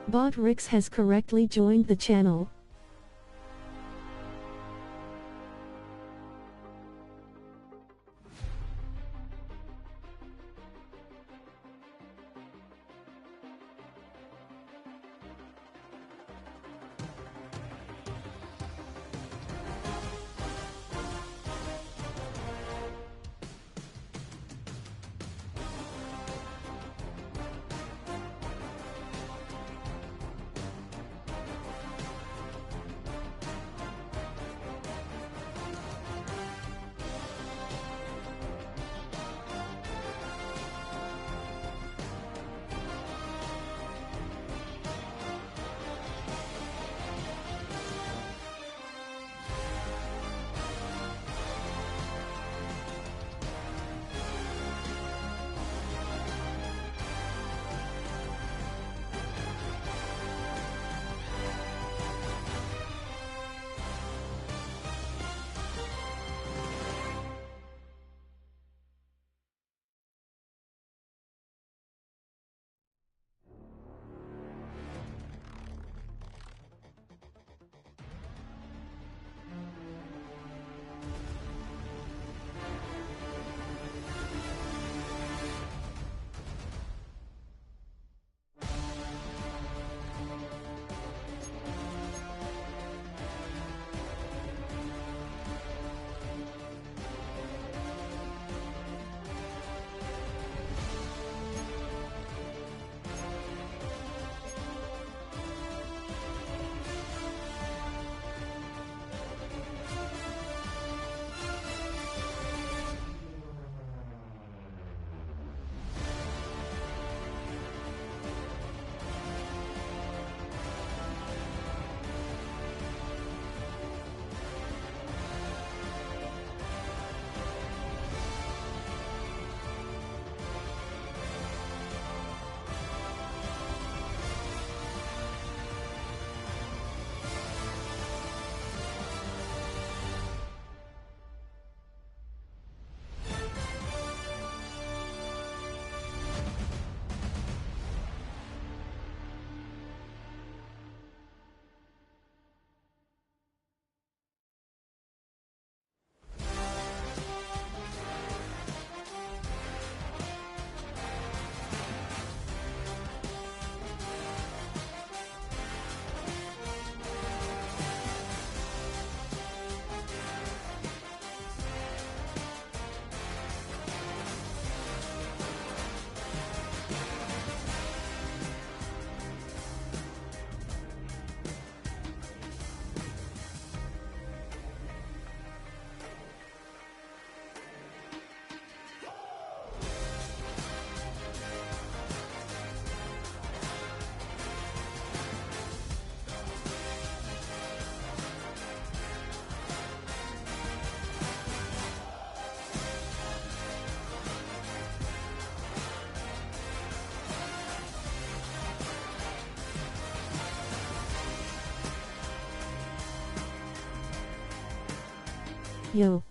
Bot Rix has correctly joined the channel. Yo.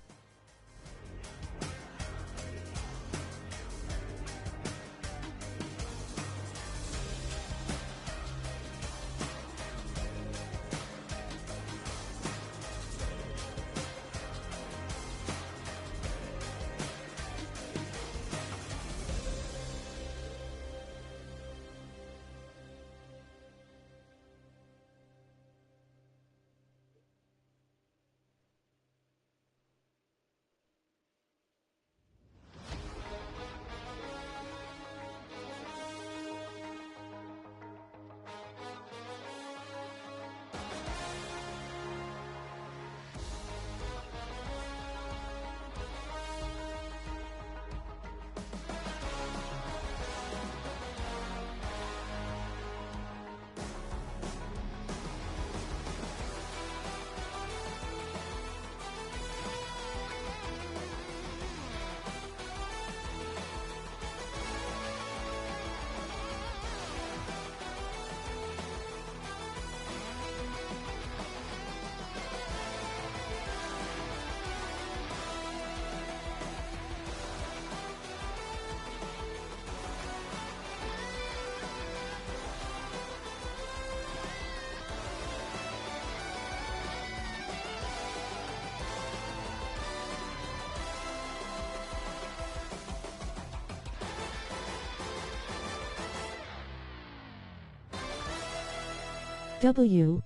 W.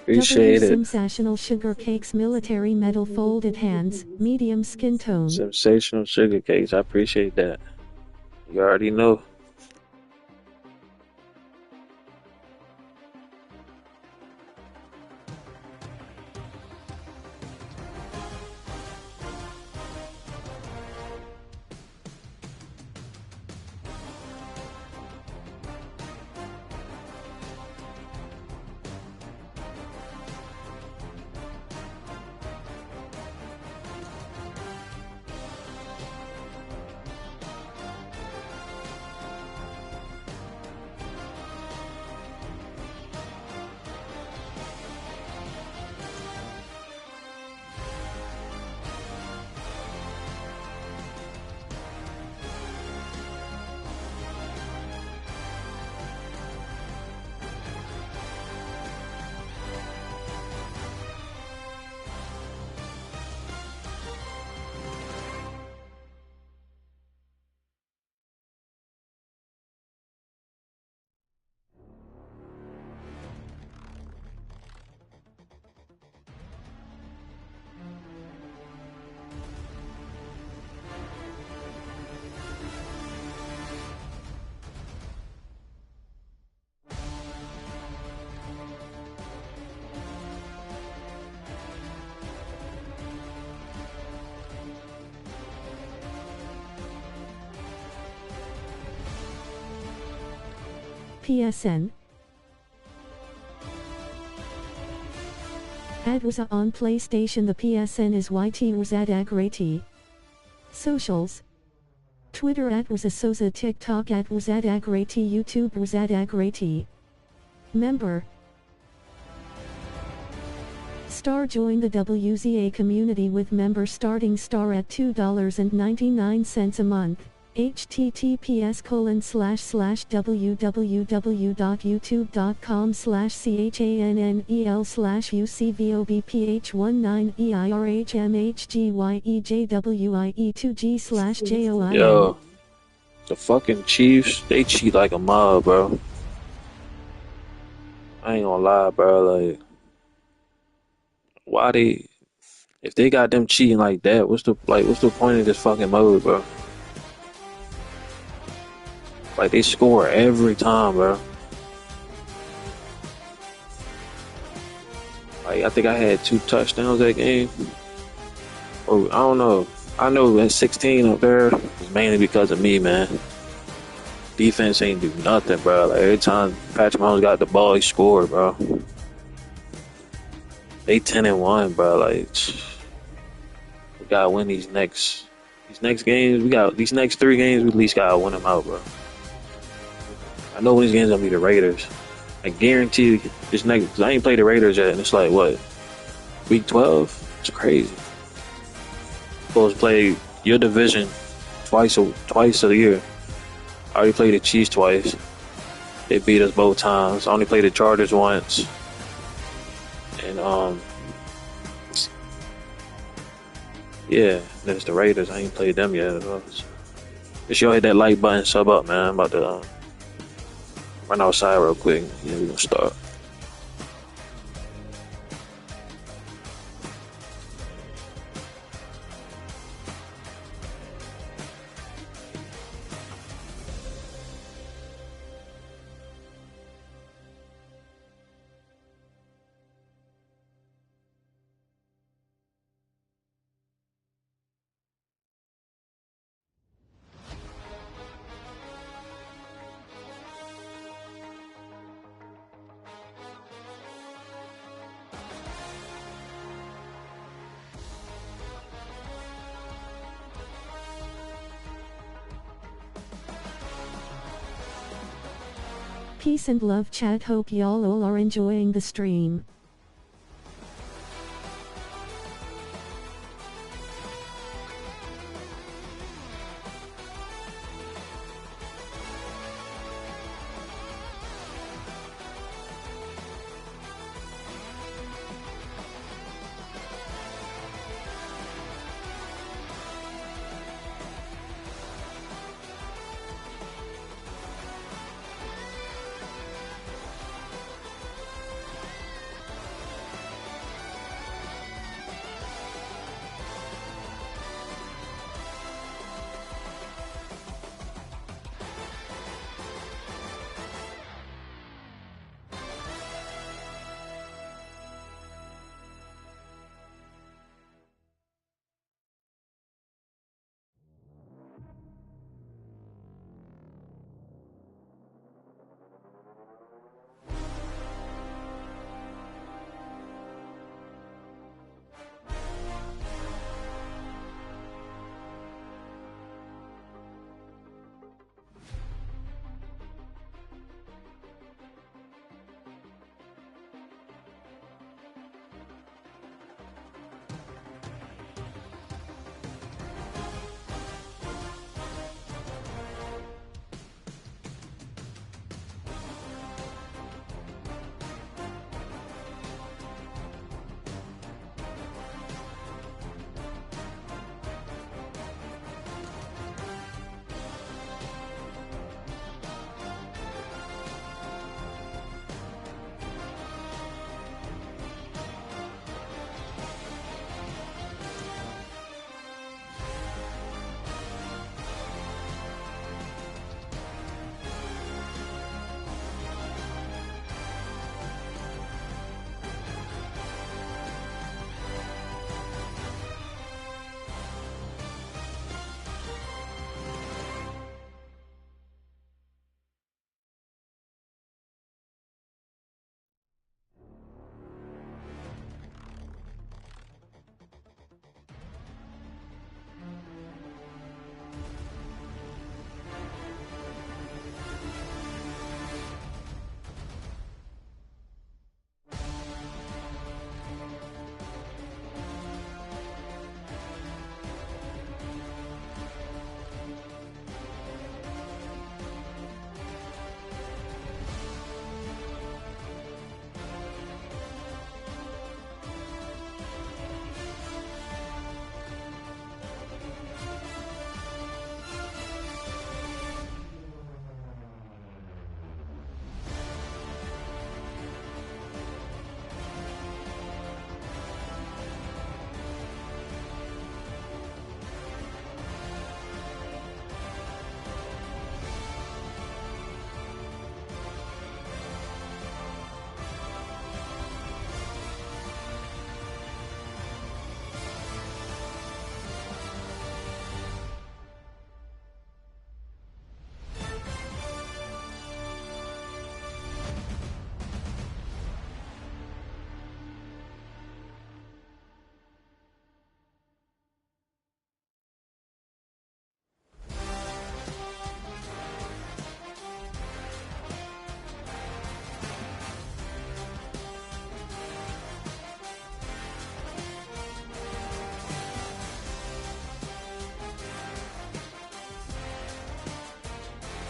Appreciate it. Sensational sugar cakes, military medal, folded hands, medium skin tone. Sensational sugar cakes. I appreciate that. You already know. PSN. Adwaza on PlayStation. The PSN is YT Razadagrati. Socials. Twitter @Razasoza, TikTok @Razadagrati, YouTube Razadagrati. Member. Star. Join the WZA community with member starting star at $2.99 a month. https://www.youtube.com/chanel/cvobph19EL/ucvobph19EJWIE2G/JOIN. Yo, the fucking Chiefs, they cheat like a mob, bro. I ain't gonna lie, bro. Like, why they? If they got them cheating like that, what's the point of this fucking mode, bro? Like, they score every time, bro. Like, I think I had 2 touchdowns that game. Or I don't know. I know at 16 up there, it's mainly because of me, man. Defense ain't do nothing, bro. Like, every time Patrick Mahomes got the ball, he scored, bro. They 10-1, bro. Like, we gotta win these next games. We got these next 3 games. We at least gotta win them out, bro. I know when these games gonna be the Raiders. I guarantee this next. Cause I ain't played the Raiders yet, and it's like what, week 12? It's crazy. Supposed to play your division twice a year. I already played the Chiefs twice. They beat us both times. I only played the Chargers once. And yeah, there's the Raiders. I ain't played them yet. Make sure y'all hit that like button, sub up, man. I'm about to run outside real quick. Yeah, we gonna start. Peace and love, chat. Hope y'all all are enjoying the stream.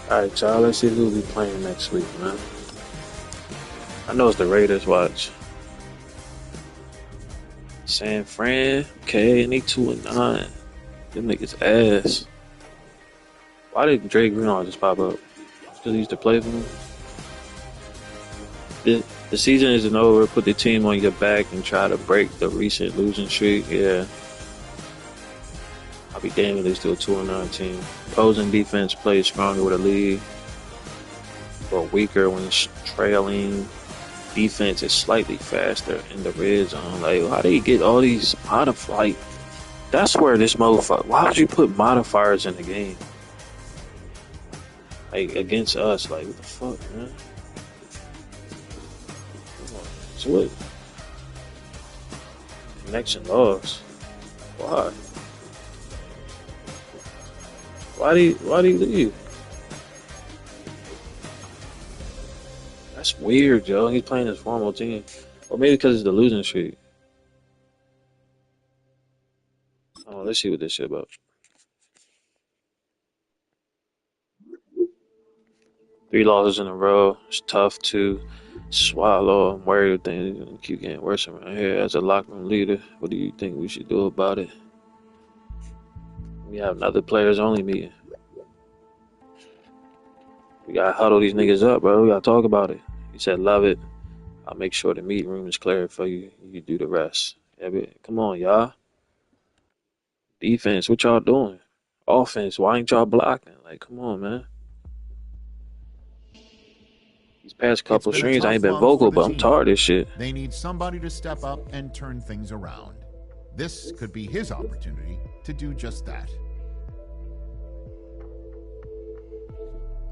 All right, y'all. Let's see who we playing next week, man. I know it's the Raiders. Watch. San Fran. Okay, and they 2-9. Them niggas ass. Why did Drake Greenlaw just pop up? Because he used to play for them. The season isn't over. Put the team on your back and try to break the recent losing streak. Yeah. I'll be damned if they still 2-9 team. Opposing defense plays stronger with a lead, but weaker when trailing. Defense is slightly faster in the red zone. Like, how do you get all these modifiers? Like, that's where this motherfucker. Why would you put modifiers in the game? Like, against us. Like, what the fuck, man? So what? Connection lost. Why? Why do you leave? That's weird, Joe. He's playing his formal team. Or maybe because it's the losing streak. Oh, let's see what this shit about. 3 losses in a row. It's tough to swallow. I'm worried things are gonna keep getting worse around here. As a locker room leader, what do you think we should do about it? We have another players only meeting. We gotta huddle these niggas up, bro. We gotta talk about it. He said, love it. I'll make sure the meeting room is clear for you. You do the rest. Yeah, but come on, y'all. Defense, what y'all doing? Offense, why ain't y'all blocking? Like, come on, man. These past couple streams, I ain't been vocal, but I'm tired of this shit. They need somebody to step up and turn things around. This could be his opportunity to do just that.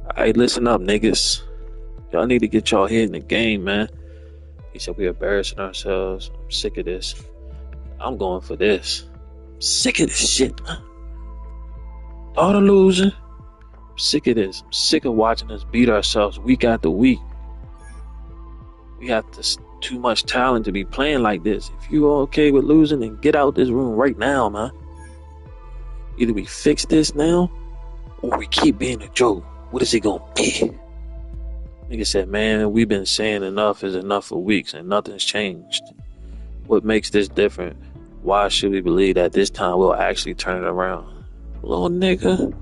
Alright, listen up, niggas. Y'all need to get y'all head in the game, man. He said we're embarrassing ourselves. I'm sick of this. I'm going for this. I'm sick of this shit, man. All the losing. I'm sick of this. I'm sick of watching us beat ourselves week after week. We have too much talent to be playing like this. If you are okay with losing, then get out this room right now, man. Either we fix this now, or we keep being a joke. What is it gonna be? Nigga said, man, we've been saying enough is enough for weeks and nothing's changed. What makes this different? Why should we believe that this time we'll actually turn it around? Little nigga.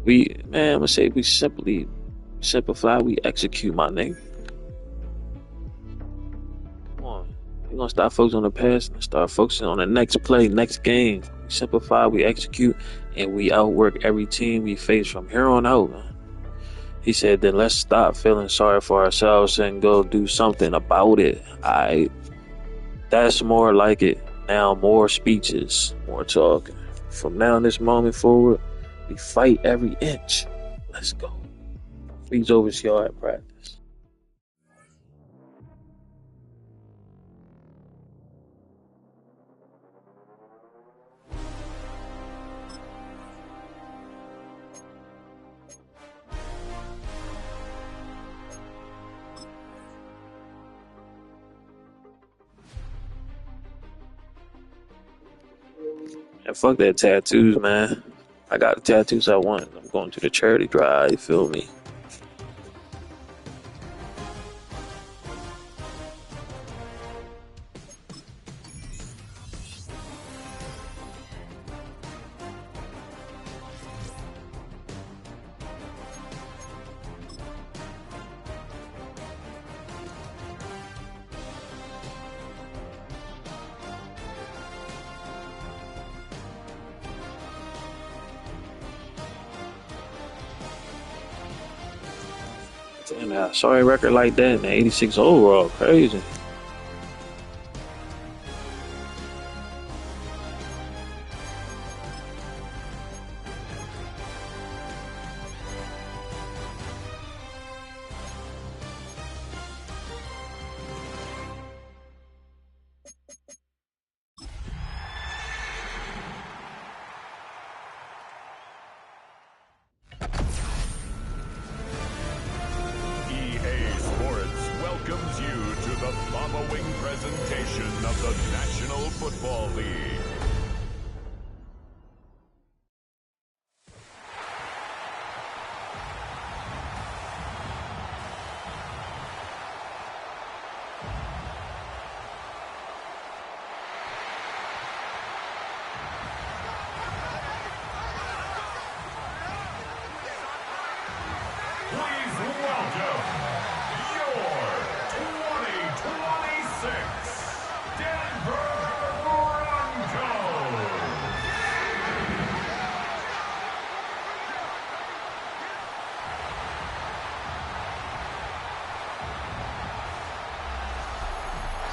I'm gonna say we simplify, we execute, my nigga. Come on. We're gonna stop focusing on the past and start focusing on the next play, next game. We simplify, we execute, and we outwork every team we face from here on out, man. He said, then let's stop feeling sorry for ourselves and go do something about it. That's more like it. Now more speeches, more talking. From now in this moment forward, we fight every inch. Let's go. Please oversee y'all at practice. And fuck that tattoos, man. I got the tattoos I want. I'm going to the charity drive, you feel me? Damn, a sorry record like that and 86 overall, crazy. Welcomes you to the following presentation of the National Football League.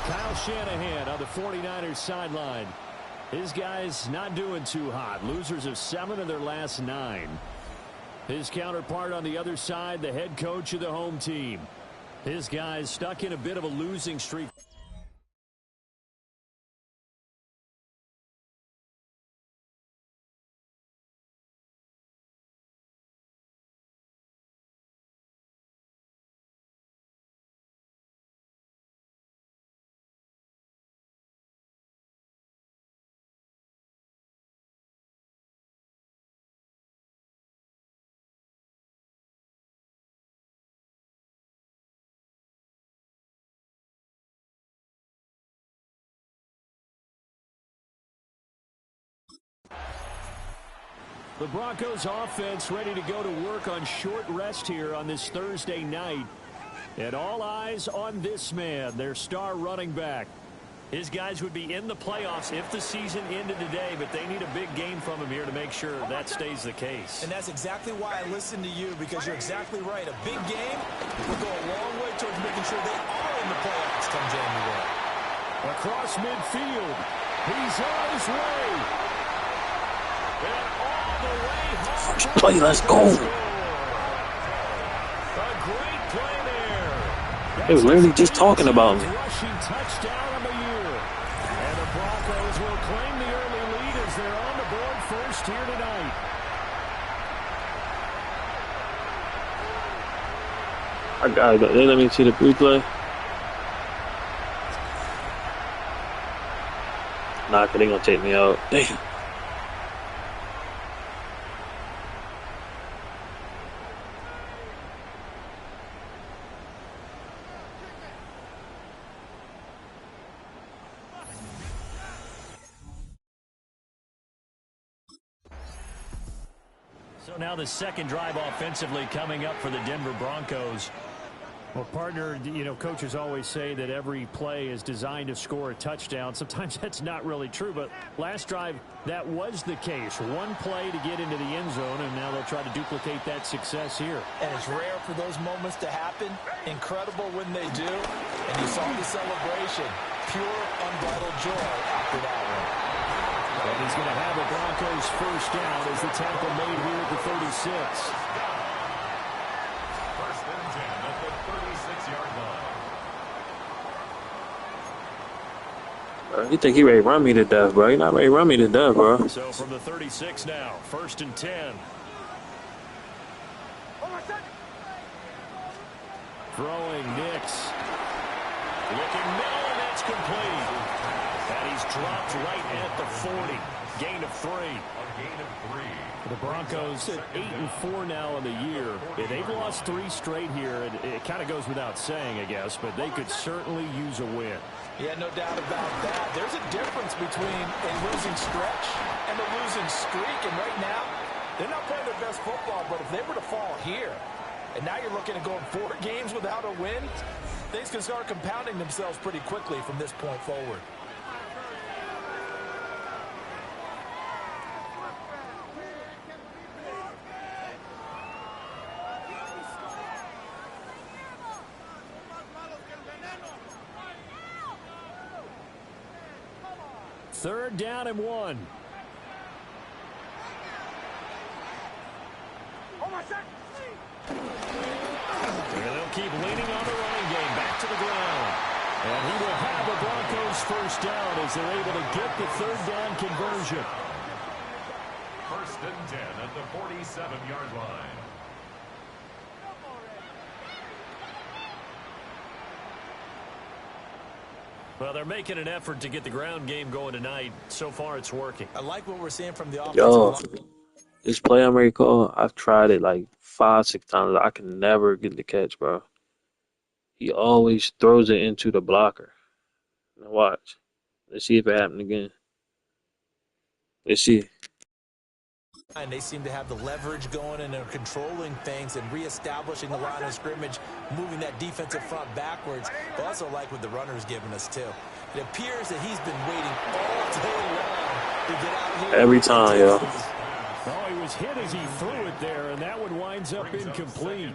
Kyle Shanahan on the 49ers sideline. His guys not doing too hot. Losers of 7 of their last 9. His counterpart on the other side, the head coach of the home team. His guys stuck in a bit of a losing streak. The Broncos offense ready to go to work on short rest here on this Thursday night. And all eyes on this man, their star running back. His guys would be in the playoffs if the season ended today, but they need a big game from him here to make sure that stays the case. And that's exactly why I listen to you, because you're exactly right. A big game will go a long way towards making sure they are in the playoffs come January. Across midfield, he's on his way. First play, let's go. A great play there. They were literally just talking about me. Rushing touchdown of the year. And the Broncos will claim the early lead as they're on the board first here tonight. I gotta go. They let me see the replay. Nah, cause they gonna take me out. Damn. So now the second drive offensively coming up for the Denver Broncos. Well, partner, you know, coaches always say that every play is designed to score a touchdown. Sometimes that's not really true, but last drive, that was the case. One play to get into the end zone, and now they'll try to duplicate that success here. And it's rare for those moments to happen. Incredible when they do. And you saw the celebration. Pure, unbridled joy after that one. And he's going to have a Broncos first down as the tackle made here at the 36. First and 10 at the 36-yard line. You think he ready to run me to death, bro? He not ready to run me to death, bro. So from the 36 now, first and 10. Throwing Nix. Looking middle, and that's complete. And he's dropped right at the 40. Gain of 3. A gain of 3. The Broncos at 8-4 now in the year. They've lost 3 straight here. It kind of goes without saying, I guess, but they could certainly use a win. Yeah, no doubt about that. There's a difference between a losing stretch and a losing streak. And right now, they're not playing their best football, but if they were to fall here, and now you're looking at going 4 games without a win, things can start compounding themselves pretty quickly from this point forward. Third down and 1. And they'll keep leaning on the running game. Back to the ground. And he will have a Broncos first down as they're able to get the third down conversion. First and 10 at the 47-yard line. Well, they're making an effort to get the ground game going tonight. So far, it's working. I like what we're seeing from the offensive Yo, line. this play I'm ready to call, I've tried it like 5, 6 times. I can never get the catch, bro. He always throws it into the blocker. Now watch. Let's see if it happens again. Let's see. And they seem to have the leverage going, and they're controlling things and reestablishing the line of scrimmage, moving that defensive front backwards. But also like what the runner's giving us, too. It appears that he's been waiting all day long to get out here. Every time, yo. Oh, he was hit as he threw it there, and that one winds up incomplete.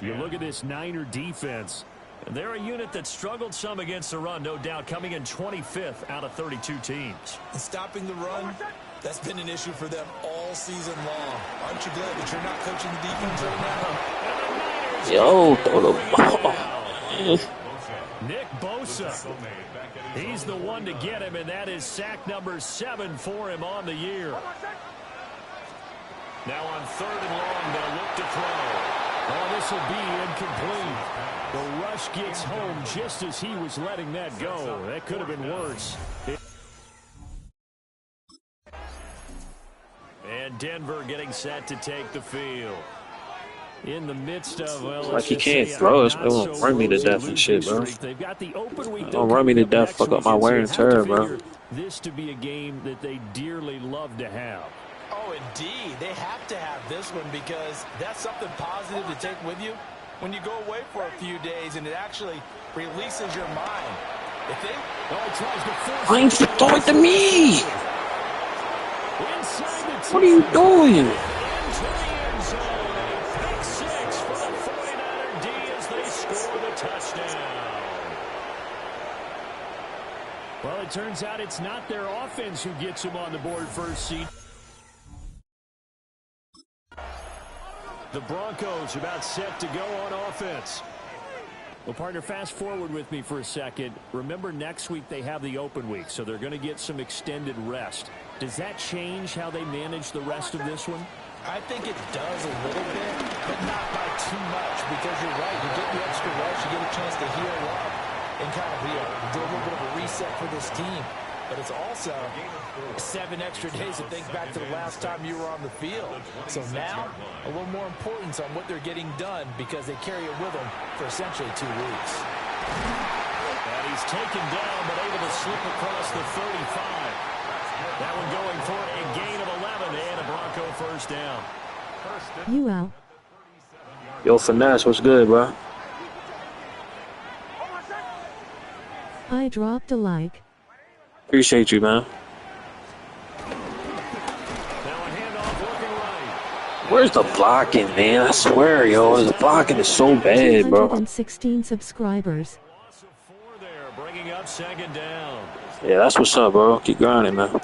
You look at this Niner defense. They're a unit that struggled some against the run, no doubt, coming in 25th out of 32 teams. And stopping the run, that's been an issue for them all season long. Aren't you glad that you're not coaching the defense right now? Yo, throw the ball. Nick Bosa. He's the one to get him, and that is sack number 7 for him on the year. Now on 3rd and long, they'll look to throw. Oh, this will be incomplete. The rush gets home just as he was letting that go. That could have been worse. And Denver getting set to take the field. In the midst of, well, like he can't throw us, bro. Don't run me to death and shit, bro. Don't run me to death, fuck up my wear and tear, bro. This to be a game that they dearly love to have. Oh, indeed. They have to have this one because that's something positive to take with you when you go away for a few days, and it actually releases your mind. If they why ain't you throw it to me? What are you doing? Well, it turns out it's not their offense who gets them on the board first seed. The Broncos about set to go on offense. Well, partner, fast forward with me for a second. Remember, next week they have the open week, so they're going to get some extended rest. Does that change how they manage the rest of this one? I think it does a little bit, but not by too much, because you're right. You get the extra rest, you get a chance to heal up and kind of do a little bit of a reset for this team. But it's also 7 extra days to think back to the last time you were on the field. So now, a little more importance on what they're getting done because they carry it with them for essentially 2 weeks. And he's taken down, but able to slip across the 35. That one going for a gain of 11 and a Bronco first down. You out. Yo, Finesse, what's good, bro? I dropped a like. Appreciate you, man. Where's the blocking, man? I swear, yo, the blocking is so bad, bro. 216 subscribers. Bringing up 2nd down. Yeah, that's what's up, bro. Keep grinding, man.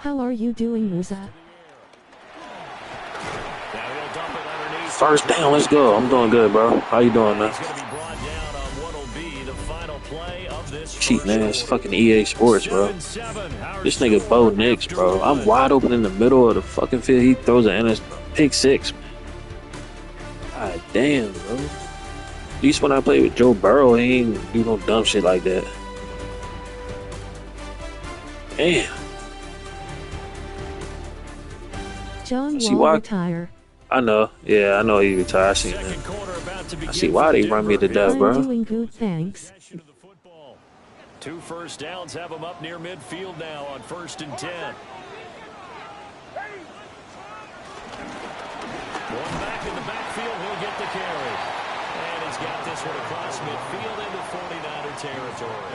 How are you doing, Musa? First down, let's go. I'm doing good, bro. How you doing, man? Cheating ass fucking EA Sports, bro. This nigga Bo Nix, bro. I'm wide open in the middle of the fucking field. He throws an pick 6. God damn, bro. At least when I played with Joe Burrow, he ain't do no dumb shit like that. Damn. John Wall retire. I know. Yeah, I know he retired. I seen that. I see why they run me to death, bro. I'm doing good, thanks. 2 first downs have them up near midfield now on 1st and 10. One back in the backfield, he'll get the carry. And he's got this one across midfield into 49er territory.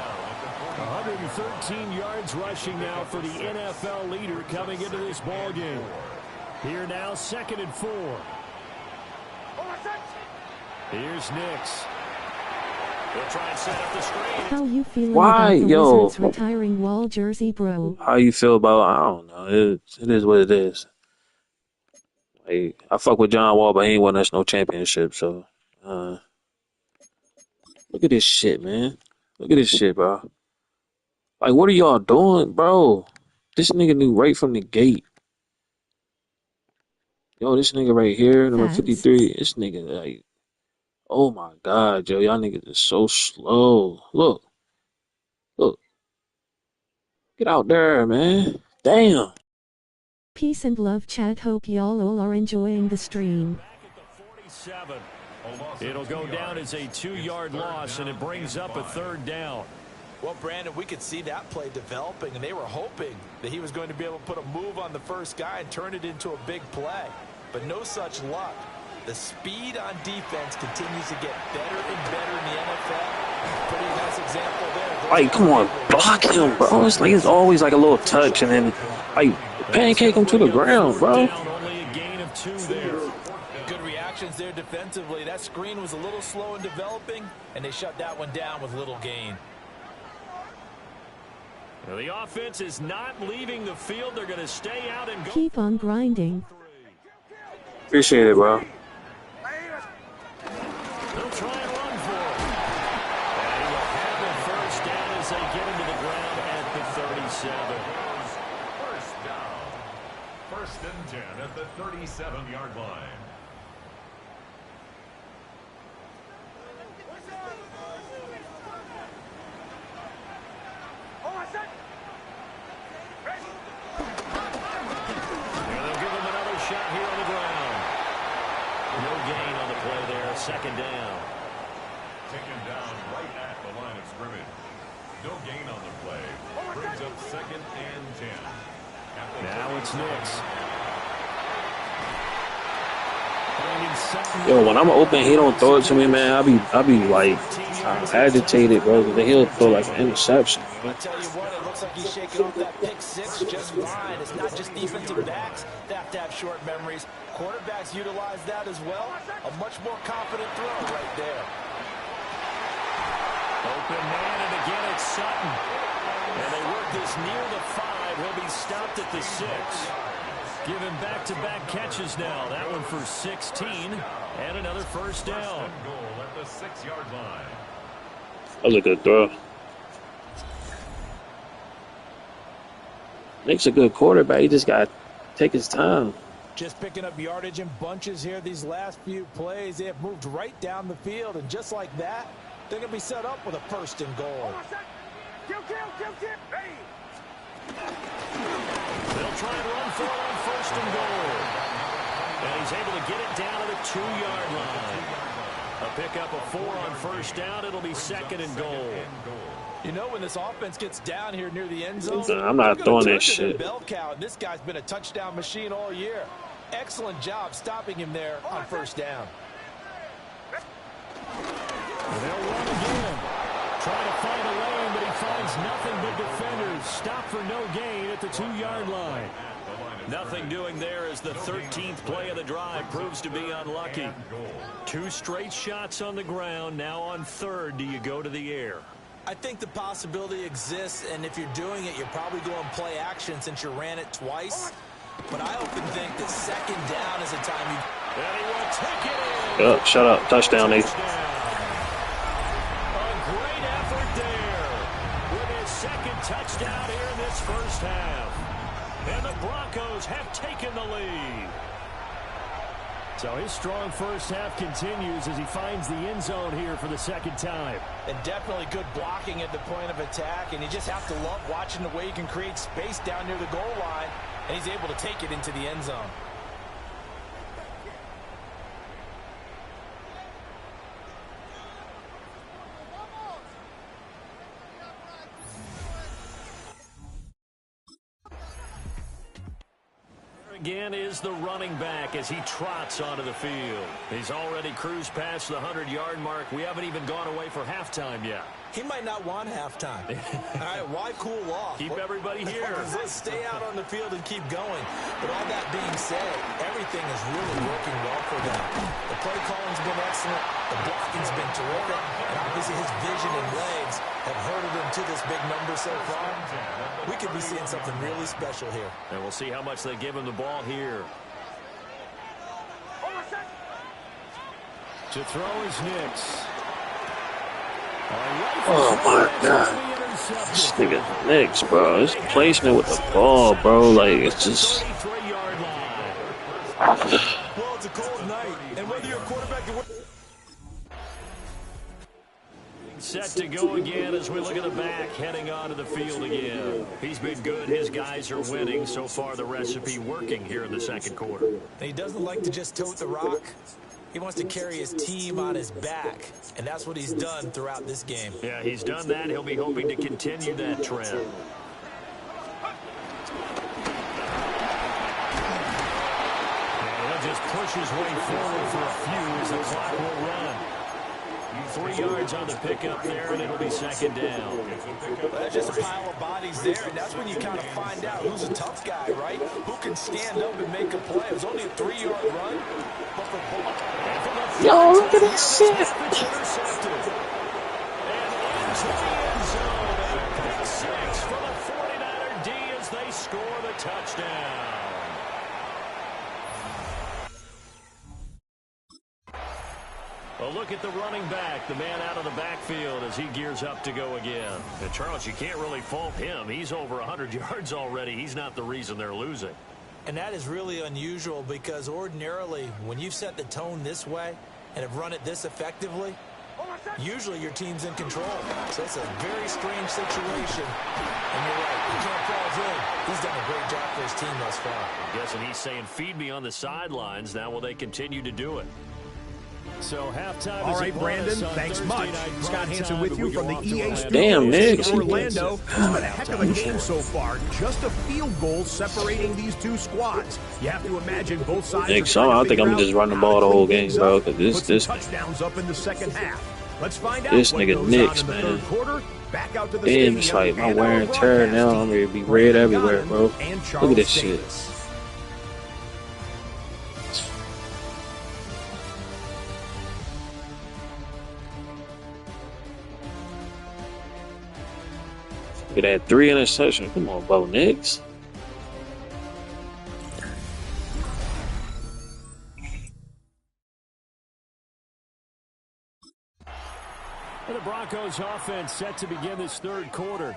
113 yards rushing now for the NFL leader coming into this ball game. Here now, 2nd and 4. Here's Nix. They'll try and set up the screen. How you feeling about the Wizards retiring Wall jersey, bro? How you feel about? I don't know. It is what it is. Like, I fuck with John Wall, but he ain't won us no championship. So, look at this shit, man. Look at this shit, bro. Like, what are y'all doing, bro? This nigga knew right from the gate. Yo, this nigga right here, number 53. This nigga, like, oh my God, yo, y'all niggas is so slow. Look. Get out there, man. Damn. Peace and love, chat. Hope y'all all are enjoying the stream. It'll go down as a 2-yard loss, and it brings up a 3rd down. Well, Brandon, we could see that play developing, and they were hoping that he was going to be able to put a move on the first guy and turn it into a big play. But no such luck. The speed on defense continues to get better and better in the NFL. Pretty nice example there. Like, come on, block him, bro. It's like it's always like a little touch, and then like pancake him to the ground, bro. Good reaction actions there defensively. That screen was a little slow in developing, and they shut that one down with little gain. Well, the offense is not leaving the field. They're going to stay out and go. Keep on grinding. Appreciate it, bro. They'll try and run for it. And he will have the first down as they get into the ground at the 37. First down. First and 10 at the 37-yard line. Second down. Taken down right at the line of scrimmage. No gain on the play. Brings up second and 10. Now it's Knicks. Yo, when I'm open, he don't throw it to me, man. I be like agitated, bro. Because he'll throw like an interception. I tell you what, it looks like he's shaking off that pick six just fine. It's not just defensive backs that have to have short memories. Quarterbacks utilize that as well. A much more confident throw right there. Open man, and again it's Sutton. And they work this near the 5. He'll be stopped at the 6. Given back-to-back catches now. That one for 16. And another first down. Goal at the 6-yard line. That was a good throw. Nick's a good quarterback. He just got to take his time. Just picking up yardage in bunches here these last few plays. They have moved right down the field, and just like that, they're going to be set up with a first and goal. They'll try and run for it on first and goal. And he's able to get it down to the 2-yard line. A pickup of 4 on first down. It'll be second and goal. You know, when this offense gets down here near the end zone, I'm not throwing that shit. Bell cow, and this guy's been a touchdown machine all year. Excellent job stopping him there on first down. And they'll run again. Trying to find a lane, but he finds nothing but defenders. Stop for no gain at the 2-yard line. Nothing doing there as the 13th play of the drive proves to be unlucky. 2 straight shots on the ground. Now on third, do you go to the air? I think the possibility exists, and if you're doing it, you're probably going play action since you ran it twice. But I often think that second down is a time you... And he will take it in. Oh, shut up. Touchdown, Nathan. A great effort there with his second touchdown here in this first half. And the Broncos have taken the lead. So his strong first half continues as he finds the end zone here for the second time. And definitely good blocking at the point of attack. And you just have to love watching the way he can create space down near the goal line. And he's able to take it into the end zone. Again is the running back as he trots onto the field. He's already cruised past the 100-yard mark. We haven't even gone away for halftime yet. He might not want halftime. All right, why cool off? Keep everybody here. Let's stay out on the field and keep going. But all that being said, everything is really working well for them. The play calling's been excellent. The blocking's been terrific. And obviously his vision and legs have herded him to this big number so far. We could be seeing something really special here. And we'll see how much they give him the ball here. To throw is Knicks. Oh my God. This nigga Knicks, bro. His placement with the ball, bro. Like, it's just. Well, it's a cold night. And whether you're a quarterback or... Set to go again as we look at the back heading onto the field again. He's been good. His guys are winning. So far, the recipe working here in the second quarter. He doesn't like to just tote the rock. He wants to carry his team on his back, and that's what he's done throughout this game. Yeah, he's done that. He'll be hoping to continue that trend. And he'll just push his way forward for a few as the clock will run. 3 yards on the pickup there, and it'll be second down. That's just a pile of bodies there, and that's when you kind of find out who's a tough guy, right? Who can stand up and make a play. It was only a 3-yard run, but for Yo, look at that shit. Intercepted. And into the end zone. A pick six for the 49er D as they score the touchdown. A look at the running back, the man out of the backfield as he gears up to go again. And Charles, you can't really fault him. He's over 100 yards already. He's not the reason they're losing. And that is really unusual because ordinarily when you've set the tone this way and have run it this effectively, usually your team's in control. So it's a very strange situation. And you're right, he can't fall in. He's done a great job for his team thus far. I'm guessing he's saying, feed me on the sidelines. Now will they continue to do it? So halftime. All right, Brandon, thanks much. Scott Hansen with you from the EA Studios Damn, Nick. in Orlando. It's been a heck of a game so far. Just a field goal separating these two squads. You have to imagine both sides. Nick, I think I'm just running the ball the whole game, bro. Cause this touchdowns up in the second half. Let's find out this what nigga goes Knicks, on in the man. third quarter. Back out to the Damn, it's like my wear and tear now. I'm ready to be red everywhere, bro. Look at this shit. Look at that 3 interceptions. Come on, Bo Nix. And the Broncos offense set to begin this third quarter.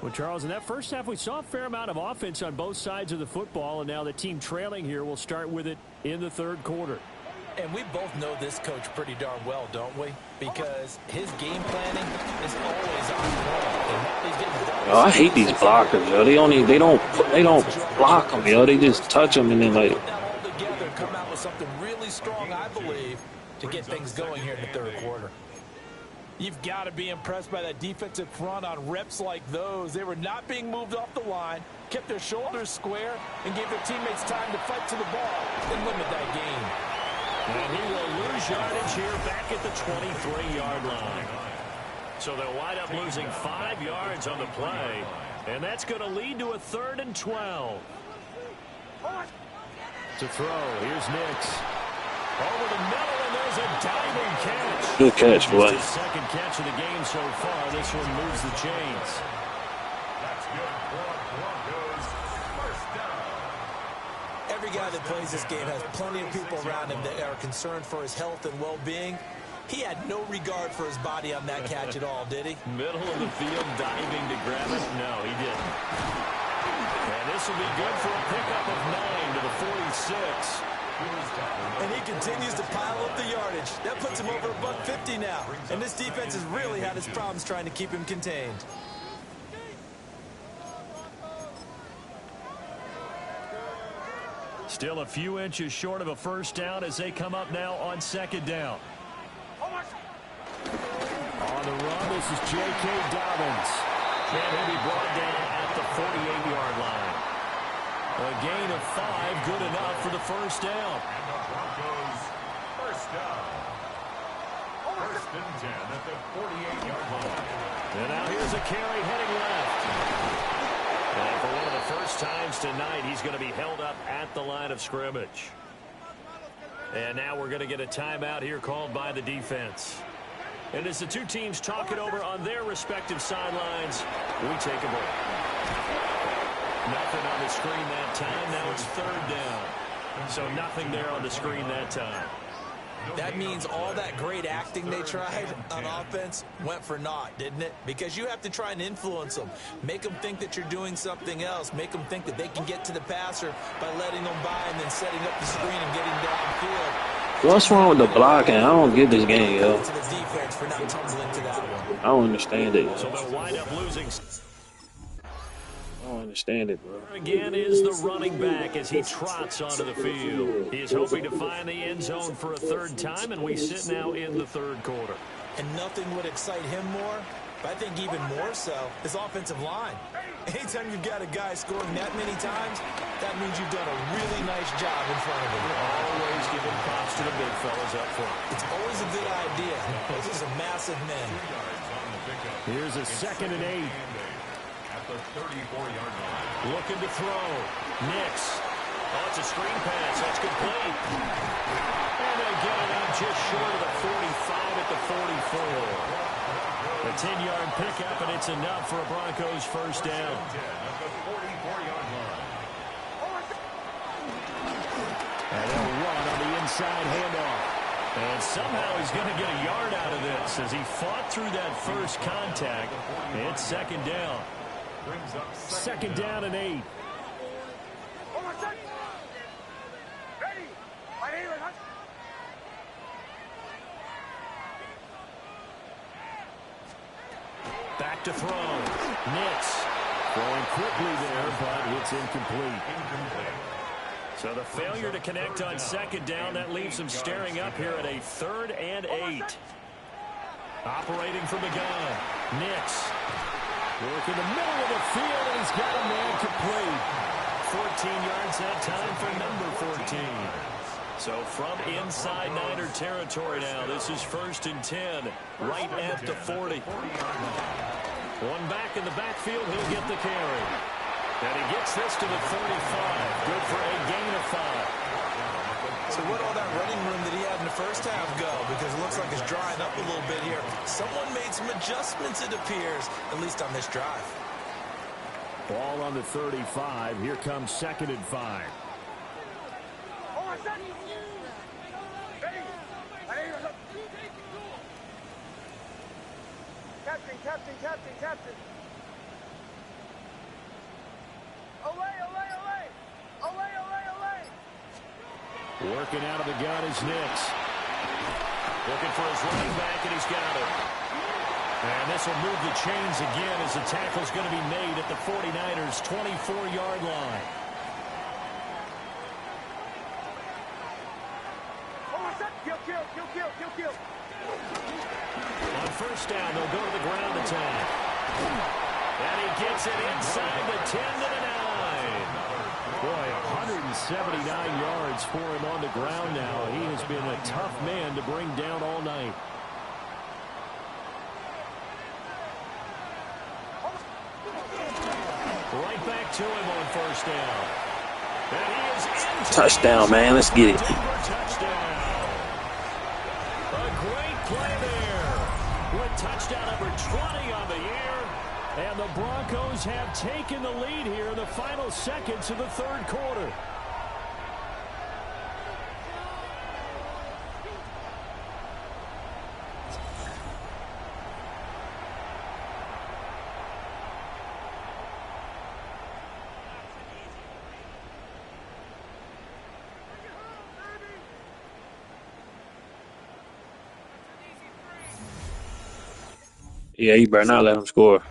Well, Charles, in that first half, we saw a fair amount of offense on both sides of the football, and now the team trailing here will start with it in the third quarter. And we both know this coach pretty darn well, don't we? Because his game planning is always on point. Yo, I hate these blockers, yo. They don't block them, yo. They just touch them and then like. Put that all together, come out with something really strong, I believe, to get things going here in the third quarter. You've got to be impressed by that defensive front on reps like those. They were not being moved off the line, kept their shoulders square, and gave their teammates time to fight to the ball and limit that gain. And he will lose yardage here back at the 23-yard line. So they'll wind up losing 5 yards on the play, and that's going to lead to a 3rd and 12. To throw, here's Nix. Over the middle, and there's a diving catch. Good catch, boy. His second catch of the game so far. This one moves the chains. That's good for Broncos. First down. Every guy that plays this game has plenty of people around him that are concerned for his health and well-being. He had no regard for his body on that catch at all, did he? Middle of the field, diving to grab it. No, he didn't. And this will be good for a pickup of 9 to the 46. And he continues to pile up the yardage. That puts him over $150 now. And this defense has really had its problems trying to keep him contained. Still a few inches short of a first down as they come up now on second down. On the run, this is J.K. Dobbins. And he'll be brought down at the 48-yard line. A gain of 5, good enough for the first down. And the Broncos, first down. First and 10 at the 48-yard line. And now here's a carry heading left. And for one of the first times tonight, he's going to be held up at the line of scrimmage. And now we're going to get a timeout here called by the defense. And as the two teams talk it over on their respective sidelines, we take a break. Nothing on the screen that time. Now it's third down. So nothing there on the screen that time. That means all that great acting they tried on offense went for naught, didn't it? Because you have to try and influence them. Make them think that you're doing something else. Make them think that they can get to the passer by letting them by and then setting up the screen and getting downfield. What's wrong with the blocking? I don't get this game, yo. To the defense for not tumbling to that one. I don't understand it. So they'll wind up losing. I don't understand it, bro. Again is the running back as he trots onto the field. He is hoping to find the end zone for a third time, and we sit now in the third quarter. And nothing would excite him more, but I think even more so, his offensive line. Anytime you've got a guy scoring that many times, that means you've done a really nice job in front of him. Always giving props to the big fellas up front. It's always a good idea. Those are some massive men. Here's a 2nd and 8. At the 34-yard line. Looking to throw. Nix. Oh, it's a screen pass. That's complete. And they get it out just short of the 45 at the 44. A 10-yard pickup, and it's enough for a Broncos first down. And they'll run on the inside handoff. And somehow he's going to get a yard out of this as he fought through that first contact. It's second down. Second down and 8. Back to throw. Nix throwing quickly there, but it's incomplete. So the failure to connect on second down, that leaves him staring up here at a 3rd and 8. Operating from the gun. Nix. Work in the middle of the field, and he's got a man complete. 14 yards that time for number 14. So from inside Niner territory now, this is 1st and 10, right at the 40. One back in the backfield, he'll get the carry. And he gets this to the 35. Good for a gain of 5. So where'd all that running room that he had in the first half go? Because it looks like it's drying up a little bit here. Someone made some adjustments, it appears, at least on this drive. Ball on the 35. Here comes 2nd and 5. Captain. Olay. Working out of the gun is Nix. Looking for his running back, and he's got it. And this will move the chains again as the tackle's going to be made at the 49ers' 24-yard line. Kill. On first down, they'll go to the ground attack. And he gets it inside the 10 to the 9. Boy, 179 yards for him on the ground now. He has been a tough man to bring down all night. Right back to him on first down. And he is into Touchdown, man. Let's get it. touchdown. A great play there with touchdown number 20 on the year. And the Broncos have taken the lead here in the final seconds of the 3rd quarter. Yeah, you better not let him score.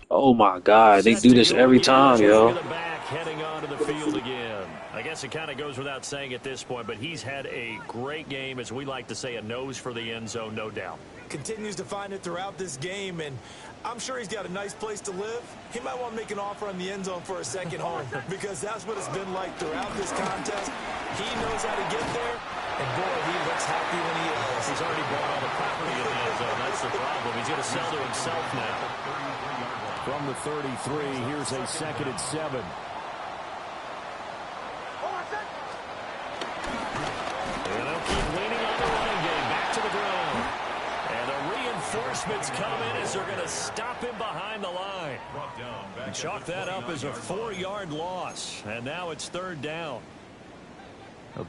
Oh my God, they do this every time, yo. Heading onto the field again. I guess it kind of goes without saying at this point, but he's had a great game, as we like to say, a nose for the end zone, no doubt. Continues to find it throughout this game, and I'm sure he's got a nice place to live. He might want to make an offer on the end zone for a second home, because that's what it's been like throughout this contest. He knows how to get there, and boy, he looks happy when he is. He's already bought all the property in the end zone. That's the problem. He's going to sell to himself now. From the 33, here's a 2nd and 7. And they'll keep leaning on the running game. Back to the ground. And the reinforcements come in as they're going to stop him behind the line. And chalk that up as a 4-yard loss. And now it's 3rd down.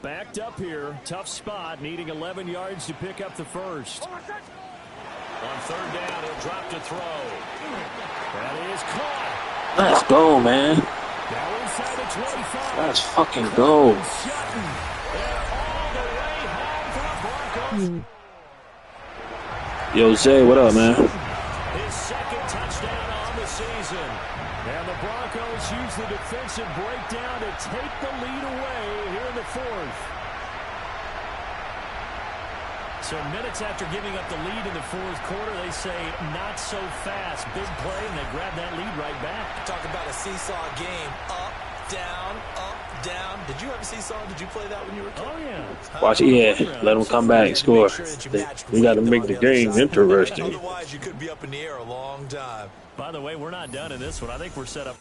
Backed up here. Tough spot. Needing 11 yards to pick up the first. On 3rd down, he'll drop to throw. That is caught. Let's go, man. Now inside the 25. Let's fucking go. Yo, Zay, what up, man? His 2nd touchdown on the season. And the Broncos use the defensive breakdown to take the lead away here in the 4th. So minutes after giving up the lead in the 4th quarter, they say not so fast. Big play, and they grab that lead right back. Talk about a seesaw game. Up, down, up, down. Did you ever seesaw? Did you play that when you were a kid? Oh, yeah. Watch, yeah. Let them come back and score. We got to make the game interesting. Otherwise, you could be up in the air a long time. By the way, we're not done in this one. I think we're set up.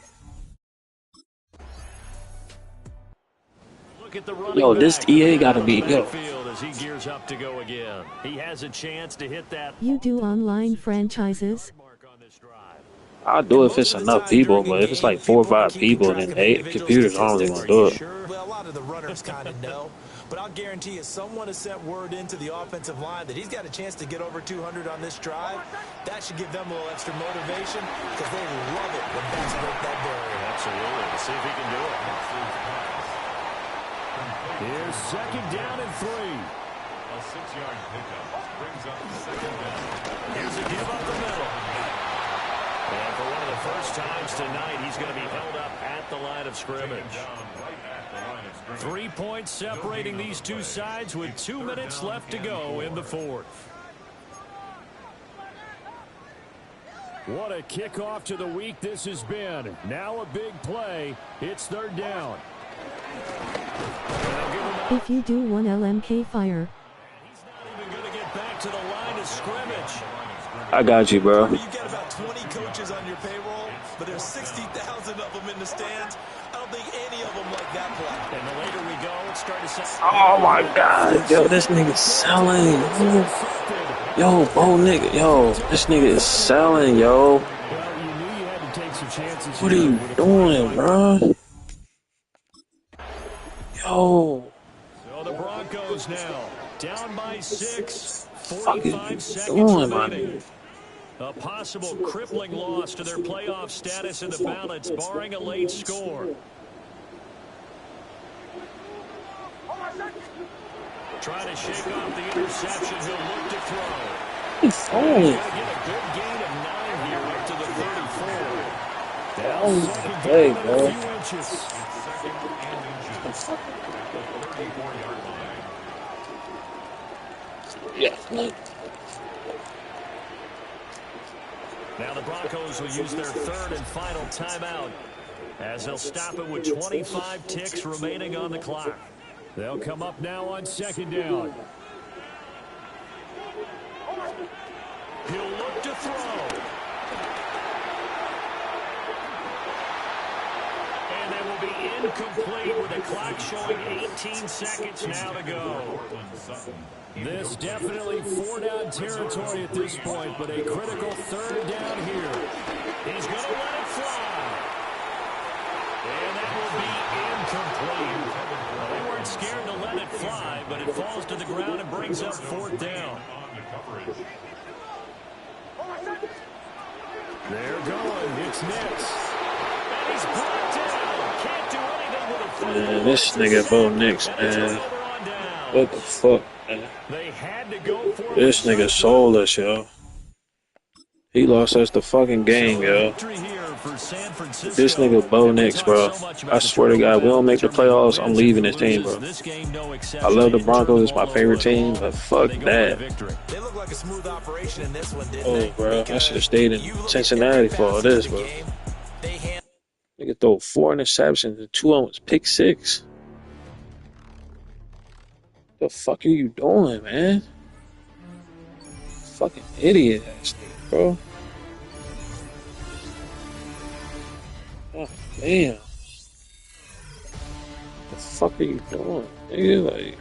Look at the running Yo, this back EA gotta out of be the yo. backfield as he gears up to go again. He has a chance to hit that. You do online franchises? Mark on this drive. I'll do it if it's enough people, but if it's like 4 or 5 people, then 8 computers aren't really gonna do it. Well, a lot of the runners kind of know, but I'll guarantee you someone has sent word into the offensive line that he's got a chance to get over 200 on this drive. That should give them a little extra motivation because they love it when backs break that barrier. Absolutely. Let's see if he can do it. Here's second down and 3. A 6-yard pickup brings up second down. Here's a give up the middle. And for one of the first times tonight, he's going to be held up at the line of scrimmage. Down right at the line of scrimmage. 3 points separating these two sides with 2 minutes left to go in the fourth. What a kickoff to the week this has been. Now a big play. It's third down. If you do one LMK fire. He's not even going to get back to the line of scrimmage. I got you, bro. You've got about 20 coaches on your payroll, but there's 60,000 of them in the stands. I don't think any of them like that play. And the later we go, it's starting to set. Oh my god, yo, this nigga's selling. Yo, Bo nigga, yo, this nigga is selling, yo. Well, you knew you had to take some chances. What are you doing, bro? Yo. So the Broncos now down by 6, Fuck is 45 you seconds doing, my remaining. nigga? A possible crippling loss to their playoff status in the balance, barring a late score. Trying to shake off the interception. He'll look to throw. He's throwing He's it. going to get a good gain of 9 here up to the 34. Down Oh, second hey, down and bro. a few inches. Second and inches at the 34-yard line. Yeah. Now the Broncos will use their third and final timeout as they'll stop it with 25 ticks remaining on the clock. They'll come up now on second down. He'll look to throw. And they will be incomplete with the clock showing 18 seconds now to go. This definitely 4-down territory at this point, but a critical third down here. He's going to let it fly. And that will be incomplete. Well, they weren't scared to let it fly, but it falls to the ground and brings up fourth down. They're going. It's Nix. And he's brought down. Can't do anything with a football. Man, this nigga Bo Nix, man. What the fuck, man? They had to go for This nigga sold us, yo. He lost us the fucking game, yo. This nigga Bo Nix, bro. I swear to God, we don't make the playoffs, I'm leaving this team, bro. I love the Broncos, it's my favorite team, but fuck that. They look like a smooth operation in this one, didn't Oh, they? bro, I should have stayed in Cincinnati for all this, bro. Nigga throw 4 interceptions and 2 of them was pick 6. The fuck are you doing, man? Fucking idiot ass nigga, bro. Oh, damn. The fuck are you doing, nigga? Like,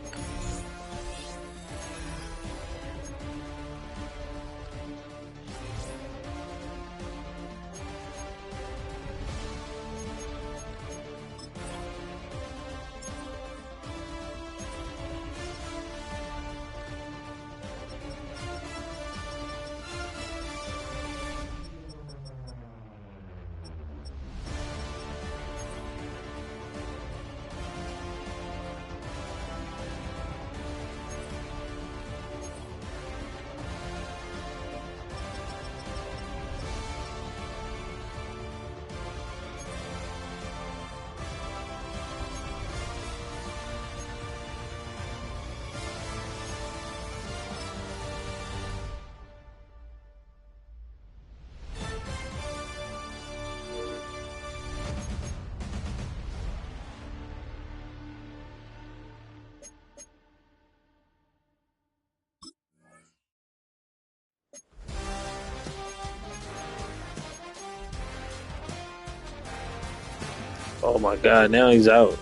oh my God, now he's out.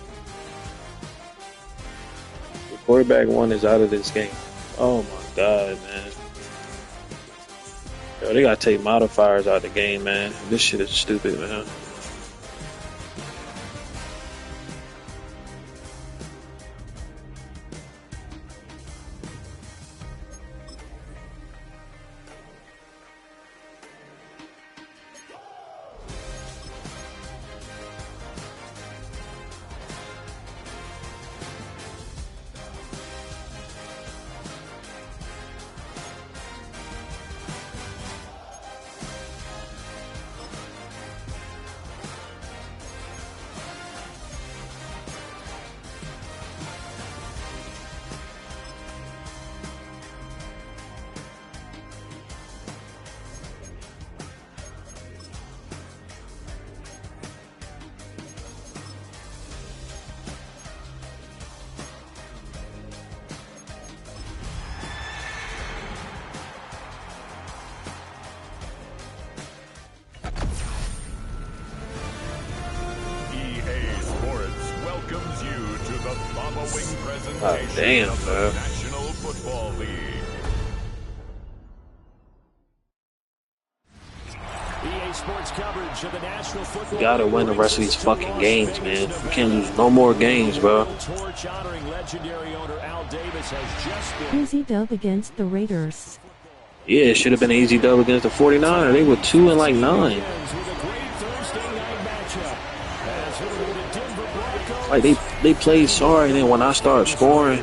Quarterback one is out of this game. Oh my god, man. Yo, they gotta take modifiers out of the game, man. This shit is stupid, man. God damn, bro. National Football League. EA Sports coverage of the National Football You gotta win the rest of these fucking games, man. You can't lose no more games, bro. Torch honoring legendary owner Al Davis has just been Easy dub against the Raiders. Yeah, it should have been an easy dub against the 49ers. They were 2-9. Like they played sorry, and then when I started scoring,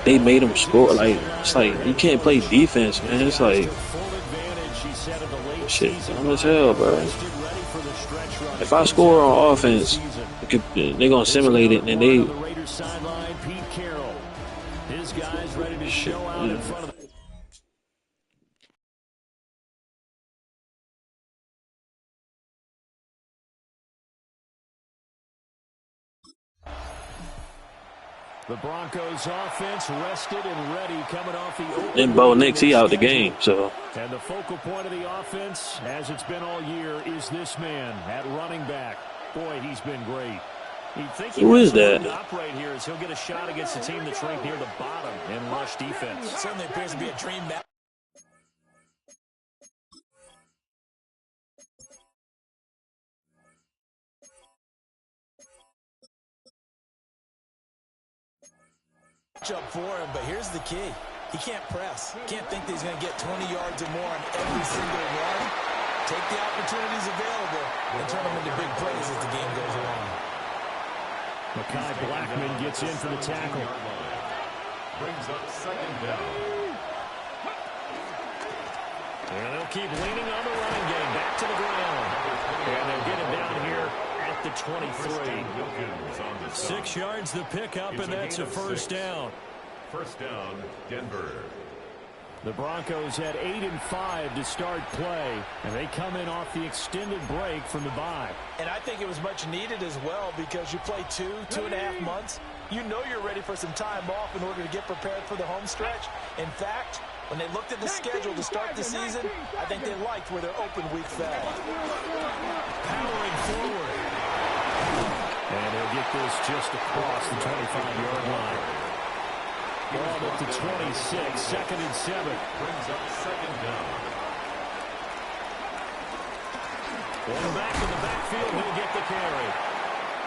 they made them score. Like it's like you can't play defense, man. It's like shit, dumb as hell, bro. If I score on offense, they're gonna simulate it, and they. Shit, man. The Broncos offense rested and ready coming off the open. Then Bo Nix, he out the game, so. And the focal point of the offense, as it's been all year, is this man at running back. Boy, he's been great. Who is that? Operate here as he'll get a shot against a team that's ranked near the bottom in rush defense. It certainly appears to be a dream match. Up for him, but here's the key. He can't press. Can't think that he's going to get 20 yards or more on every single run. Take the opportunities available and turn them into big plays as the game goes along. Mekhi Blackman gets in for the tackle. Brings up second down. And they'll keep leaning on the running game. Back to the ground. And they'll get him down here at the 23. 6 yards the pickup, and that's a first down. First down, Denver. The Broncos had 8 and 5 to start play, and they come in off the extended break from the bye. And I think it was much needed as well because you play 2.5 months. You know you're ready for some time off in order to get prepared for the home stretch. In fact, when they looked at the schedule to start the season, I think they liked where their open week fell. Powering forward. And he'll get this just across the 25-yard line. Ball up to 26, second and 7. Brings up second down. One back in the backfield, he'll get the carry.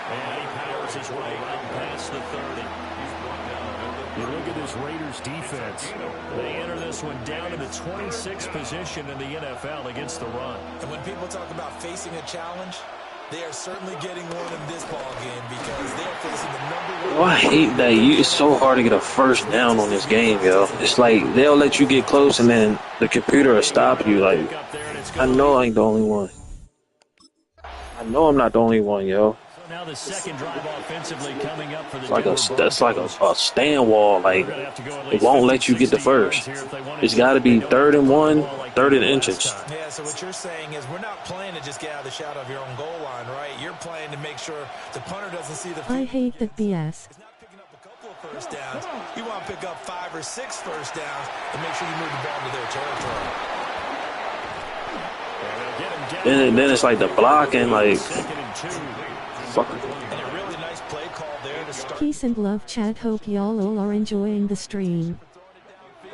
And he powers his way right past the 30. You look at this Raiders defense. They enter this one down to the 26th position in the NFL against the run. And when people talk about facing a challenge, they are certainly getting one in this ball game because they are facing the number one. Oh, I hate that. It's so hard to get a first down on this game, yo. It's like they'll let you get close and then the computer will stop you. Like, I know I ain't the only one. I know I'm not the only one, yo. So now the second drive offensively coming up for the That's like a stand wall. Like, it won't let you get the first. It's got to be 3rd and 1, 3rd and inches. Yeah, so what you're saying is we're not playing to just get out of the shadow of your own goal line, right? You're playing to make sure the punter doesn't see the field. I hate that BS. It's not picking up a couple of first downs. You want to pick up 5 or 6 first downs and make sure you move the ball into their territory. Then it's like the blocking, like. Motherfucker. And a really nice play call there to start. Peace and love, chat. Hope y'all all are enjoying the stream. You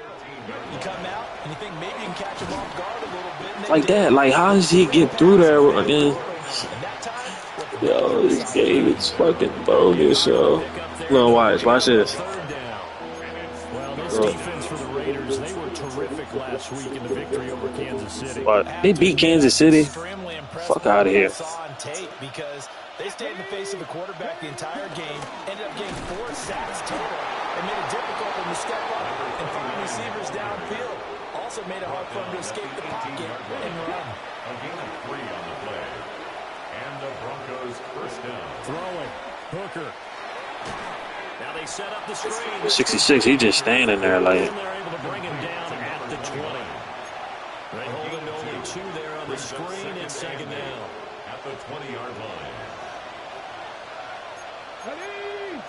come out and you think maybe you can catch him off guard a little bit. Like that. Like, how does he get through there again? Yo, this game is fucking bogus, yo. No, watch this. Well, this defense for the Raiders, they were terrific last week in the victory over Kansas City. What? They beat Kansas City? Fuck out of here. Because they stayed in the face of the quarterback the entire game, ended up getting 4 sacks total, and made it difficult for him to step up and find receivers downfield. Also made it hard for him to escape the pocket and run. A gain of 3 on the play. And the Broncos first down. Throwing. Hooker. Now they set up the screen. 66, he just standing there like. And they're able to bring him down at the 20. They hold him to only 2 there on the screen. It's second down. At the 20-yard line. Ready?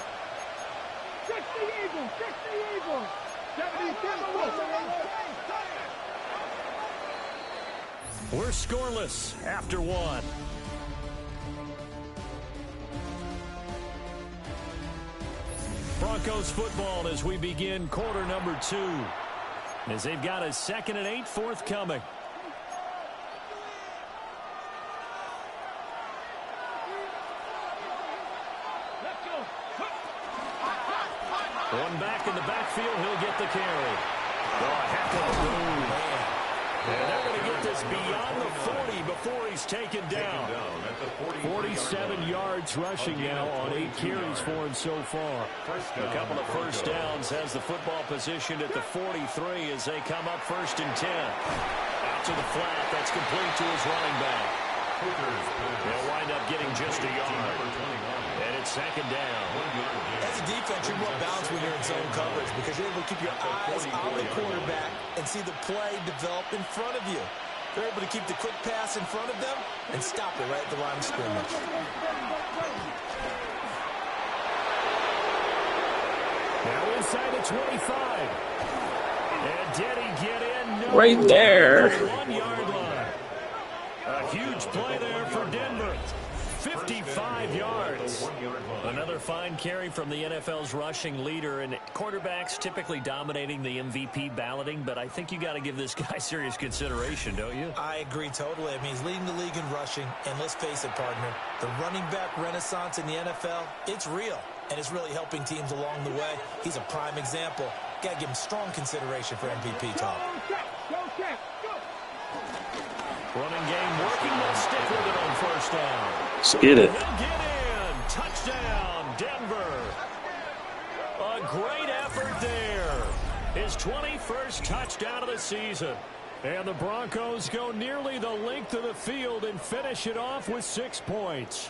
Check the eagle! Check the eagle! 77. We're scoreless after 1. Broncos football as we begin quarter number 2. As they've got a 2nd and 8 forthcoming. One back in the backfield, he'll get the carry. Oh, heck of a move. And they're going to get this beyond the 40 before he's taken down. 47 yards rushing now on 8 carries for him so far. A couple of first downs has the football positioned at the 43 as they come up 1st and 10. Out to the flat, that's complete to his running back. They'll wind up getting just a yard. And it's 2nd down. As a defense, you're more balanced when you're in zone coverage because you're able to keep your eyes on the quarterback and see the play develop in front of you. They're able to keep the quick pass in front of them and stop it right at the line of scrimmage. Now inside the 25. And did he get in? No. Right there. 1-yard line. A huge play there for Denver. 55 yards. Another fine carry from the NFL's rushing leader, and quarterbacks typically dominating the MVP balloting, but I think you got to give this guy serious consideration, don't you? I agree totally. I mean, he's leading the league in rushing, and let's face it, partner, the running back renaissance in the NFL, it's real, and it's really helping teams along the way. He's a prime example. Got to give him strong consideration for MVP talk. Running game working. They'll stick with it on 1st down. Let's get it. They'll get in. Touchdown, Denver. A great effort there. His 21st touchdown of the season. And the Broncos go nearly the length of the field and finish it off with 6 points.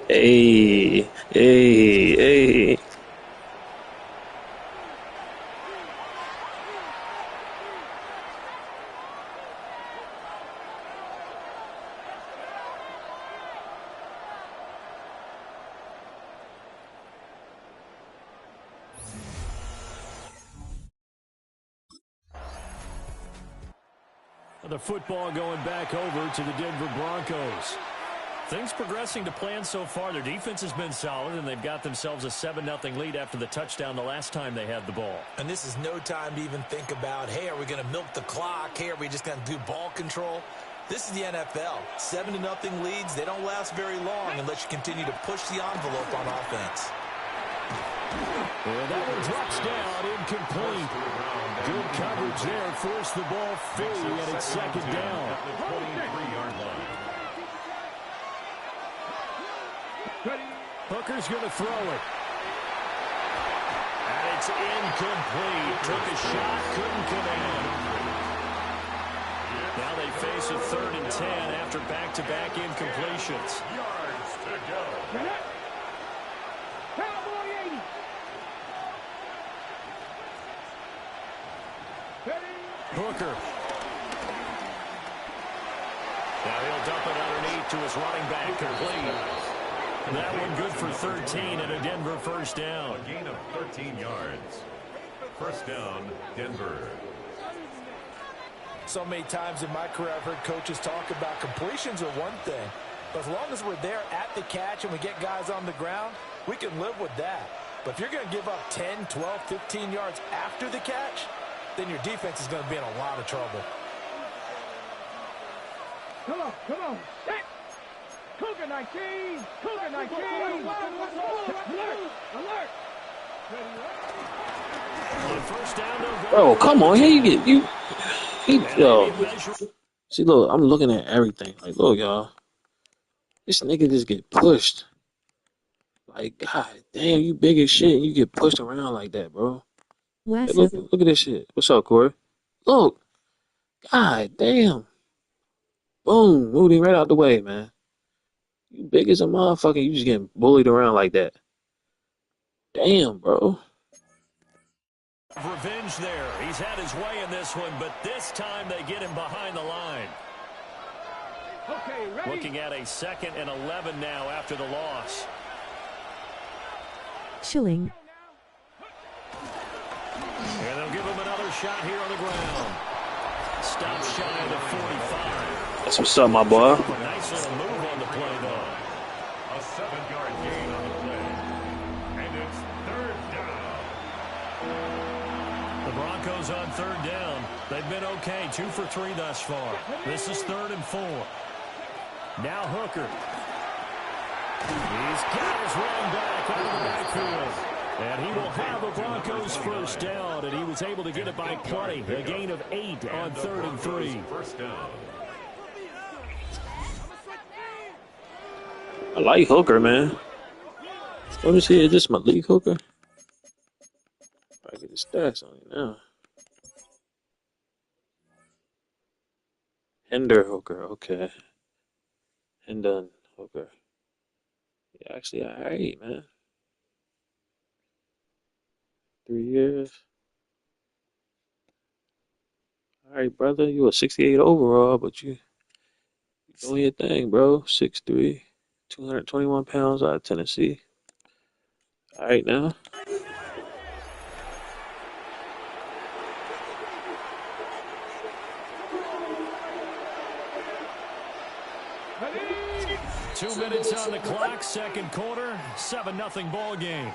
Hey, hey, hey. The football going back over to the Denver Broncos. Things progressing to plan so far. Their defense has been solid, and they've got themselves a 7-0 lead after the touchdown the last time they had the ball. And this is no time to even think about, hey, are we going to milk the clock? Hey, are we just going to do ball control? This is the NFL. 7-0 leads, they don't last very long unless you continue to push the envelope on offense. And that one drops down, incomplete. Good coverage there, forced the ball free, and it's 2nd down. Hooker's going to throw it. And it's incomplete. Took a shot, couldn't come in. Now they face a 3rd and 10 after back-to-back incompletions. Yards to go. Hooker. Now he'll dump it underneath to his running back, complete. And that one good for 13 and a Denver 1st down. A gain of 13 yards. 1st down, Denver. So many times in my career I've heard coaches talk about completions are one thing, As long as we're there at the catch and we get guys on the ground, we can live with that. But if you're going to give up 10, 12, 15 yards after the catch, then your defense is going to be in a lot of trouble. Come on, set! Cougar 19! Cougar 19! Alert! On first down, they'll go. Bro, come on. Here you get you. Yo. See, look, I'm looking at everything. Like, look, y'all. This nigga just get pushed. Like, god damn, you big as shit. You get pushed around like that, bro. Hey, look at this shit. What's up, Corey? Look. God damn. Boom. Moved him right out the way, man. You big as a motherfucker. You just getting bullied around like that. Damn, bro. Revenge there. He's had his way in this one, but this time they get him behind the line. Okay, ready? Looking at a 2nd and 11 now after the loss. Chilling. And they'll give him another shot here on the ground. Stop shy of the 45. That's what's up, my boy. A nice little move on the play, though. A 7-yard gain on the play. And it's 3rd down. The Broncos on 3rd down. They've been okay, 2 for 3 thus far. This is 3rd and 4. Now Hooker. He's got his run back out of the backfield. And he will have the Broncos first down, and he was able to get it by plenty. A gain of 8 on 3rd and 3. First down. I like Hooker, man. Let me see. Is this Malik Hooker? I get the stats on it now. Hinder Hooker. Okay. Hendon Hooker. Yeah, actually, all right, man. 3 years. All right, brother. You a 68 overall, but you doing your thing, bro. 6'3", 221 pounds out of Tennessee. All right, now. Ready? 2 minutes on the clock, 2nd quarter, 7-0 ball game.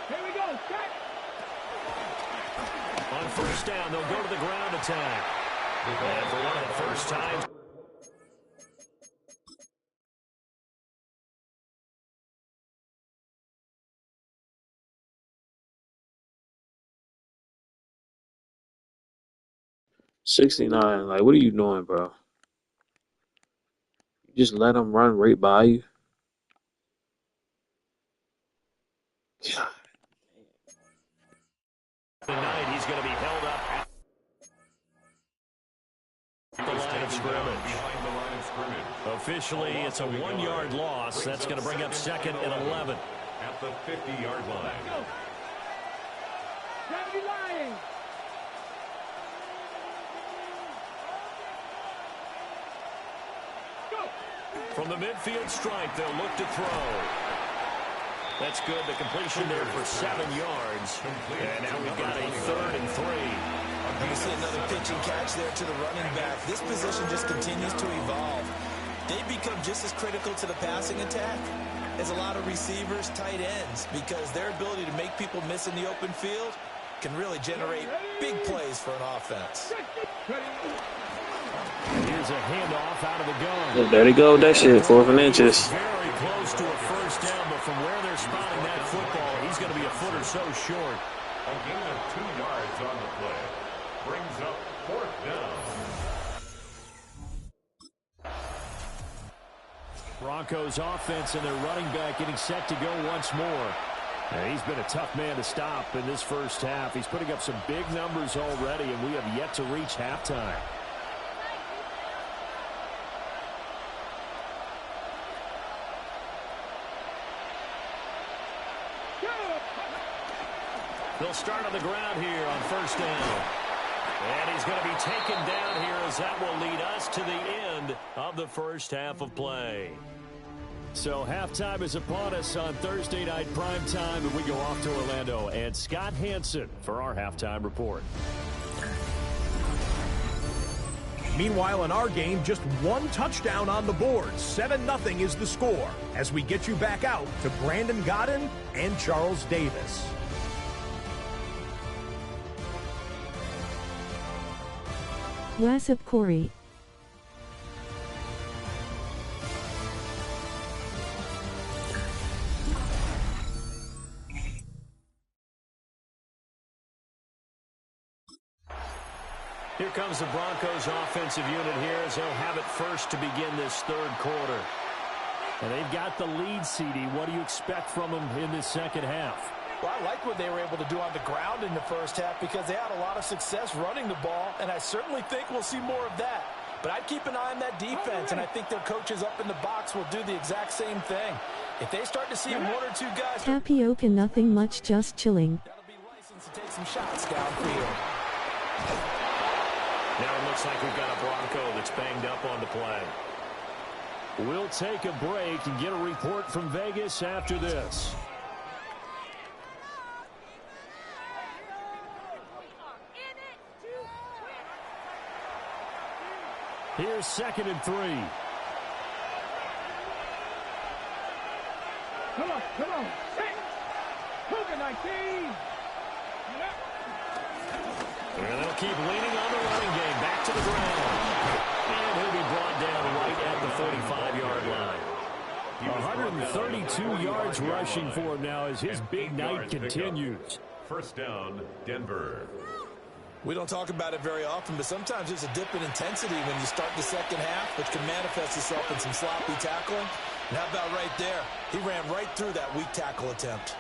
Here we go, set! On first down, they'll go to the ground attack. And for one of the first times. $69. Like, what are you doing, bro? You just let him run right by you. God. Tonight, he's going to be held up at the line of scrimmage. Behind the line of scrimmage. Officially, it's a 1-yard loss. That's going to bring up 2nd and 11. At the 50-yard line. Go! Grab your line! Go! From the midfield stripe, they'll look to throw. That's good. The completion there for 7 yards. And now we've got a 3rd and 3. And we see another pitch and catch there to the running back. This position just continues to evolve. They become just as critical to the passing attack as a lot of receivers, tight ends, because their ability to make people miss in the open field can really generate big plays for an offense. And here's a handoff out of the gun. There they go. That shit, 4th and inches. Very close to a first down, but from where they're spotting that football, he's going to be a foot or so short. A gain of 2 yards on the play. Brings up 4th down. Broncos offense and their running back getting set to go once more. And he's been a tough man to stop in this first half. He's putting up some big numbers already, and we have yet to reach halftime. He'll start on the ground here on first down. And he's going to be taken down here as that will lead us to the end of the first half of play. So halftime is upon us on Thursday night primetime, and we go off to Orlando. And Scott Hansen for our halftime report. Meanwhile, in our game, just one touchdown on the board. 7-0 is the score as we get you back out to Brandon Godden and Charles Davis. Wasip Corey. Here comes the Broncos offensive unit here as they'll have it first to begin this third quarter. And they've got the lead, CD. What do you expect from them in this second half? Well, I like what they were able to do on the ground in the first half because they had a lot of success running the ball, and I certainly think we'll see more of that. But I'd keep an eye on that defense, and I think their coaches up in the box will do the exact same thing. If they start to see one or two guys... Tapioca nothing much, just chilling. That'll be licensed to take some shots downfield. Now it looks like we've got a Bronco that's banged up on the play. We'll take a break and get a report from Vegas after this. Here's 2nd and 3. Come on. Set. Cougar 19. And they'll keep leaning on the running game. Back to the ground. And he'll be brought down right at the 45-yard line. 132 yards rushing for him now as his big night continues. First down, Denver. We don't talk about it very often, but sometimes there's a dip in intensity when you start the second half, which can manifest itself in some sloppy tackling. And how about right there? He ran right through that weak tackle attempt.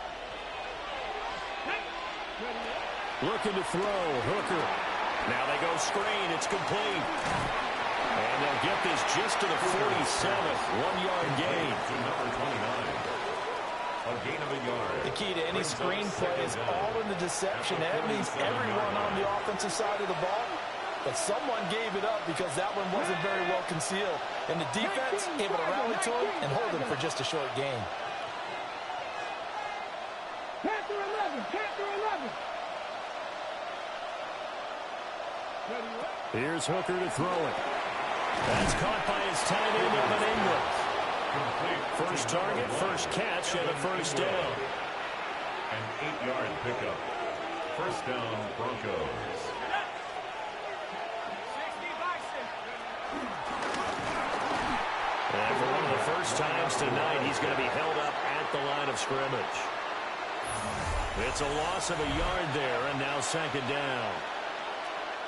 Looking to throw, Hooker. Now they go screen, it's complete. And they'll get this just to the 47th, 1-yard gain. Number 29. A gain of a yard. The key to any screen play is all in the deception. That means everyone on the offensive side of the ball. But someone gave it up because that one wasn't very well concealed. And the defense able to rally to him and hold him for just a short gain. Panther 11. Here's Hooker to throw it. That's caught by his tight end, Evan Engram. First target, first catch, and a first down. An 8-yard pickup. First down, Broncos. And for one of the first times tonight, he's going to be held up at the line of scrimmage. It's a loss of a yard there, and now 2nd down.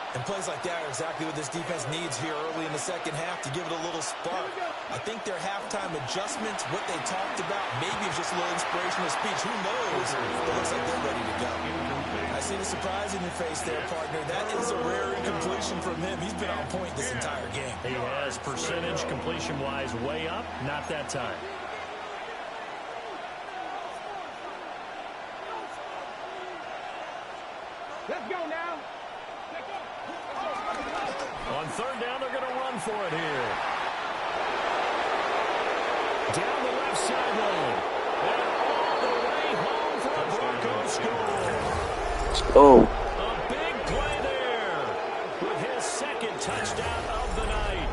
And plays like that are exactly what this defense needs here early in the second half to give it a little spark. I think their halftime adjustments, what they talked about, maybe it's just a little inspirational speech. Who knows? It looks like they're ready to go. I see the surprise in your face there, partner. That is a rare incompletion from him. He's been on point this entire game. He has percentage completion-wise way up, not that time. Let's go now. On 3rd down, they're going to run for it here. Down the left sideline. And all the way home for a Broncos score. Let's go. A big play there with his 2nd touchdown of the night.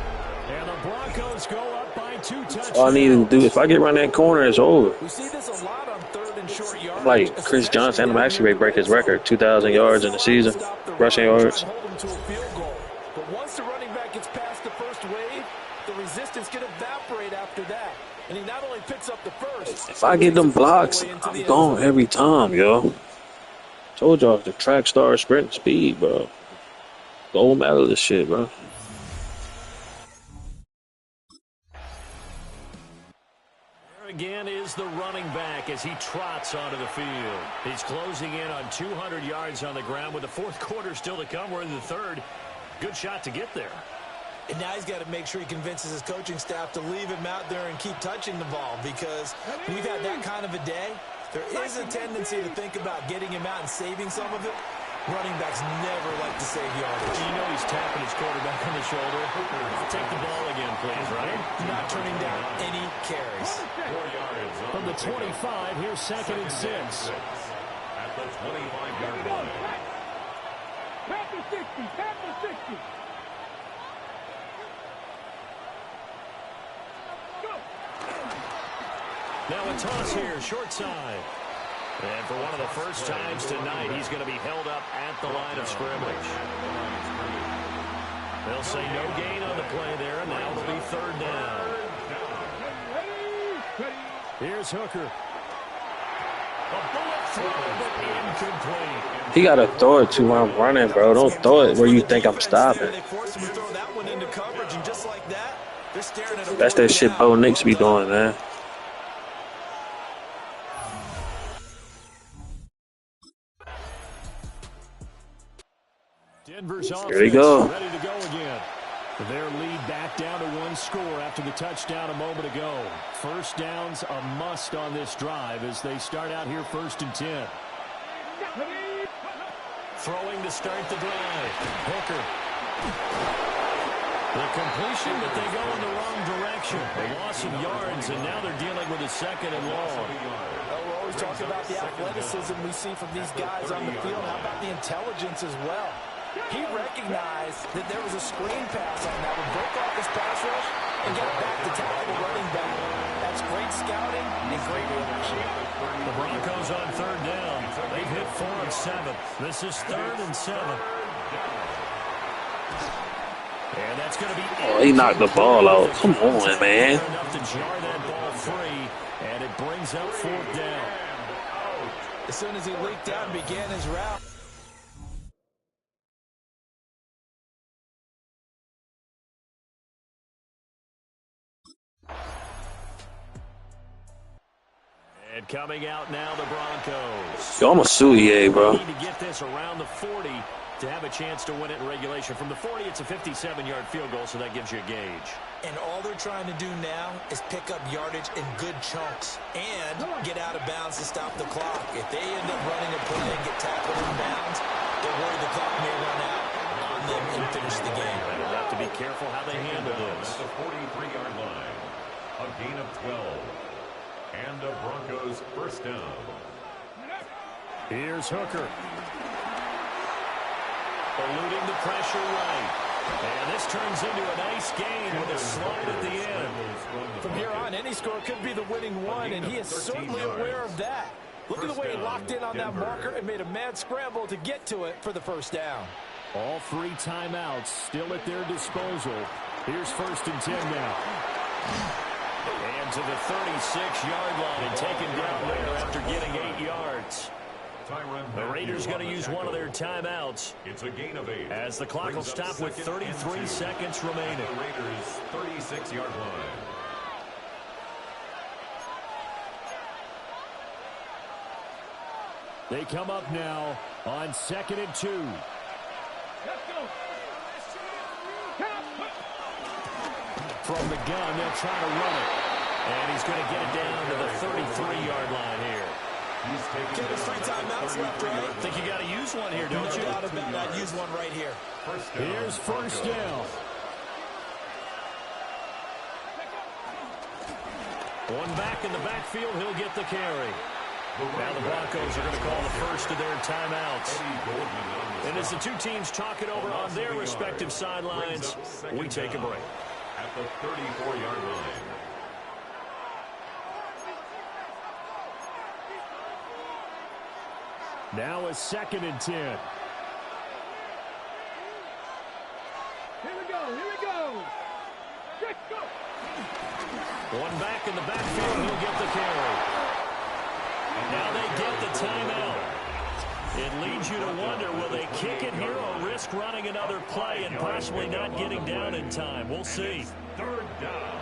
And the Broncos go up by 2 touchdowns. All I need to do, if I get around that corner, it's over. We see this a lot on 3rd and short yards. Like Chris Johnson, I'm actually ready to break his record, 2,000 yards in the season, rushing yards. But once the running back gets past the first wave, the resistance can evaporate after that. And he not only picks up the first. If I get them blocks, I'm gone every time, yo. Told y'all the track star sprint speed, bro. Gold medal this shit, bro. There again is the running back as he trots onto the field. He's closing in on 200 yards on the ground with the 4th quarter still to come. We're in the 3rd. Good shot to get there. And now he's got to make sure he convinces his coaching staff to leave him out there and keep touching the ball, because when you've had that kind of a day, There is a tendency to think about getting him out and saving some of it. Running backs never like to save yardage. You know he's tapping his quarterback on the shoulder. Take the ball again, please, right? Not turning down any carries. 4 yards From the 25, here's 2nd and 6. At the 25-yard line. Tap the 60, tap the 60. Go. Now a toss here, short side. And for one of the first times tonight, he's going to be held up at the line of scrimmage. They'll say no gain on the play there, and now it'll be 3rd down. Here's Hooker. A bullet throw, but incomplete. He got to throw it to where I'm running, bro. Don't throw it where you think I'm stopping. They force him to throw that one into coverage, and just like that, they're staring at a That's that shit Bo Nix be doing, man. Denver's Here we go. ready to go again. Their lead back down to 1 score after the touchdown a moment ago. First down's a must on this drive as they start out here 1st and 10. Throwing to start the drive. Hooker. The completion, but they go in the wrong direction. A loss of yards, and now they're dealing with a 2nd and long. We're always talking about the athleticism we see from these guys on the field. How about the intelligence as well? He recognized that there was a screen pass on that one, broke off his pass rush, and got back to tackle the running back. That's great scouting and great leadership. The Broncos on 3rd down. They've hit 4 of 7. This is 3rd and 7. And that's going to be... Oh, he knocked the ball out. Come on, man. Enough to jar that ball free, and it brings up 4th down. As soon as he leaked out and began his route. And coming out now, the Broncos. Yo, I'm a sue EA, bro. Need to get this around the 40 to have a chance to win it in regulation. From the 40, it's a 57-yard field goal, so that gives you a gauge. And all they're trying to do now is pick up yardage in good chunks and get out of bounds to stop the clock. If they end up running a play and get tackled in bounds, they're worried the clock may run out on them and finish the game. They'll have to be careful how they handle this. At the 43-yard line. A gain of 12. And the Broncos 1st down. Here's Hooker. Eluding the pressure right. And this turns into a nice gain with a slide at the end. From here on, any score could be the winning one, and he is certainly aware of that. Look at the way he locked in on that marker and made a mad scramble to get to it for the 1st down. All 3 timeouts still at their disposal. Here's 1st and 10 now. And to the 36-yard line, taken down there after getting 8 yards. The Raiders going to use one of their timeouts. It's a gain of 8. As the clock will stop with 33 seconds remaining. The Raiders' 36-yard line. They come up now on 2nd and 2. Let's go. From the gun, they'll try to run it. And he's going to get it down to the 33-yard line here. Okay, there's 3 timeouts left, right? Think you got to use one here, don't you? No doubt about it. I'd use one right here. Here's 1st down. One back in the backfield, he'll get the carry. Now the Broncos are going to call the first of their timeouts. And as the 2 teams talk it over on their respective sidelines, we take a break. At the 34-yard line. Now a 2nd and 10. Here we go, here we go. Let's go. One back in the backfield, he'll get the carry. Now they get the timeout. It leads you to wonder, will they kick it here or risk running another play and possibly not getting down in time? We'll see. 3rd down.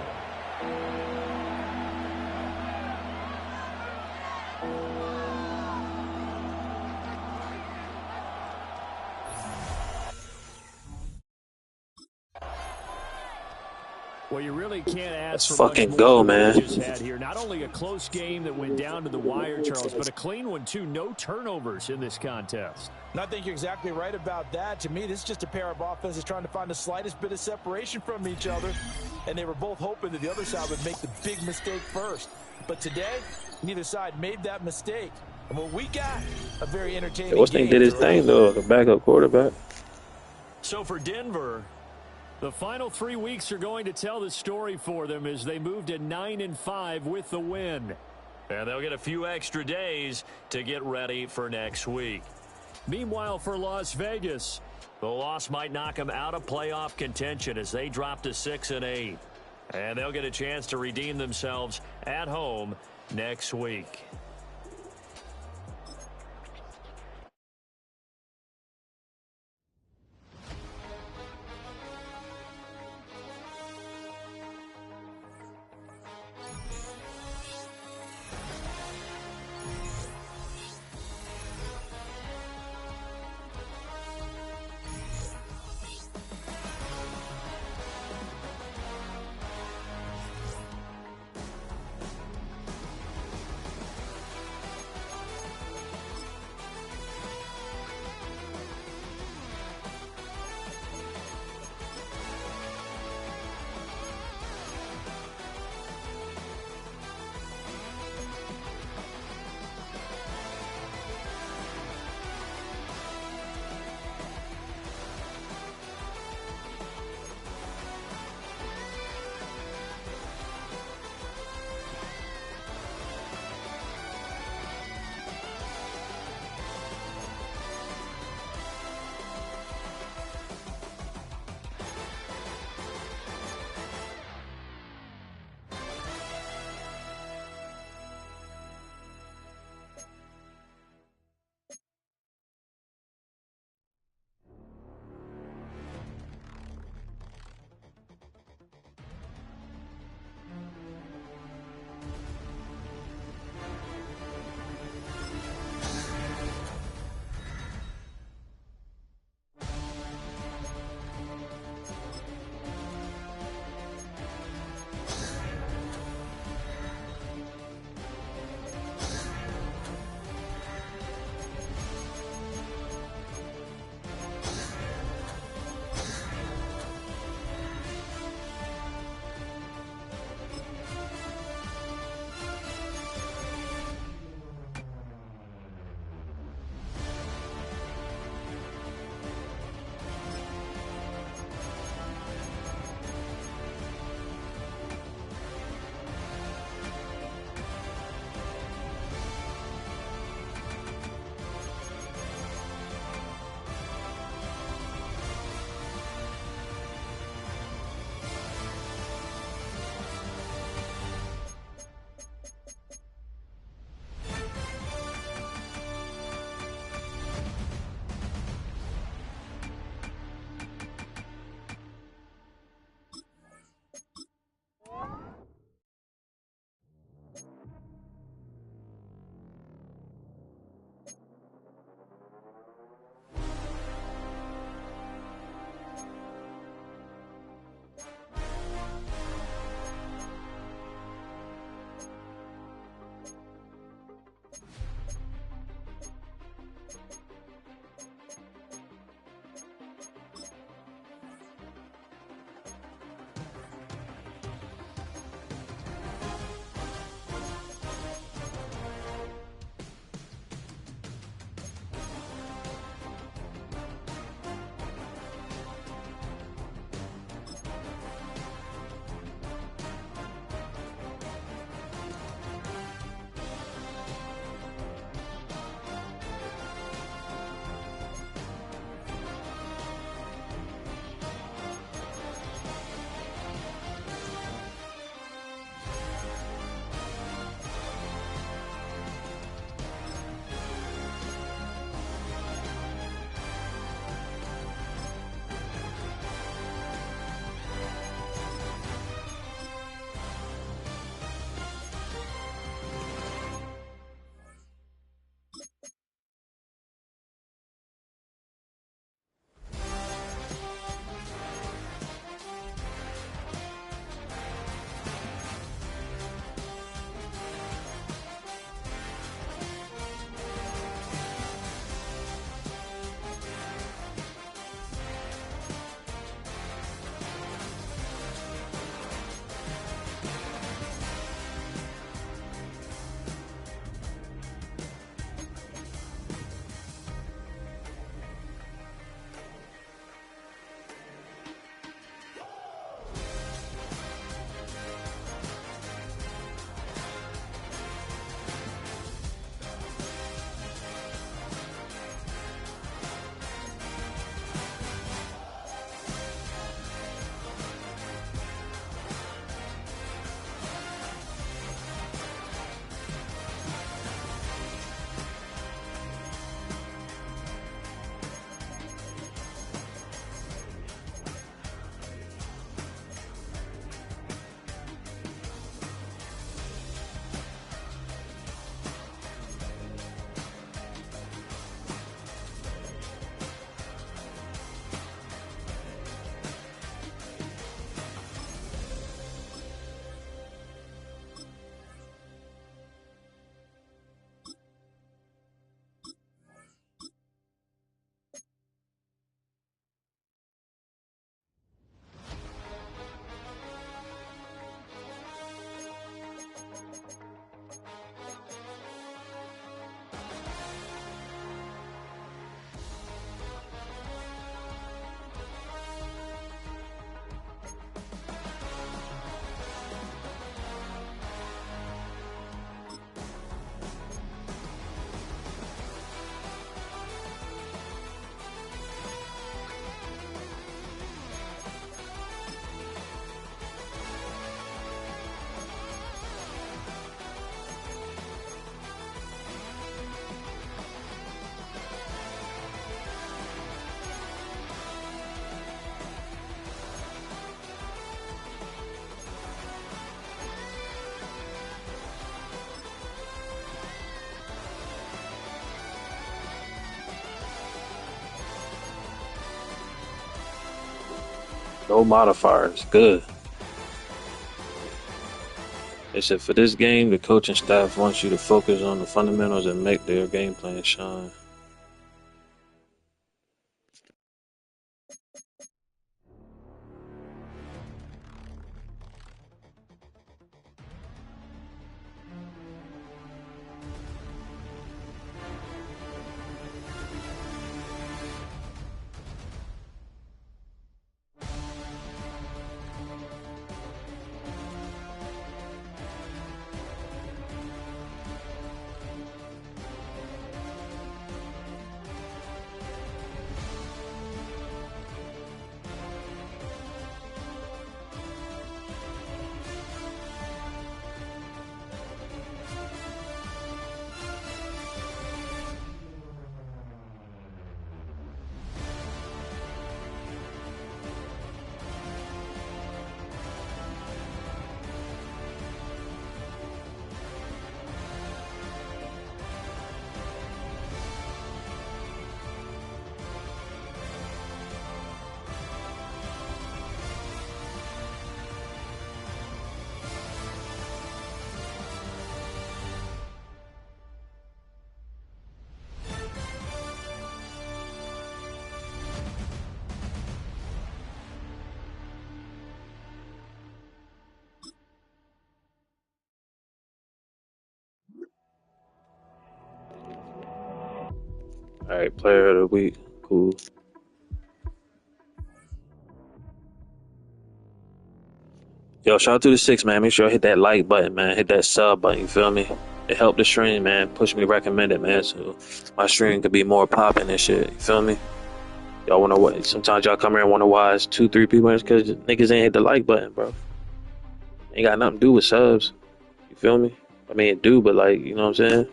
Well, you really can't ask Let's for much fucking more go, than what man. we just had here. Not only a close game that went down to the wire, Charles, but a clean one, too. No turnovers in this contest. And I think you're exactly right about that. To me, this is just a pair of offenses trying to find the slightest bit of separation from each other. And they were both hoping that the other side would make the big mistake first. But today, neither side made that mistake. And what we got, a very entertaining game. What's name did his thing, though, the backup quarterback. So for Denver, the final 3 weeks are going to tell the story for them as they move to 9-5 with the win. And they'll get a few extra days to get ready for next week. Meanwhile, for Las Vegas, the loss might knock them out of playoff contention as they drop to 6-8. And they'll get a chance to redeem themselves at home next week. No modifiers. Good. They said for this game, the coaching staff wants you to focus on the fundamentals and make their game plan shine. All right, player of the week. Cool. Yo, shout out to the six, man. Make sure I hit that like button, man. Hit that sub button. You feel me? It helped the stream, man. Push me recommended, man. So my stream could be more popping and shit. You feel me? Y'all wanna what? Sometimes y'all come here and wonder why it's 2, 3 people. It's because niggas ain't hit the like button, bro. Ain't got nothing to do with subs. You feel me? I mean, it do, but like, you know what I'm saying?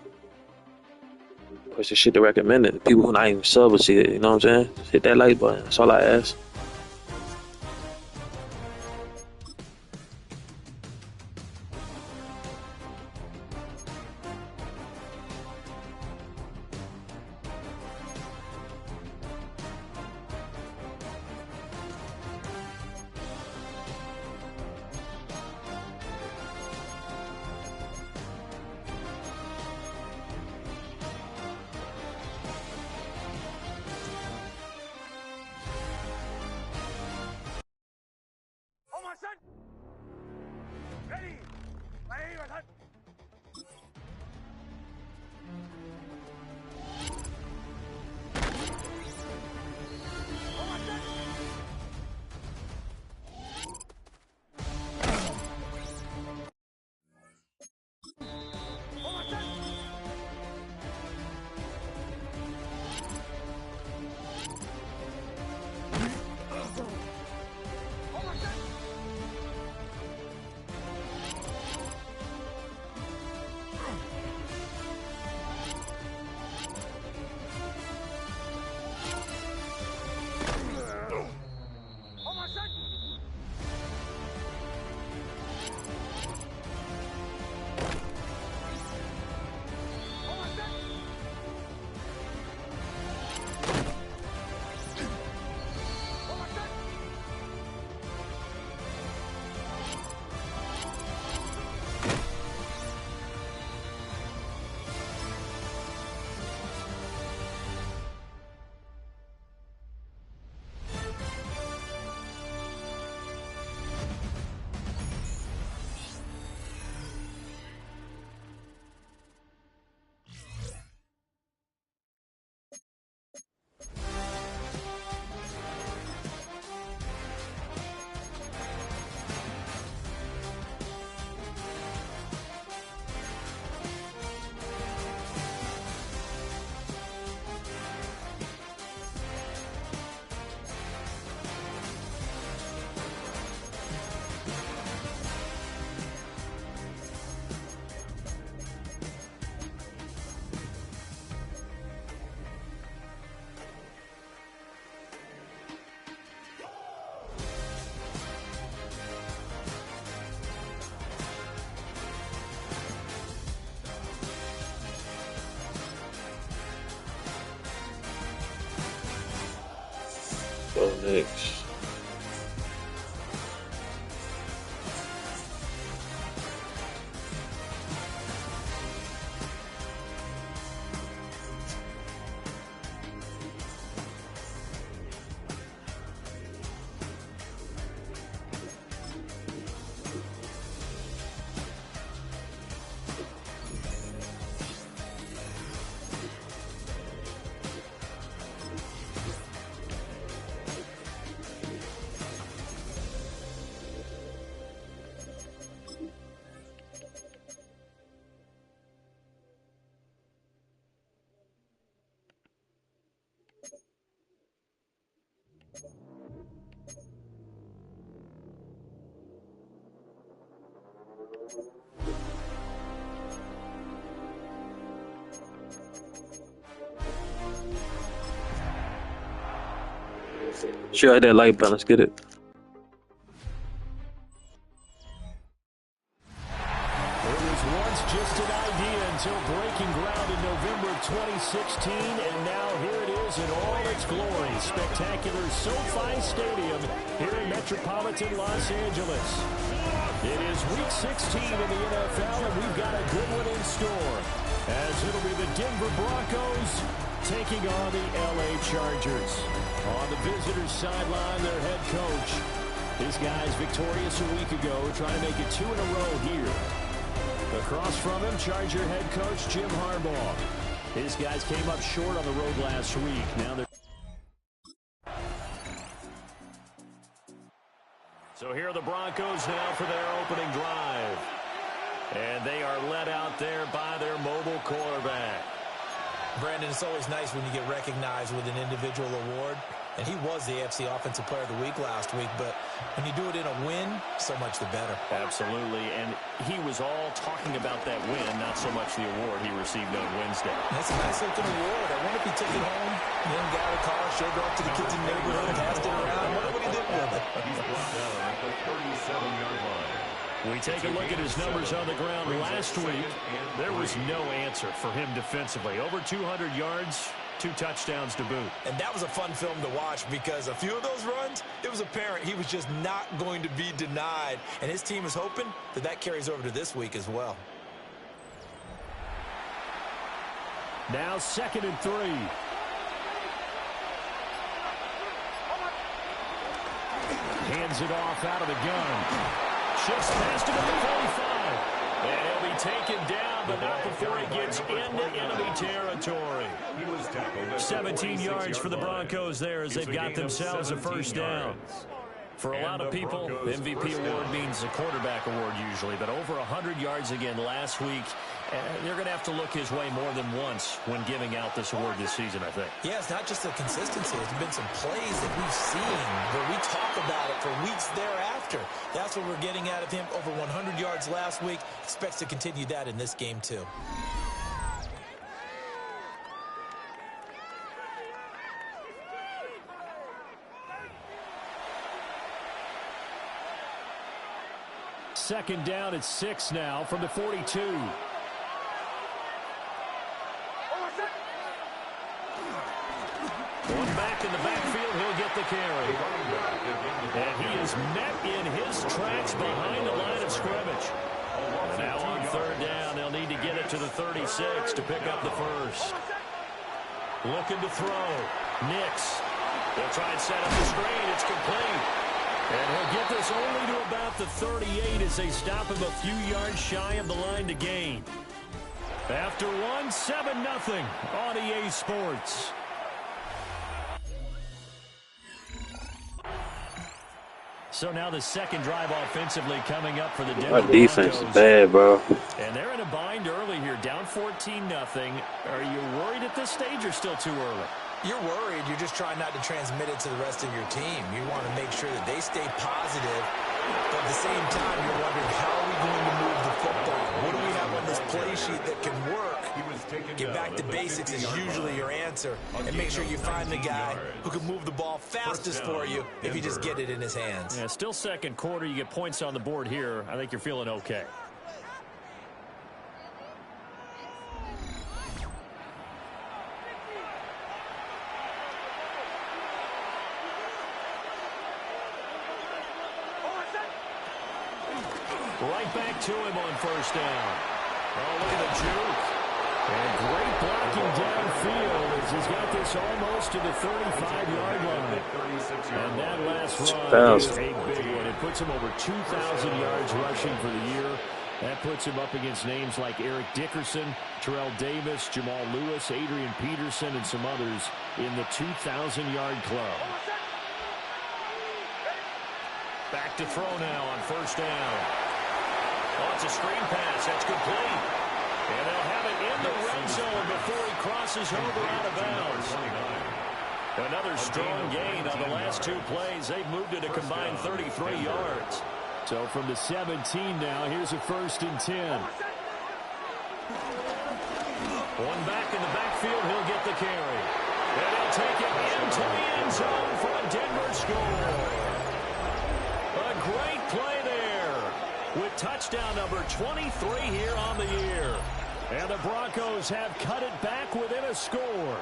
Push the shit to recommend it. People who not even sub will see it. You know what I'm saying? Just hit that like button. That's all I ask. Go next. Sure, that light balance, get it. It was once just an idea until breaking ground in November of 2016, and now here it is in all its glory. Spectacular SoFi Stadium here in metropolitan Los Angeles. It is Week 16 in the NFL, and we've got a good one in store, as it'll be the Denver Broncos taking on the LA Chargers. On the visitors' sideline, their head coach. This guy's victorious a week ago, trying to make it 2 in a row here. Across from him, Charger head coach Jim Harbaugh. His guys came up short on the road last week. Now they're... So here are the Broncos now for their opening drive. And they are led out there by their mobile quarterback. Brandon, it's always nice when you get recognized with an individual award. And he was the AFC Offensive Player of the Week last week. But when you do it in a win, so much the better. Absolutely. And he was all talking about that win, not so much the award he received on Wednesday. That's a nice-looking award. I wonder if he took it home, then got out of the car, showed it off to the kids in the neighborhood, passed it around. I wonder what he did with it. He's brought down at the 37-yard line. We take a look at his numbers on the ground last week. There was no answer for him defensively. Over 200 yards, 2 touchdowns to boot. And that was a fun film to watch because a few of those runs, it was apparent he was just not going to be denied. And his team is hoping that that carries over to this week as well. Now 2nd and 3. Hands it off out of the gun. Shifts past him at the 45. And he'll be taken down, but not before he gets into enemy territory. 17 yards for the Broncos there as they've got themselves a first down. For a lot of people, MVP award means a quarterback award usually, but over 100 yards again last week. They're going to have to look his way more than once when giving out this award this season, I think. Yeah, it's not just the consistency. There's been some plays that we've seen where we talk about it for weeks thereafter. That's what we're getting out of him. Over 100 yards last week. Expects to continue that in this game, too. Second down at 6 now from the 42. One back in the backfield, he'll get the carry. And he is met in his tracks behind the line of scrimmage. And now on 3rd down, they'll need to get it to the 36 to pick up the first. Looking to throw. Nix. They'll try and set up the screen. It's complete. And he'll get this only to about the 38 as they stop him a few yards shy of the line to gain. After one, 7-0 on EA Sports. So now the second drive offensively coming up for the Denver Broncos. Our defense is bad, bro. And they're in a bind early here, down 14-0. Are you worried at this stage or still too early? You're worried. You're just trying not to transmit it to the rest of your team. You want to make sure that they stay positive. But at the same time, you're wondering, how are we going to move the football? What do we have on this play sheet that can work? Get back to basics is usually your answer. And make sure you find the guy who can move the ball fastest for you if you just get it in his hands. Yeah, still second quarter. You get points on the board here. I think you're feeling okay. Right back to him on 1st down. Oh, look at the juke. And great blocking downfield as he's got this almost to the 35-yard line. And that last run is a big one. It puts him over 2,000 yards rushing for the year. That puts him up against names like Eric Dickerson, Terrell Davis, Jamal Lewis, Adrian Peterson, and some others in the 2,000-yard club. Back to throw now on 1st down. Oh, it's a screen pass. That's complete. And they'll have it in the red zone before he crosses over out of bounds. Another strong gain on the last 2 plays. They've moved it a combined 33 yards. So from the 17 now, here's a 1st and 10. One back in the backfield, he'll get the carry. And he'll take it into the end zone for a Denver score. A great play there with touchdown number 23 here on the year. And the Broncos have cut it back within a score.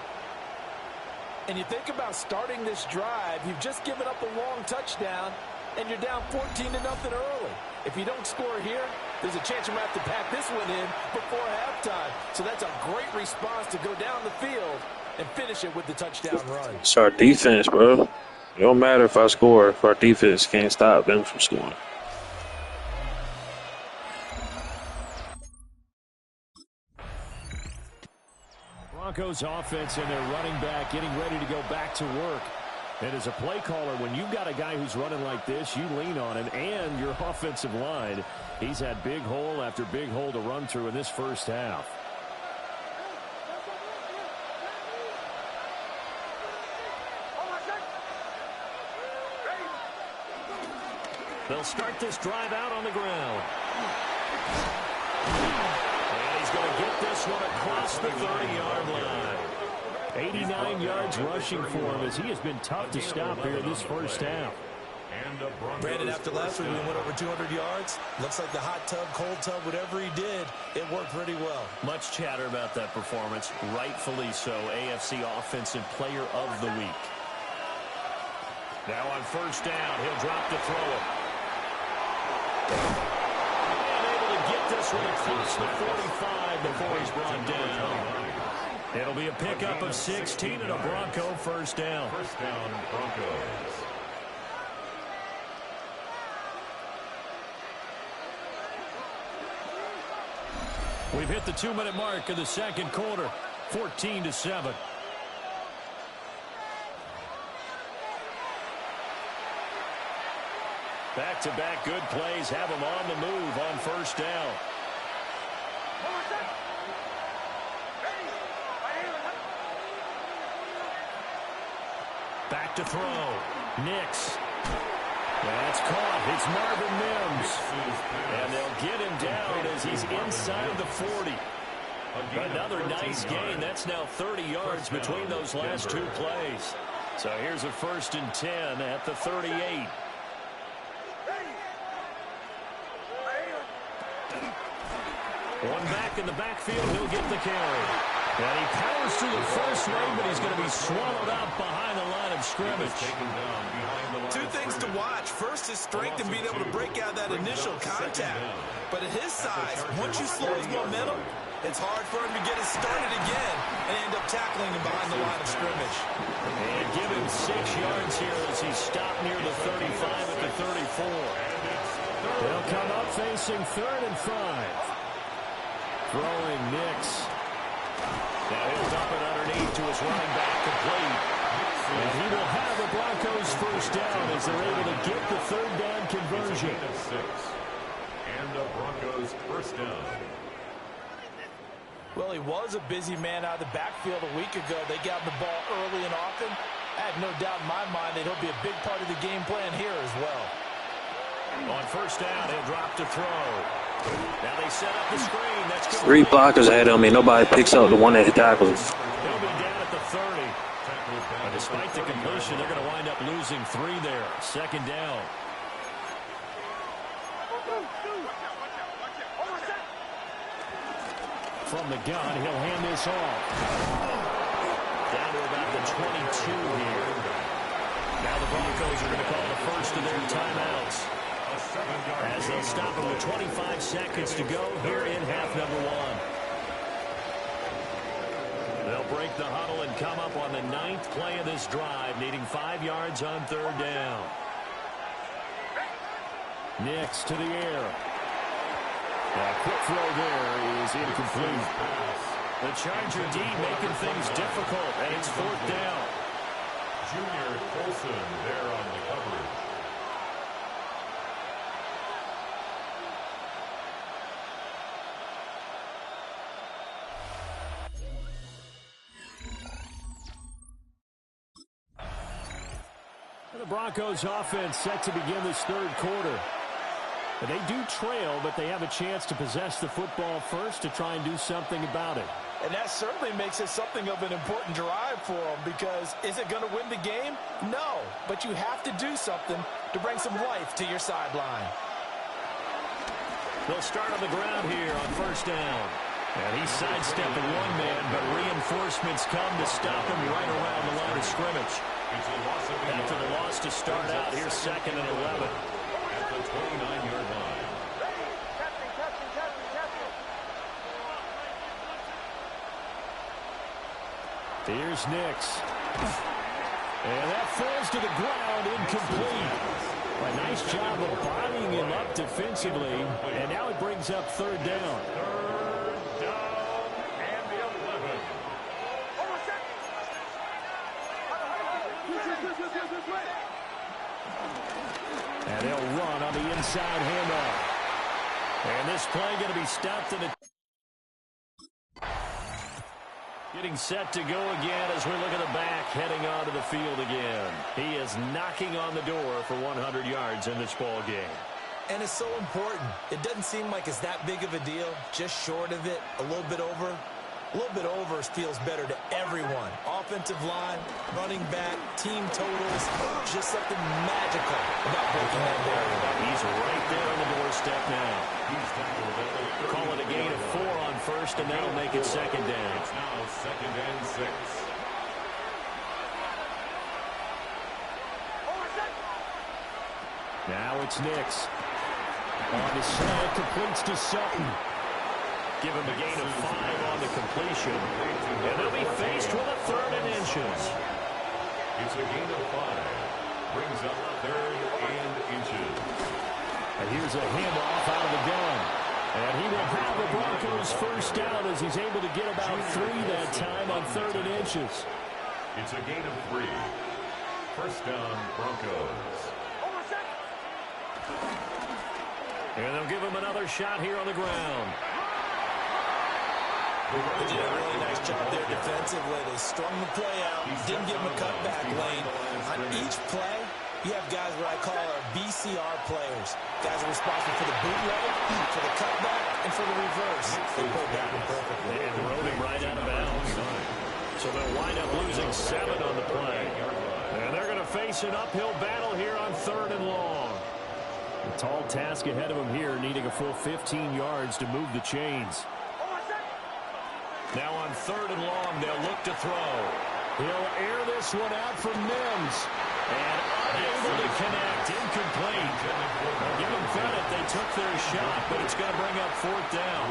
And you think about starting this drive, you've just given up a long touchdown, and you're down 14-0 early. If you don't score here, there's a chance you might have to pack this one in before halftime. So that's a great response to go down the field and finish it with the touchdown run. It's our defense, bro. It don't matter if I score if our defense can't stop them from scoring. Broncos offense and their running back getting ready to go back to work. And as a play caller, when you've got a guy who's running like this, you lean on him and your offensive line. He's had big hole after big hole to run through in this first half. They'll start this drive out on the ground. And he's going to get this one across the 30-yard line. 89 yards rushing for him as he has been tough to stop here in this first half. Brandon, after last week, we went over 200 yards. Looks like the hot tub, cold tub, whatever he did, it worked pretty well. Much chatter about that performance. Rightfully so. AFC Offensive Player of the Week. Now on 1st down, he'll drop to throw it. And able to get this one across the 45 before he's brought down. It'll be a pickup of 16 and a Bronco 1st down. 1st down, Broncos. We've hit the 2-minute mark of the 2nd quarter. 14-7. Back-to-back good plays have him on the move on 1st down. Back to throw. Nix. That's caught. It's Marvin Mims. And they'll get him down as he's inside the 40. Another nice gain. That's now 30 yards between those last 2 plays. So here's a 1st and 10 at the 38. One back in the backfield, he'll get the carry. And he powers through the first lane, but he's going to be swallowed up behind the line of scrimmage. 2 things to watch. First, his strength and being able to break out that initial contact. But at his size, once you slow his momentum, it's hard for him to get it started again and end up tackling him behind the line of scrimmage. And give him 6 yards here as he stopped near the 35 at the 34. They'll come up facing 3rd and 5. Throwing Nix. Now he'll dump it underneath to his running back, complete. And he will have the Broncos 1st down as they're able to get the 3rd down conversion. And the Broncos 1st down. Well, he was a busy man out of the backfield a week ago. They got him the ball early and often. I have no doubt in my mind that he'll be a big part of the game plan here as well. On 1st down, he'll drop to throw. Now they set up the screen. That's good. 3 blockers ahead of me. Nobody picks up the one that tackles him. He'll be down at the 30. But despite the completion, they're going to wind up losing 3 there. 2nd down. From the gun, he'll hand this off. Down to about the 22 here. Now the Broncos are going to call the first of their timeouts. As they'll stop him with 25 seconds to go here in half number 1. They'll break the huddle and come up on the 9th play of this drive, needing 5 yards on 3rd down. Nix to the air. A quick throw there is incomplete. The Charger D making things difficult, and it's 4th down. Junior Colson there on the coverage. The Broncos offense set to begin this 3rd quarter. They do trail, but they have a chance to possess the football first to try and do something about it. And that certainly makes it something of an important drive for them, because is it going to win the game? No, but you have to do something to bring some life to your sideline. They'll start on the ground here on first down. And he sidestepped the one man, but reinforcements come to stop him right around the line of scrimmage. After the loss to start out, here's 2nd and 11. At the 29-yard line. Here's Nix. And that falls to the ground, incomplete. A nice job of bodying him up defensively, and now it brings up 3rd down. 3rd down and the 11. And they'll run on the inside handoff. And this play going to be stopped in a... Getting set to go again as we look at the back, heading onto the field again. He is knocking on the door for 100 yards in this ball game. And it's so important. It doesn't seem like it's that big of a deal, just short of it, a little bit over. A little bit over feels better to everyone. Offensive line, running back, team totals, just something magical about breaking that barrier. He's right there on the doorstep now. Call it a gain of 4 on first, and that'll make it 2nd down. It's now 2nd and 6. Now it's Nix. On the snag, completes to Sutton. Give him a gain of 5 on the completion. And they'll be faced with a 3rd and inches. It's a gain of 5. Brings up 3rd and inches. And here's a handoff out of the gun. And he will have the Broncos first down as he's able to get about 3 that time on 3rd and inches. It's a gain of 3. First down, Broncos. And they'll give him another shot here on the ground. They did a really nice job there defensively. They strung the play out, didn't give him a cutback lane. On each play, you have guys what I call our BCR players. Guys are responsible for the bootleg, for the cutback, and for the reverse. They pulled that one perfectly. And rode him right out of bounds. So they'll wind up losing 7 on the play. And they're going to face an uphill battle here on 3rd and long. A tall task ahead of him here, needing a full 15 yards to move the chains. Now on 3rd and long, they'll look to throw. He'll air this one out for Mims. And unable to connect, incomplete. I'll give them credit, they took their shot, but it's going to bring up 4th down.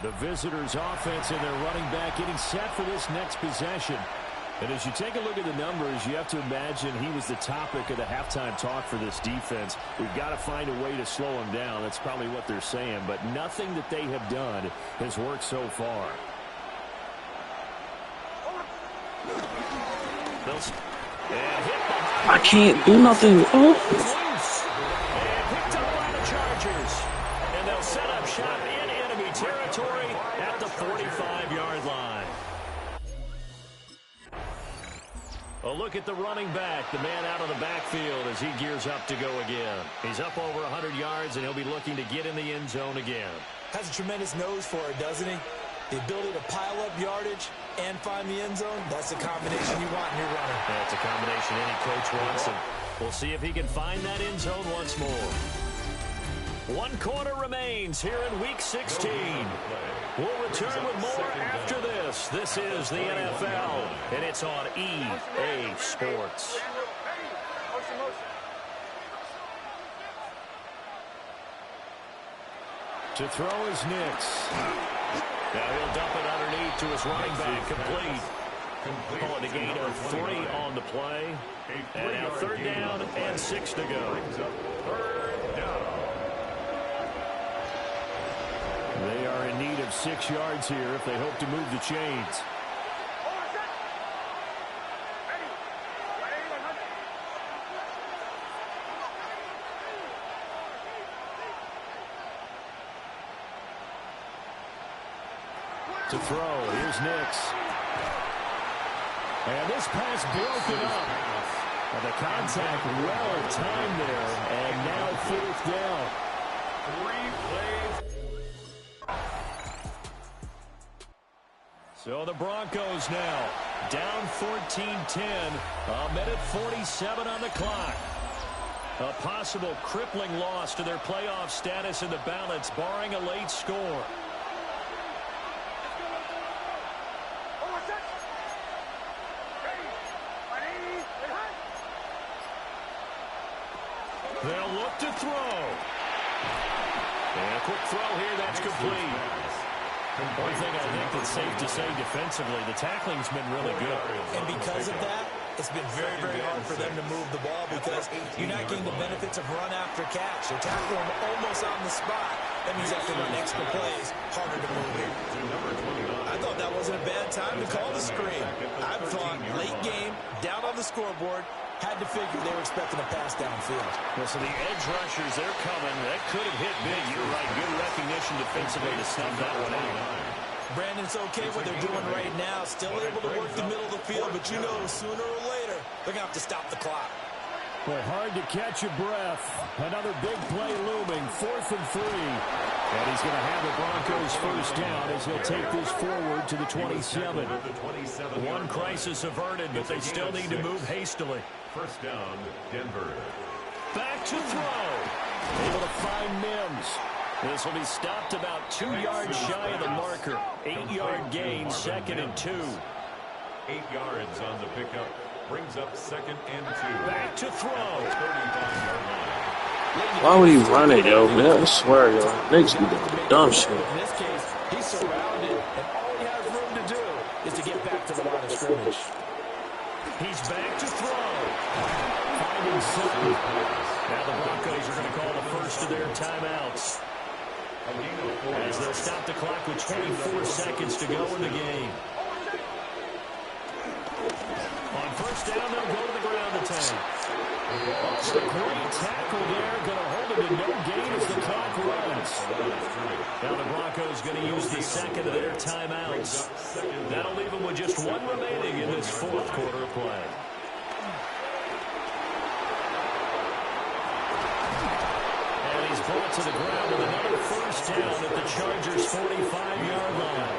The visitors' offense and their running back getting set for this next possession. And as you take a look at the numbers, you have to imagine he was the topic of the halftime talk for this defense. We've got to find a way to slow him down. That's probably what they're saying. But nothing that they have done has worked so far. I can't do nothing. Oh. And picked up by the Chargers. And they'll set up shop in enemy territory at the 45-yard line. A look at the running back, the man out of the backfield as he gears up to go again. He's up over 100 yards, and he'll be looking to get in the end zone again. Has a tremendous nose for it, doesn't he? The ability to pile up yardage and find the end zone, that's the combination you want in your runner. That's a combination any coach wants, and we'll see if he can find that end zone once more. 1 quarter remains here in Week 16. We'll return with more after this. This is the NFL, and it's on EA Sports. To throw is Nix. Now he'll dump it underneath to his running back, complete. Call it a gain of 3 on the play. And now 3rd down and 6 to go. They are in need of 6 yards here if they hope to move the chains. To throw, here's Nix. And this pass broken up. And the contact well timed there, and now 4th down. 3 plays. So the Broncos now down 14-10, a minute 47 on the clock. A possible crippling loss to their playoff status in the balance, barring a late score. They'll look to throw. And a quick throw here, that's complete. One thing I think that's safe to say defensively, the tackling's been really good. And because of that, it's been very, very hard for them to move the ball because you're not getting the benefits of run after catch. You're tackling them almost on the spot. That means you have to run extra plays, harder to move it. I thought that wasn't a bad time to call the screen. I thought late game, down on the scoreboard, had to figure they were expecting a pass downfield. Well, so the edge rushers, they're coming. That could have hit big. You're right. Good recognition defensively to snuff that one out. Brandon, it's okay what they're doing right now. Still able to work the middle of the field, but you know sooner or later they're going to have to stop the clock. Well, hard to catch your breath. Another big play looming. 4th and 3. And he's going to have the Broncos first down as he'll take this forward to the 27. One crisis averted, but they still need to move hastily. First down, Denver. Back to throw. Able to find Mims. This will be stopped about 2 yards shy of the marker. 8-yard gain, 2nd and 2. 8 yards on the pickup. Brings up 2nd and 2. Back to throw. 35-yard line. Why would he run it, yo? Man, I swear, yo. Niggas be doing dumb shit. In this case, he's surrounded, and all he has room to do is to get back to the line of scrimmage. He's back to throw. Finding Sutton. Now the Broncos are going to call the first of their timeouts, as they'll stop the clock with 24 seconds to go in the game. On first down, they'll go to the ground attack. Oh, a great tackle there. Going to hold him to no gain as the clock runs. Now the Broncos going to use the second of their timeouts. That'll leave them with just one remaining in this 4th quarter of play. And he's brought to the ground with another first down at the Chargers' 45-yard line.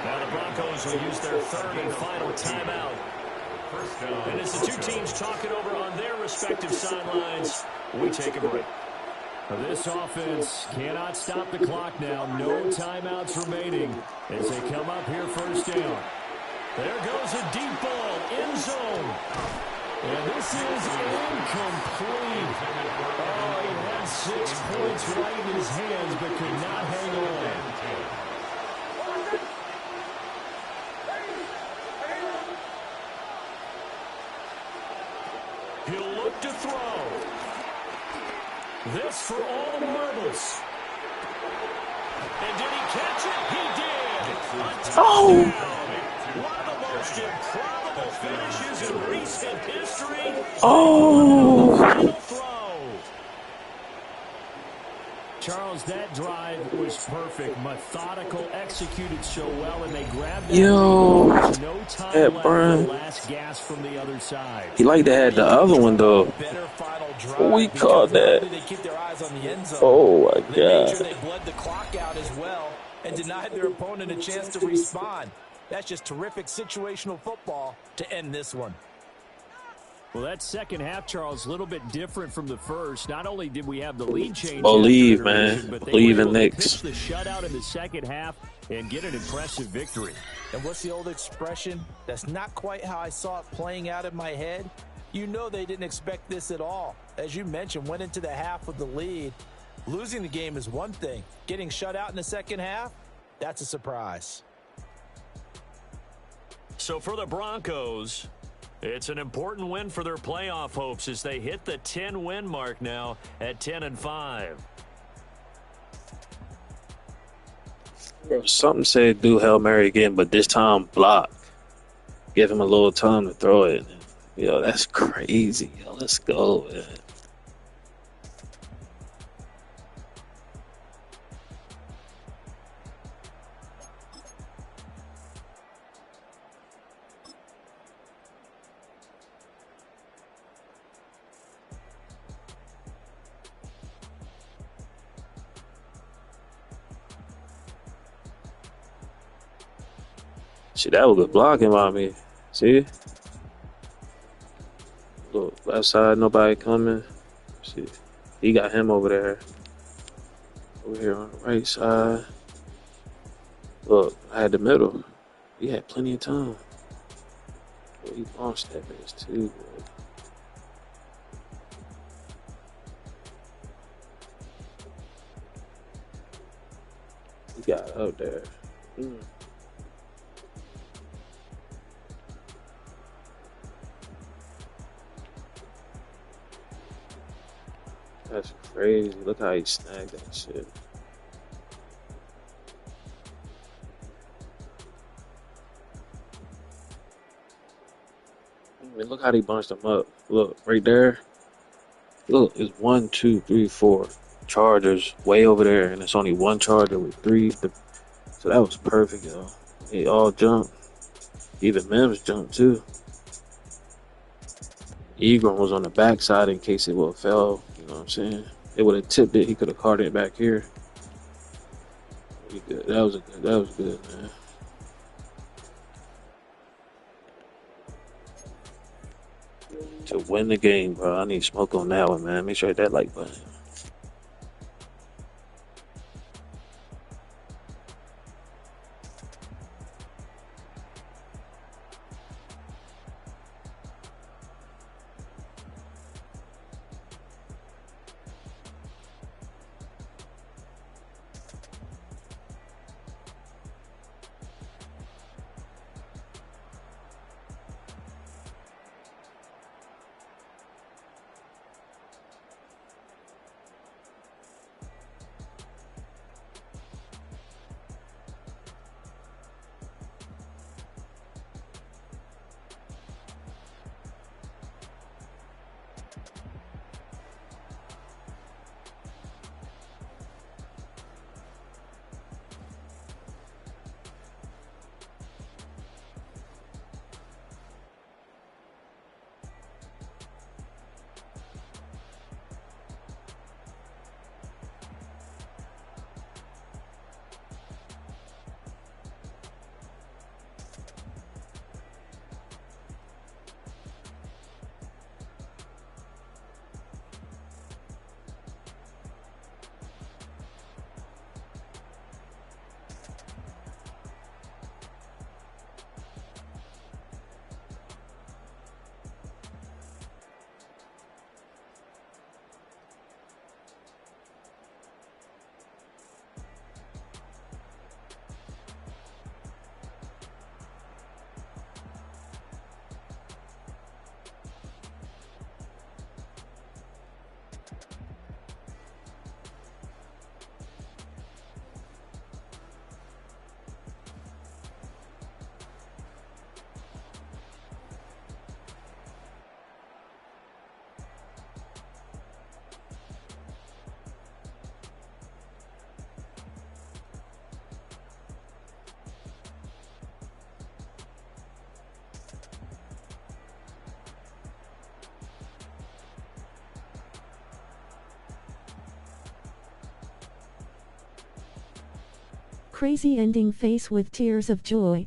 Now the Broncos will use their 3rd and final timeout. And as the two teams talk it over on their respective sidelines, we take a break. This offense cannot stop the clock now. No timeouts remaining as they come up here first down. There goes a deep ball, end zone. And this is incomplete. Oh, he had 6 points right in his hands, but could not hang on. He'll look to throw. This for all the marbles. And did he catch it? He did. Oh! One of the most improbable finishes in recent history. Oh! Final throw. Charles, that drive was perfect. Methodical, executed so well, and they grabbed that. Yo, no time that left Brian. for the last gas from the other side. He like to have the other one, though. Better final drive. What we call that? They keep their eyes on the end zone. Oh, my They made sure God. they bled the clock out as well and denied their opponent a chance to respond. That's just terrific situational football to end this one. Well, that second half, Charles, a little bit different from the first. Not only did we have the lead change, Believe, after man. intermission, but they Believe were in able to Knicks. pitch the shutout in the second half and get an impressive victory. And what's the old expression? That's not quite how I saw it playing out in my head. You know they didn't expect this at all. As you mentioned, went into the half with the lead. Losing the game is one thing. Getting shut out in the second half, that's a surprise. So for the Broncos, it's an important win for their playoff hopes as they hit the 10-win mark now at 10-5. Something said do Hail Mary again, but this time block. Give him a little time to throw it. Yo, that's crazy. Yo, let's go, man. See, that was good blocking by me. See? Look, left side, nobody coming. See, he got him over there. Over here on the right side. Look, I had the middle. He had plenty of time. Well, he launched that bitch too, boy. He got up there. That's crazy. Look how he snagged that shit. I mean, look how they bunched them up. Look, right there. Look, it's 1, 2, 3, 4 chargers way over there, and it's only one charger with three. So that was perfect, yo. They all jumped. Even Mims jumped too. Egron was on the backside in case it would have fell. You know what I'm saying? It would have tipped it. He could have caught it back here. Good. That was good, man. To win the game, bro, I need smoke on that one, man. Make sure I hit that like button. Crazy ending face with tears of joy.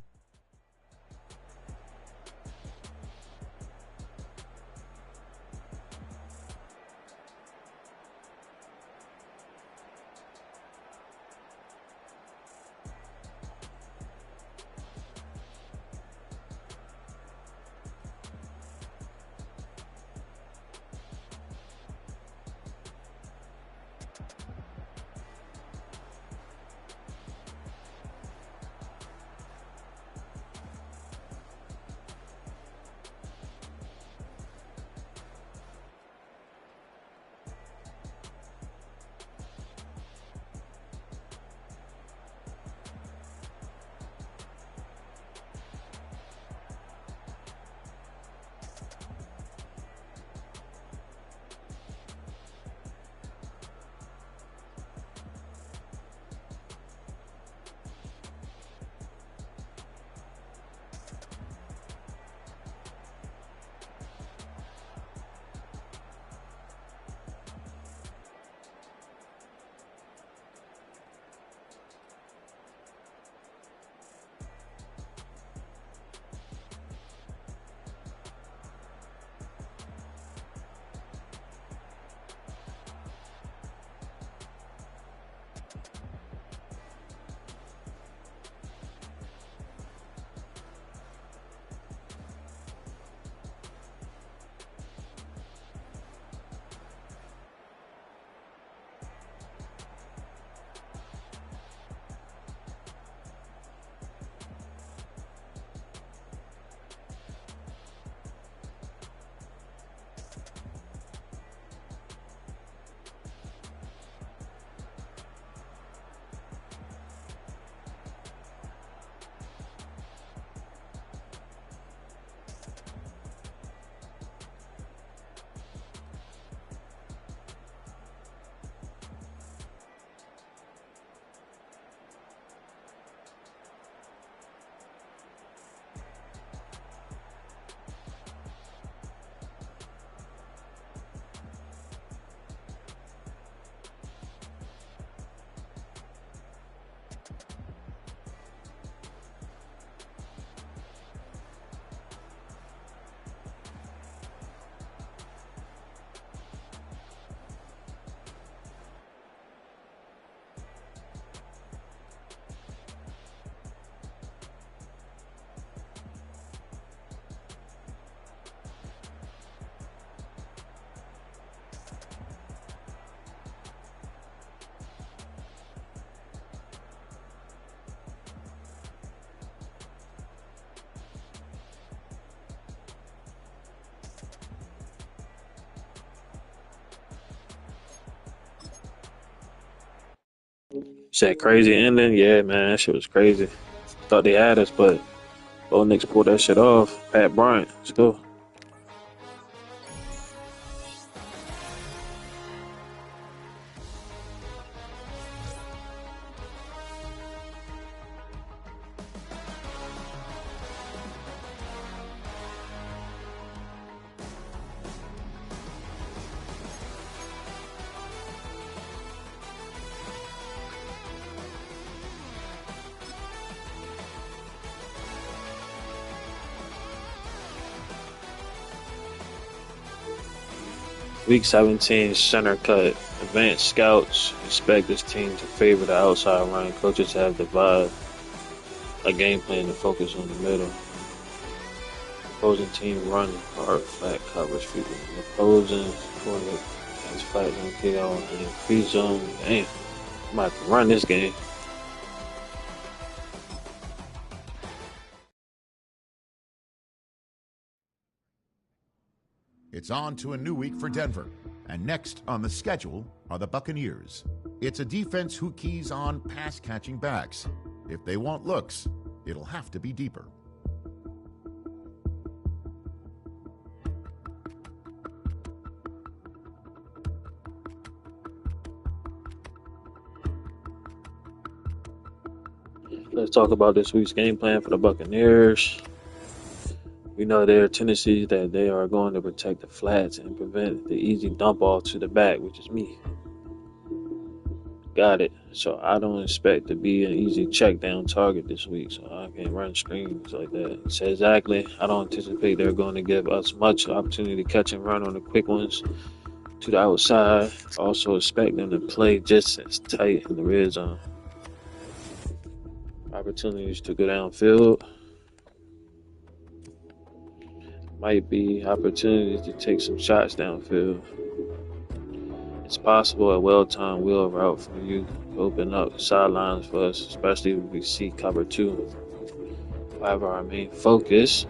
Said crazy ending. Yeah, man, that shit was crazy. Thought they had us, but Bo Nix pulled that shit off. Pat Bryant, let's go. Week 17 center cut. Advanced scouts expect this team to favor the outside run. Coaches have devised a game plan to focus on the middle. Opposing team run hard flat coverage people. Opposing quarterback has flat zone KO and free zone. Damn, I'm about to run this game. It's on to a new week for Denver. And next on the schedule are the Buccaneers. It's a defense who keys on pass-catching backs. If they want looks, it'll have to be deeper. Let's talk about this week's game plan for the Buccaneers. We know their tendency that they are going to protect the flats and prevent the easy dump off to the back, which is me. Got it. So I don't expect to be an easy check down target this week, so I can't run screens like that. So exactly, I don't anticipate they're going to give us much opportunity to catch and run on the quick ones to the outside. Also expect them to play just as tight in the red zone. Opportunities to go downfield. Might be opportunities to take some shots downfield. It's possible a well-timed wheel route from you to open up sidelines for us, especially if we see cover 2. However, our main focus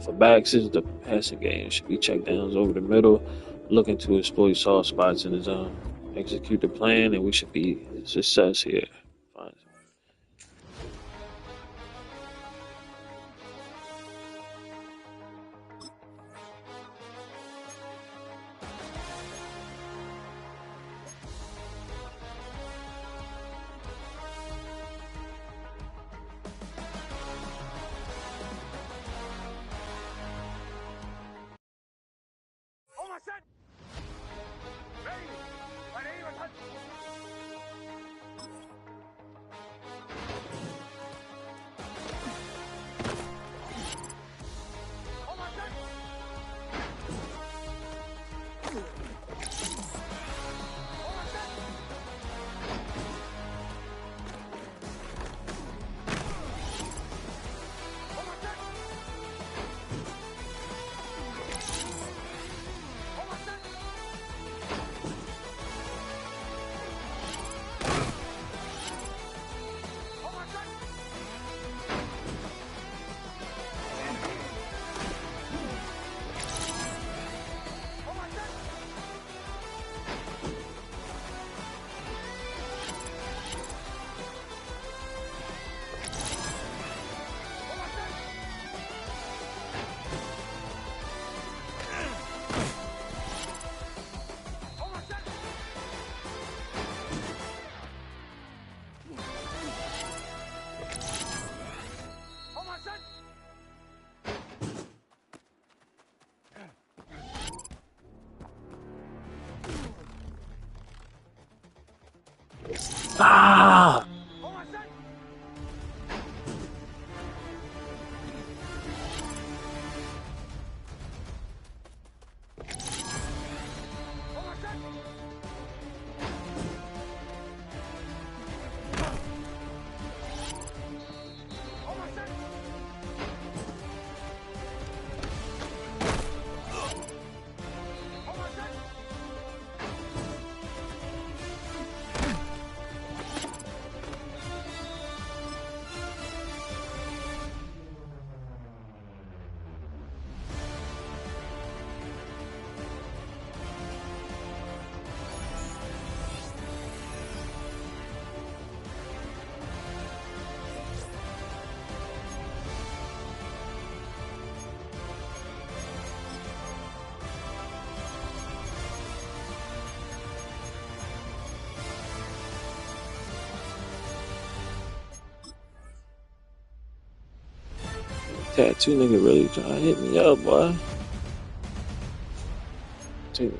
for backs is the passing game. Should be check downs over the middle, looking to exploit soft spots in the zone. Execute the plan, and we should be a success here. Fine. Ah! Tattoo nigga really trying to hit me up, boy. Dude.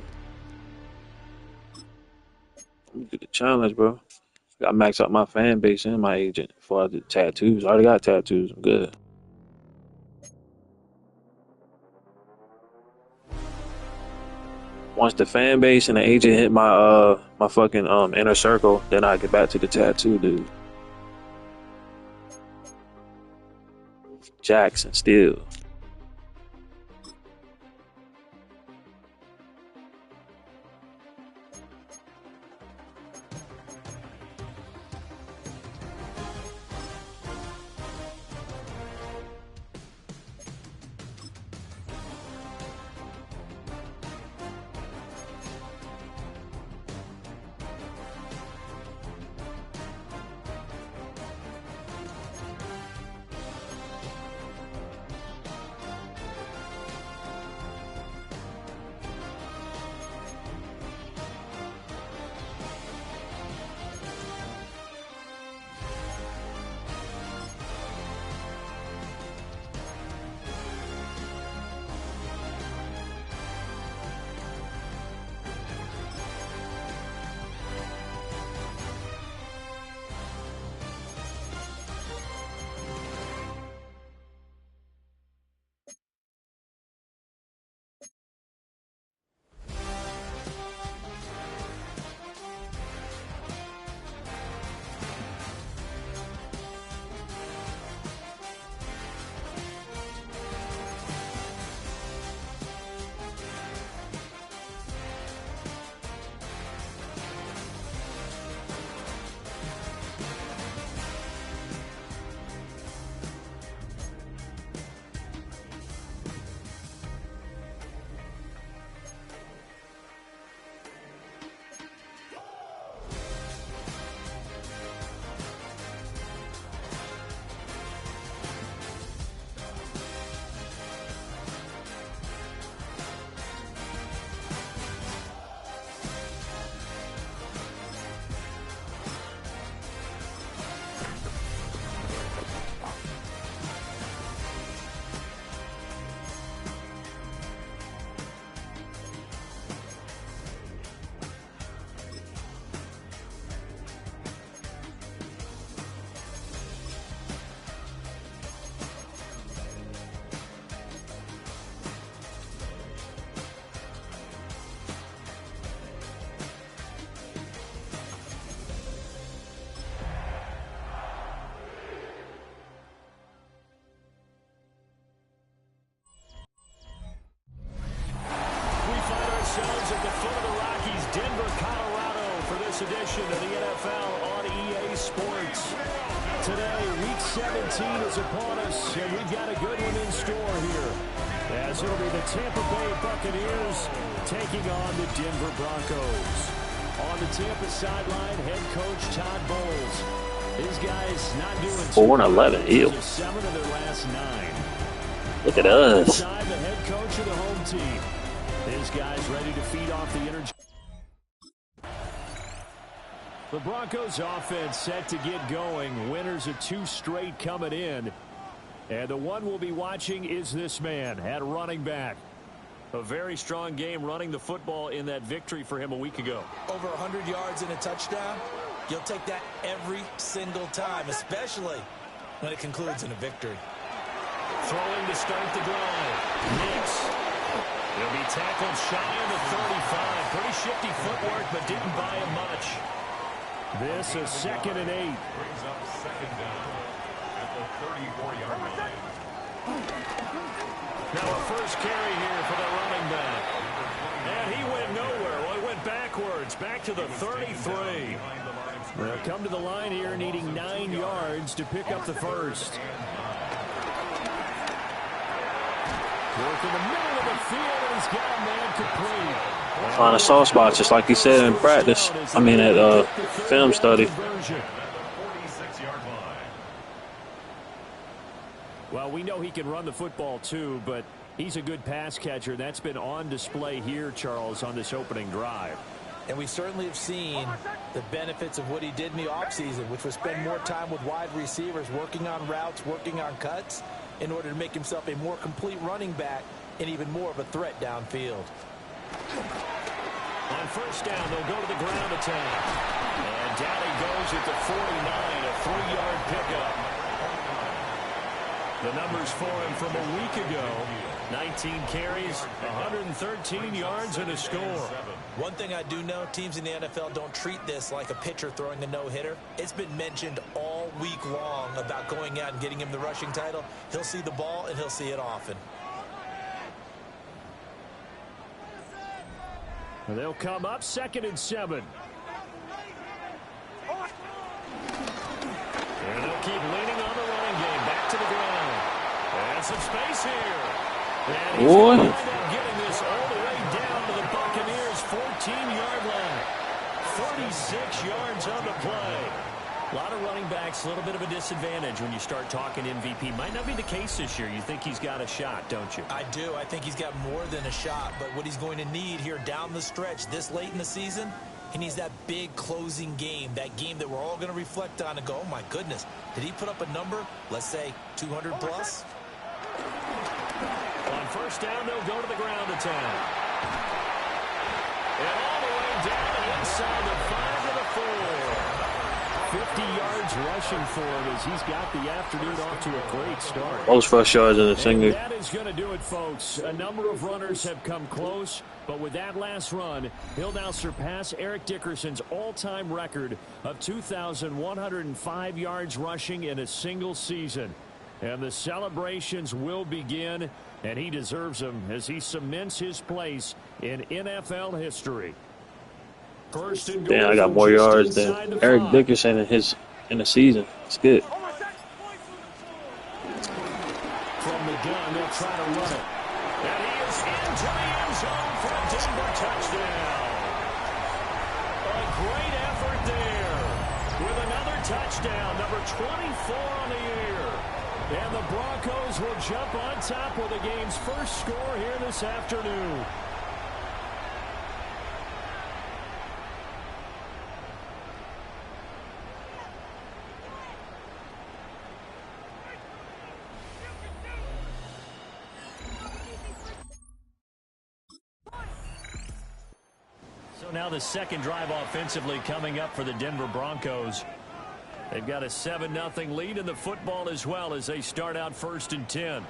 Let me do the challenge, bro. Got to max out my fan base and my agent before I do tattoos. I already got tattoos. I'm good. Once the fan base and the agent hit my fucking inner circle, then I get back to the tattoo dude. Jackson Steele. At the foot of the Rockies, Denver, Colorado, for this edition of the NFL on EA Sports. Today, Week 17 is upon us, and we've got a good one in store here, as it'll be the Tampa Bay Buccaneers taking on the Denver Broncos. On the Tampa sideline, head coach Todd Bowles. These guys not doing 4-11, ew. 7 of their last 9. Look at us. Inside, the head coach of the home team. His guys ready to feed off the energy. The Broncos offense set to get going. Winners of 2 straight coming in. And the one we'll be watching is this man at running back. A very strong game running the football in that victory for him a week ago. Over 100 yards and a touchdown. You'll take that every single time, especially when it concludes in a victory. Throwing to start the drive. Hicks. He'll be tackled shy of the 35. Pretty shifty footwork, but didn't buy him much. This is 2nd and 8. Brings up 2nd down at the 34-yard line. Now a first carry here for the running back. And he went nowhere. Well, he went backwards, back to the 33. They'll come to the line here needing 9 yards to pick up the first. Work in the middle of the field, and he's got a man complete. Find a soft spot, just like he said in practice. I mean, at film study. Well, we know he can run the football too, but he's a good pass catcher. That's been on display here, Charles, on this opening drive. And we certainly have seen the benefits of what he did in the offseason, which was spend more time with wide receivers, working on routes, working on cuts. in order to make himself a more complete running back and even more of a threat downfield. On first down, they'll go to the ground attack. And down he goes at the 49, a 3-yard pickup. The numbers for him from a week ago: 19 carries, 113 yards, and a score. One thing I do know, teams in the NFL don't treat this like a pitcher throwing a no-hitter. It's been mentioned all week long about going out and getting him the rushing title. He'll see the ball, and he'll see it often. They'll come up 2nd and 7. And they'll keep leaning on the running game. Back to the ground. And some space here. And he's going to wind up getting this all the way down to the Buccaneers' 14-yard line. 36 yards on the play. A lot of running backs, a little bit of a disadvantage when you start talking MVP. Might not be the case this year. You think he's got a shot, don't you? I do. I think he's got more than a shot. But what he's going to need here down the stretch this late in the season, he needs that big closing game, that game that we're all going to reflect on and go, oh, my goodness, did he put up a number, let's say 200 plus? On first down, they'll go to the ground attack. And all the way down inside the 5 to the 4. 50 yards rushing for him as he's got the afternoon off to a great start. Most first yards in the single. That is going to do it, folks. A number of runners have come close, but with that last run, he'll now surpass Eric Dickerson's all-time record of 2,105 yards rushing in a single season. And the celebrations will begin, and he deserves them as he cements his place in NFL history. First and goal. Damn, I got more yards than Eric Dickerson in the season. It's good. From the gun, they'll try to run it. And he is into the end zone for a Denver touchdown. A great effort there with another touchdown, number 24 on the year. And the Broncos will jump on top with the game's first score here this afternoon. Now the second drive offensively coming up for the Denver Broncos. They've got a 7-0 lead in the football as well as they start out 1st and 10.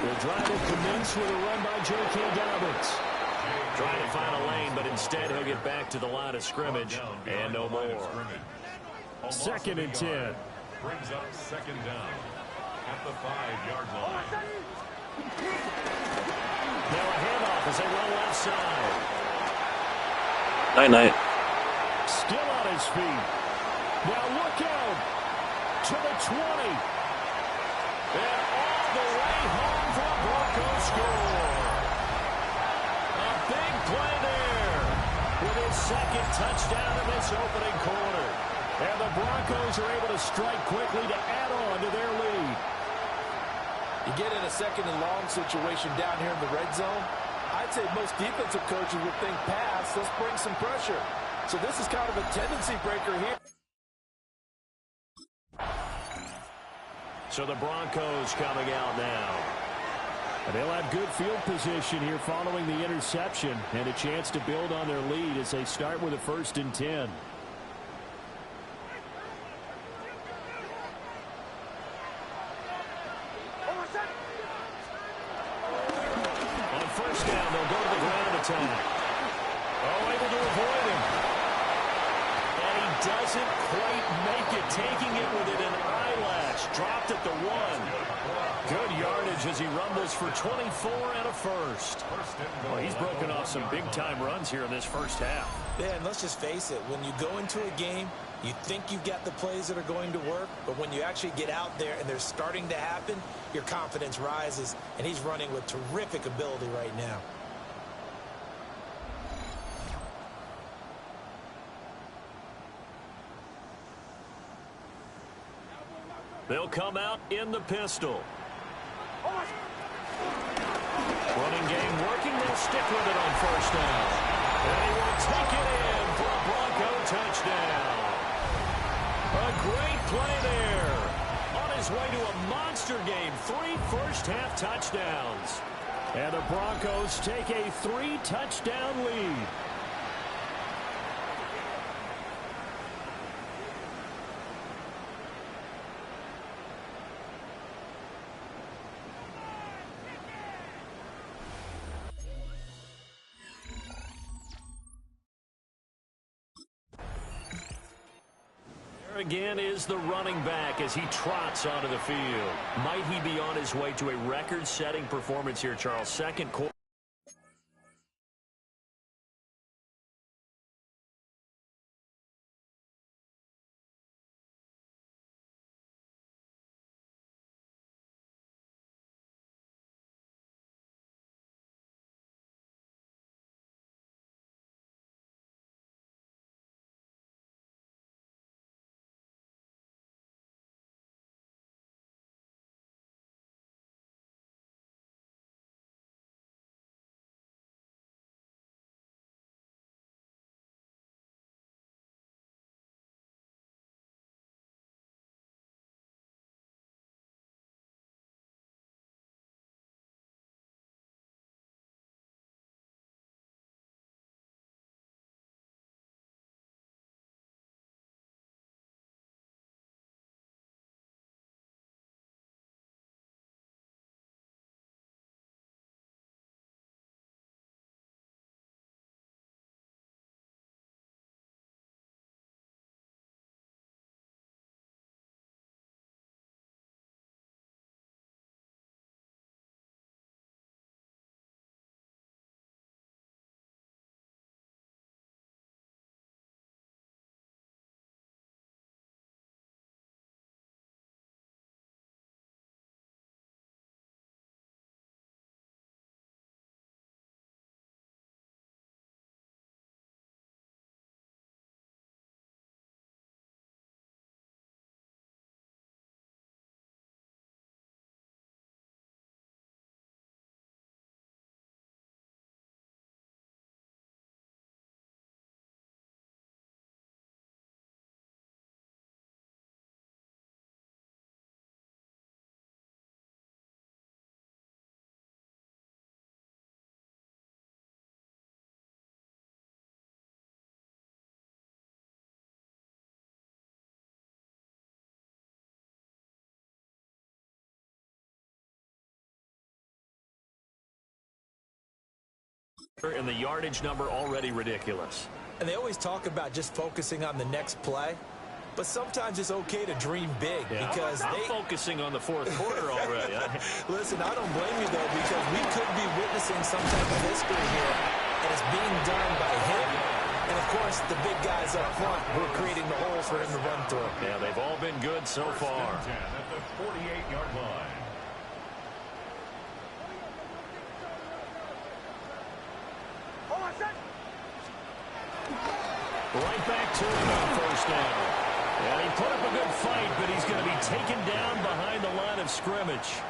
The drive will commence with a run by J.K. Dobbins. Trying to find a lane, but instead he'll get back to the line of scrimmage and no more. 2nd and 10. Brings up 2nd down at the 5-yard line. Now a handoff as they run left side. Night. Still on his feet. Now look out to the 20. And all the way home for a Broncos score. A big play there with his 2nd touchdown in this opening quarter. And the Broncos are able to strike quickly to add on to their lead. You get in a 2nd and long situation down here in the red zone, I'd say most defensive coaches would think pass, let's bring some pressure. So this is kind of a tendency breaker here. So the Broncos coming out now. And they'll have good field position here following the interception and a chance to build on their lead as they start with a 1st and 10. Able to avoid him. And he doesn't quite make it, taking it within an eyelash. Dropped at the 1. Good yardage as he rumbles for 24 and a 1st. Well, he's broken off some big-time runs here in this first half. Yeah, and let's just face it. When you go into a game, you think you've got the plays that are going to work, but when you actually get out there and they're starting to happen, your confidence rises, and he's running with terrific ability right now. They'll come out in the pistol. Running game working their He'll stick with it on first down. And he will take it in for a Bronco touchdown. A great play there. On his way to a monster game. 3 first-half touchdowns. And the Broncos take a 3-touchdown lead. Again is the running back as he trots onto the field. Might he be on his way to a record-setting performance here, Charles? Second quarter. And the yardage number already ridiculous. And they always talk about just focusing on the next play. But sometimes it's okay to dream big because I'm focusing on the fourth quarter already. Listen, I don't blame you, though, because we could be witnessing some type of history here. And it's being done by him. And, of course, the big guys up front who are creating the holes for him to run through. Yeah, they've all been good so far. First and 10 at the 48-yard line. Right back to him on first down. And he put up a good fight, but he's going to be taken down behind the line of scrimmage.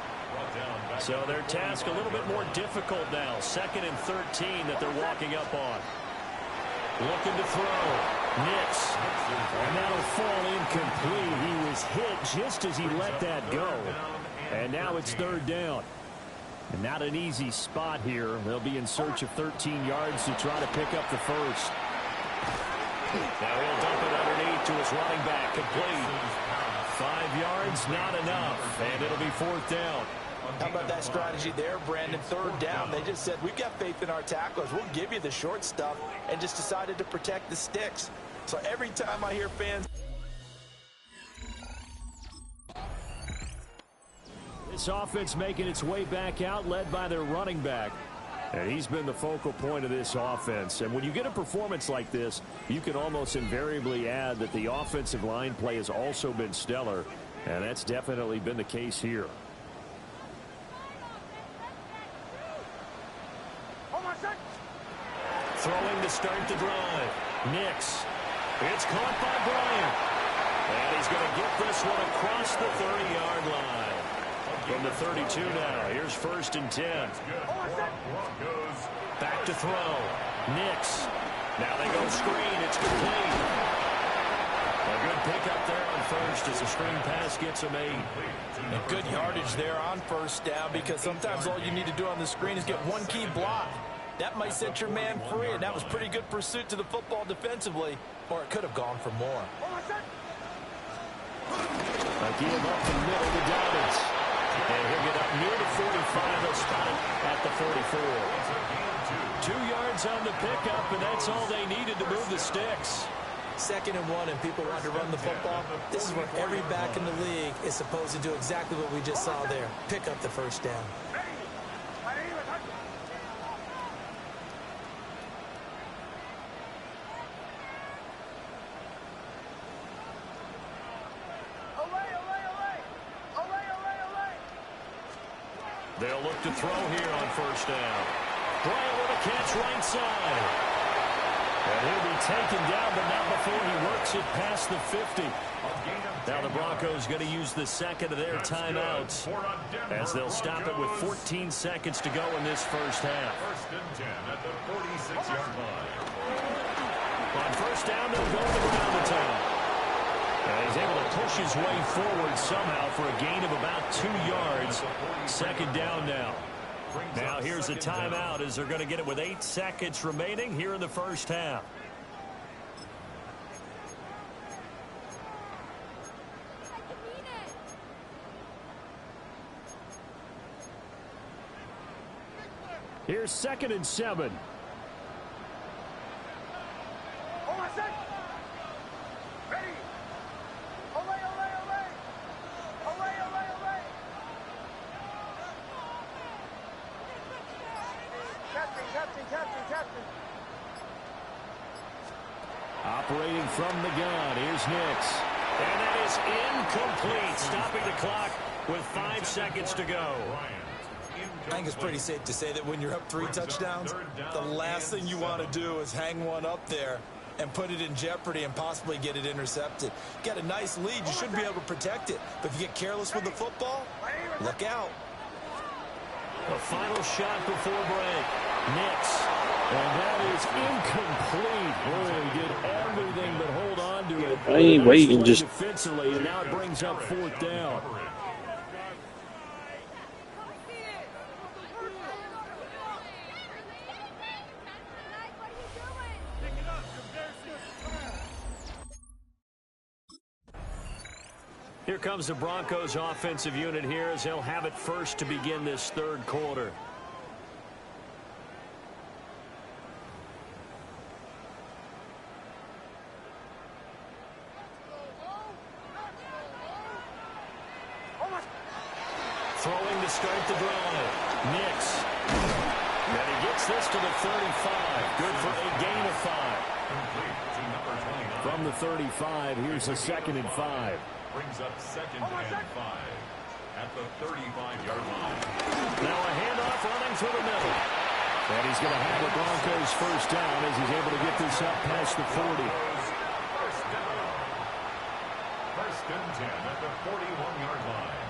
So their task a little bit more difficult now. 2nd and 13 that they're walking up on. Looking to throw. Nix. And that'll fall incomplete. He was hit just as he let that go. And now it's 3rd down. And not an easy spot here. They'll be in search of 13 yards to try to pick up the first. Now he'll dump it underneath to his running back. Complete. 5 yards, not enough. And it'll be 4th down. How about that strategy there, Brandon? 3rd down. They just said, we've got faith in our tacklers. We'll give you the short stuff, and just decided to protect the sticks. So every time I hear fans... This offense making its way back out, led by their running back. And he's been the focal point of this offense. And when you get a performance like this, you can almost invariably add that the offensive line play has also been stellar. And that's definitely been the case here. Throwing to start the drive. Nix. It's caught by Bryant. And he's going to get this one across the 30-yard line. From the 32 now. Here's 1st and 10. Broncos Back to throw. Nix. Now they go screen. It's complete. A good pickup there on first as the screen pass gets a 8. And good yardage there on first down, because sometimes all you need to do on the screen is get one key block. That might set your man free, and that was pretty good pursuit to the football defensively, or it could have gone for more. A give up the middle to Dobbins. And he'll get up near the 45. They'll spot it at the 44. 2 yards on the pickup, and that's all they needed to move the sticks. 2nd and 1, and people want to run the football. This is where every back in the league is supposed to do exactly what we just saw there. Pick up the first down. They'll look to throw here on first down. Bryant with a catch right side. And he'll be taken down, but not before he works it past the 50. Now the Broncos going to use the second of their timeouts as they'll stop it with 14 seconds to go in this first half. 1st and 10 at the 46-yard line. On first down, they'll go to the ground attack. And he's able to push his way forward somehow for a gain of about 2 yards. 2nd down now. Now here's a timeout as they're going to get it with 8 seconds remaining here in the first half. Here's 2nd and 7. Operating from the gun, here's Nix. And that is incomplete, stopping the clock with 5 seconds to go. I think it's pretty safe to say that when you're up 3 touchdowns, the last thing you want to do is hang one up there and put it in jeopardy and possibly get it intercepted. Get a nice lead, you should be able to protect it. But if you get careless with the football, look out. The final shot before break. Nix. And that is incomplete. Boy, he did everything but hold on to it. I ain't waiting, just defensively, and now it brings up 4th down. Here comes the Broncos offensive unit here as they'll have it first to begin this 3rd quarter. Throwing to start the drive. Nix. And he gets this to the 35. Good for a gain of 5. From the 35, here's a 2nd and 5. Brings up 2nd and 5 at the 35-yard line. Now a handoff running through the middle. And he's going to have the Broncos first down as he's able to get this up past the 40. First down. 1st and 10 at the 41-yard line.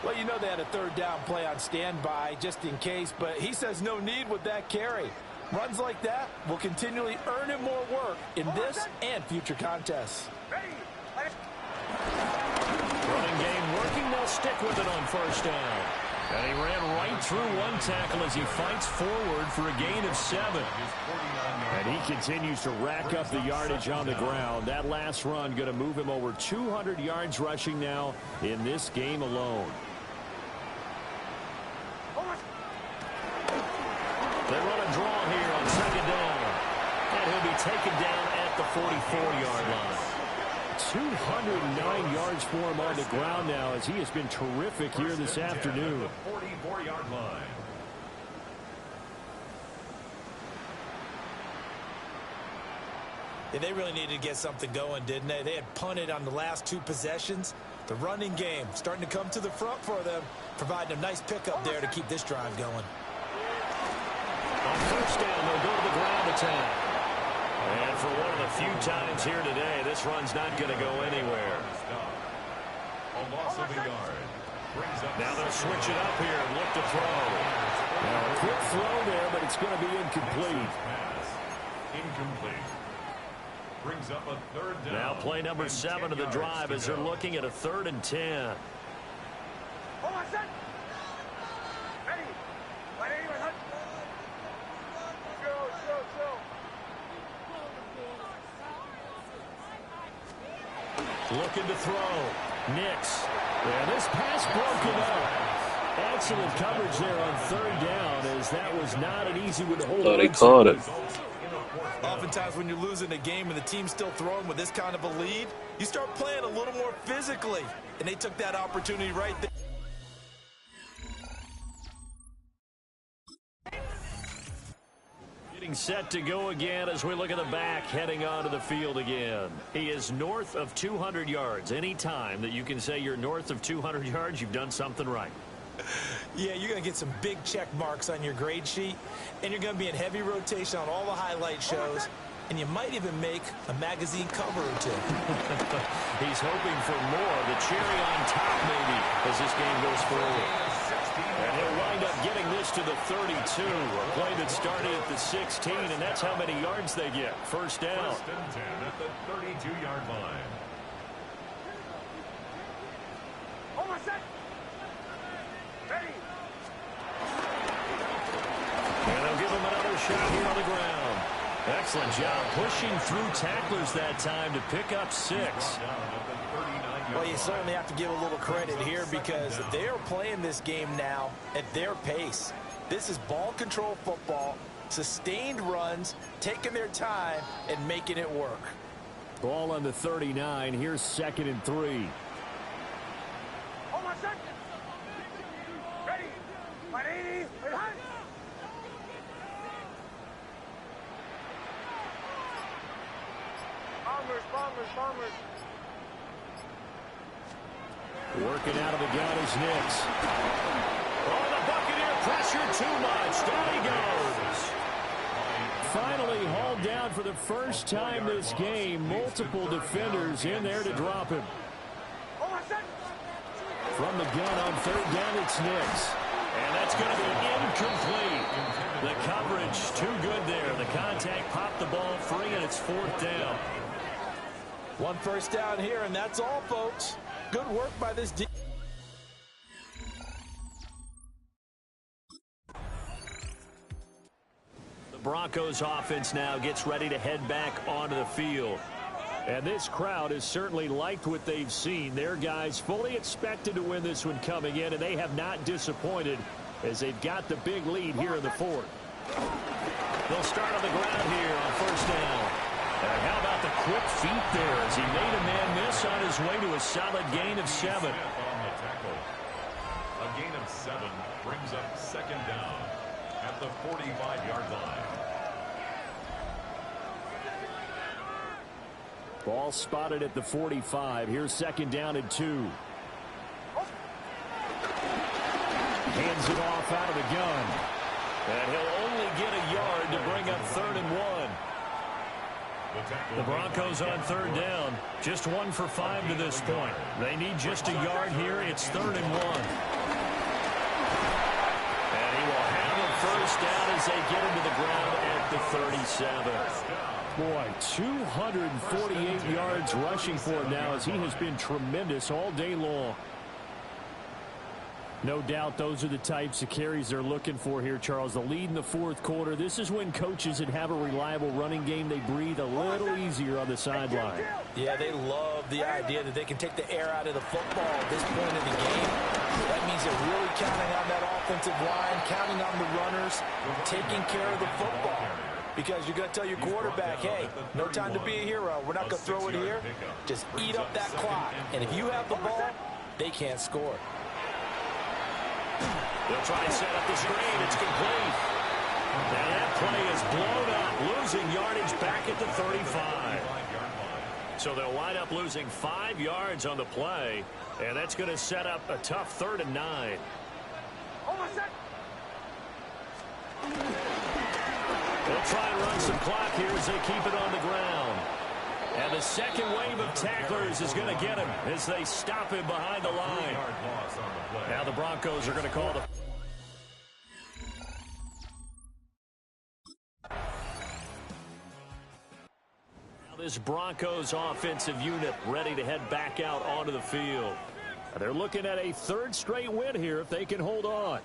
Well, you know they had a 3rd down play on standby just in case, but he says no need with that carry. Runs like that will continually earn him more work in this and future contests. Running game working. They'll stick with it on first down. And he ran right through one tackle as he fights forward for a gain of 7. And he continues to rack up the yardage on the ground. That last run going to move him over 200 yards rushing now in this game alone. They run a draw here on 2nd down. And he'll be taken down at the 44-yard line. 209 yards for him on the ground now as he has been terrific here this afternoon. 44-yard line. Yeah, they really needed to get something going, didn't they? They had punted on the last 2 possessions. The running game starting to come to the front for them, providing a nice pickup there to keep this drive going. On first down, they'll go to the ground attack. And for one of the few times here today, this run's not going to go anywhere. A loss of a yard. Now they'll switch it up here and look to throw. Now, a quick throw there, but it's going to be incomplete. Incomplete. Brings up a third down. Now play number 7 of the drive as they're looking at a 3rd and 10. Looking to throw. Nix. And this pass broken up. Excellent coverage there on 3rd down, as that was not an easy one to hold on to. They caught it. Oftentimes when you're losing a game and the team's still throwing with this kind of a lead, you start playing a little more physically. And they took that opportunity right there. Getting set to go again as we look at the back heading onto the field again. He is north of 200 yards. Any time that you can say you're north of 200 yards, you've done something right. Yeah, you're going to get some big check marks on your grade sheet, and you're going to be in heavy rotation on all the highlight shows, and you might even make a magazine cover or 2. He's hoping for more, the cherry on top maybe, as this game goes forward. And he'll wind up getting this to the 32, a play that started at the 16, and that's how many yards they get. First down. 1st and 10 at the 32-yard line. And they'll give him another shot here on the ground. Excellent job pushing through tacklers that time to pick up 6. Well, you certainly have to give a little credit here because they are playing this game now at their pace. This is ball control football, sustained runs, taking their time, and making it work. Ball on the 39. Here's 2nd and 3. Bombers. Working out of the gun is Nix. Oh, the Buccaneer pressure too much. Down he goes. Finally hauled down for the first time this game. Multiple defenders in there to drop him. From the gun on 3rd down, it's Nix. And that's going to be incomplete. The coverage too good there. The contact popped the ball free, and it's 4th down. 1 first down here, and that's all, folks. Good work by this defense. The Broncos offense now gets ready to head back onto the field. And this crowd has certainly liked what they've seen. Their guys fully expected to win this one coming in, and they have not disappointed as they've got the big lead here in the 4th. They'll start on the ground here on 1st down. And how about the quick feet there as he made a man miss on his way to a solid gain of 7. On the tackle. A gain of 7 brings up 2nd down at the 45-yard line. Ball spotted at the 45. Here's 2nd down and 2. Hands it off out of the gun. And he'll only get a yard to bring up 3rd and 1. The Broncos on 3rd down. Just 1 for 5 to this point. They need just a yard here. It's 3rd and 1. And he will have a first down as they get into the ground at the 37. Boy, 248 yards rushing for him now as he has been tremendous all day long. No doubt those are the types of carries they're looking for here, Charles. The lead in the 4th quarter. This is when coaches that have a reliable running game, they breathe a little easier on the sideline. Yeah, they love the idea that they can take the air out of the football at this point in the game. That means they're really counting on that offensive line, counting on the runners, taking care of the football. Because you're going to tell your quarterback, hey, no time to be a hero. We're not going to throw it here. Just eat up that clock. And if you have the ball, they can't score. They'll try to set up the screen. It's complete. Now that play is blown up, losing yardage back at the 35. So they'll wind up losing 5 yards on the play, and that's going to set up a tough 3rd and 9. They'll try and run some clock here as they keep it on the ground. And the second wave of tacklers is going to get him as they stop him behind the line. Now the Broncos are going to call the... This Broncos offensive unit ready to head back out onto the field. They're looking at a third straight win here if they can hold on.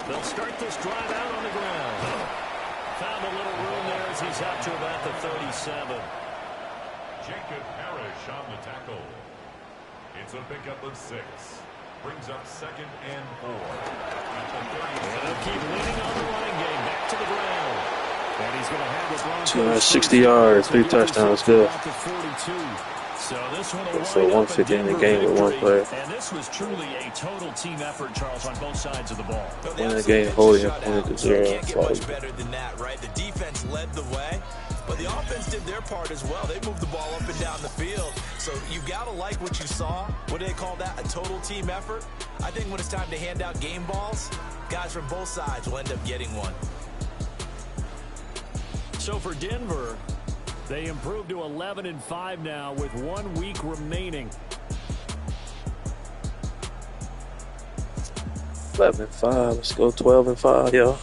They'll start this drive out on the ground. Found a little room there as he's out to about the 37. Jacob Parrish on the tackle. It's a pickup of 6. Brings up 2nd and 4. And they'll keep leaning on the running game. Back to the ground. And he's going to have the Broncos 260 yards, 3 touchdowns, good. So this one will So wind up 150 in the Denver game with one victory. player. And this was truly a total team effort, Charles, on both sides of the ball. Winning the game, holding it 20-0. Can't get much better than that, right? The defense led the way, but the offense did their part as well. They moved the ball up and down the field. So you got to like what you saw. What do they call that? A total team effort? I think when it's time to hand out game balls, guys from both sides will end up getting one. So for Denver, they improved to 11-5 now with 1 week remaining. 11-5. Let's go 12-5, y'all.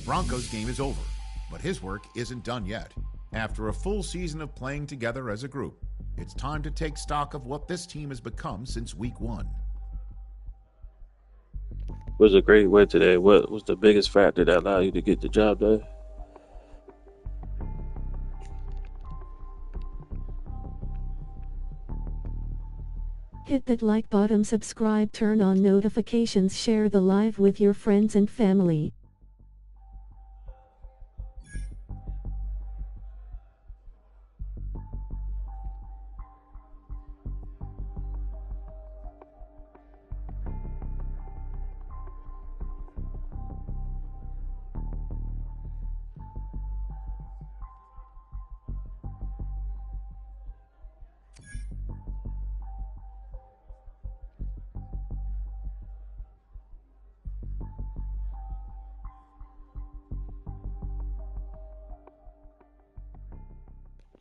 Broncos game is over, but his work isn't done yet. After a full season of playing together as a group, it's time to take stock of what this team has become since week 1. It was a great win today. What was the biggest factor that allowed you to get the job done? Hit that like button, subscribe, turn on notifications, share the live with your friends and family.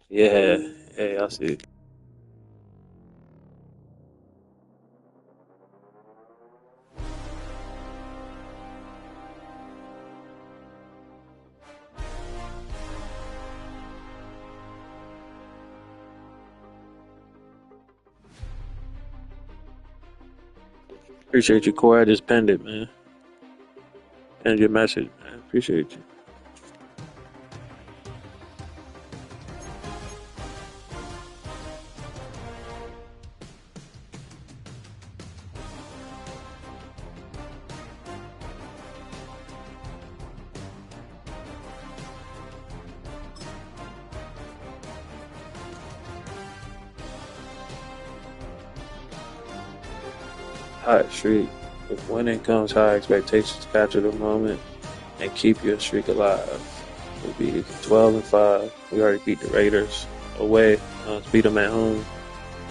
Yeah, hey, I see. Appreciate you, Corey. I just penned it, man. And your message, man. Appreciate you. Hot streak. If winning comes, high expectations, capture the moment and keep your streak alive. We'll be 12-5. We already beat the Raiders away. Let's beat them at home.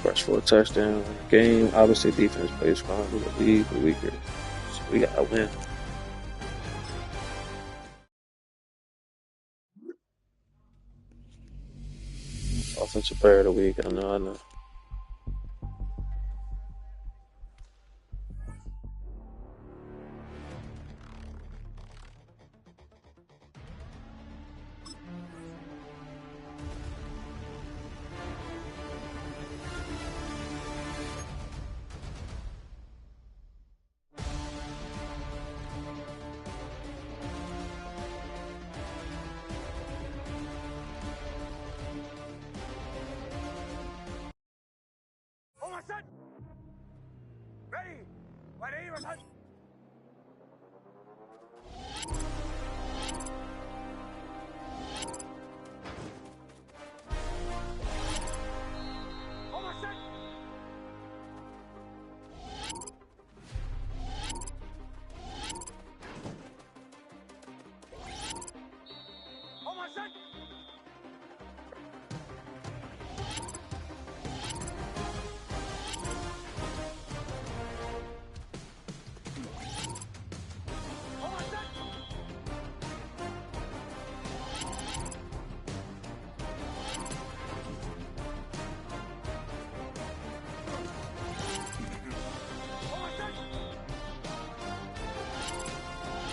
Rush for a touchdown in the game. Obviously, defense plays stronger, the league the weaker. So we got to win. Offensive player of the week. I know.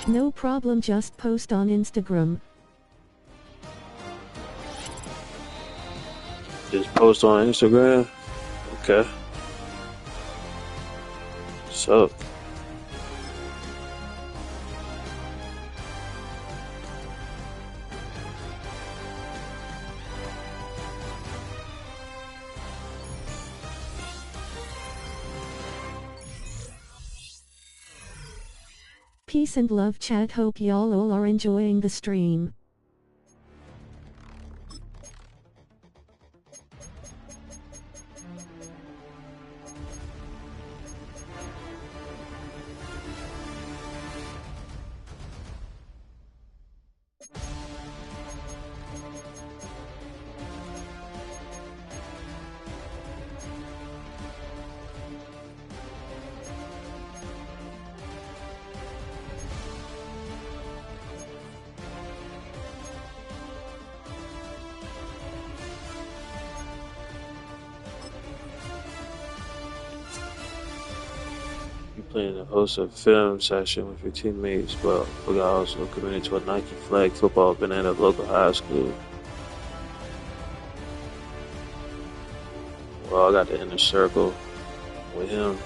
No problem, just post on Instagram. Just post on Instagram? Okay. So. Peace and love, chat. Hope y'all all are enjoying the stream. Plan to host a film session with your teammates, but we got also committed to a Nike flag football event at a local high school. Well, I got the inner circle with him,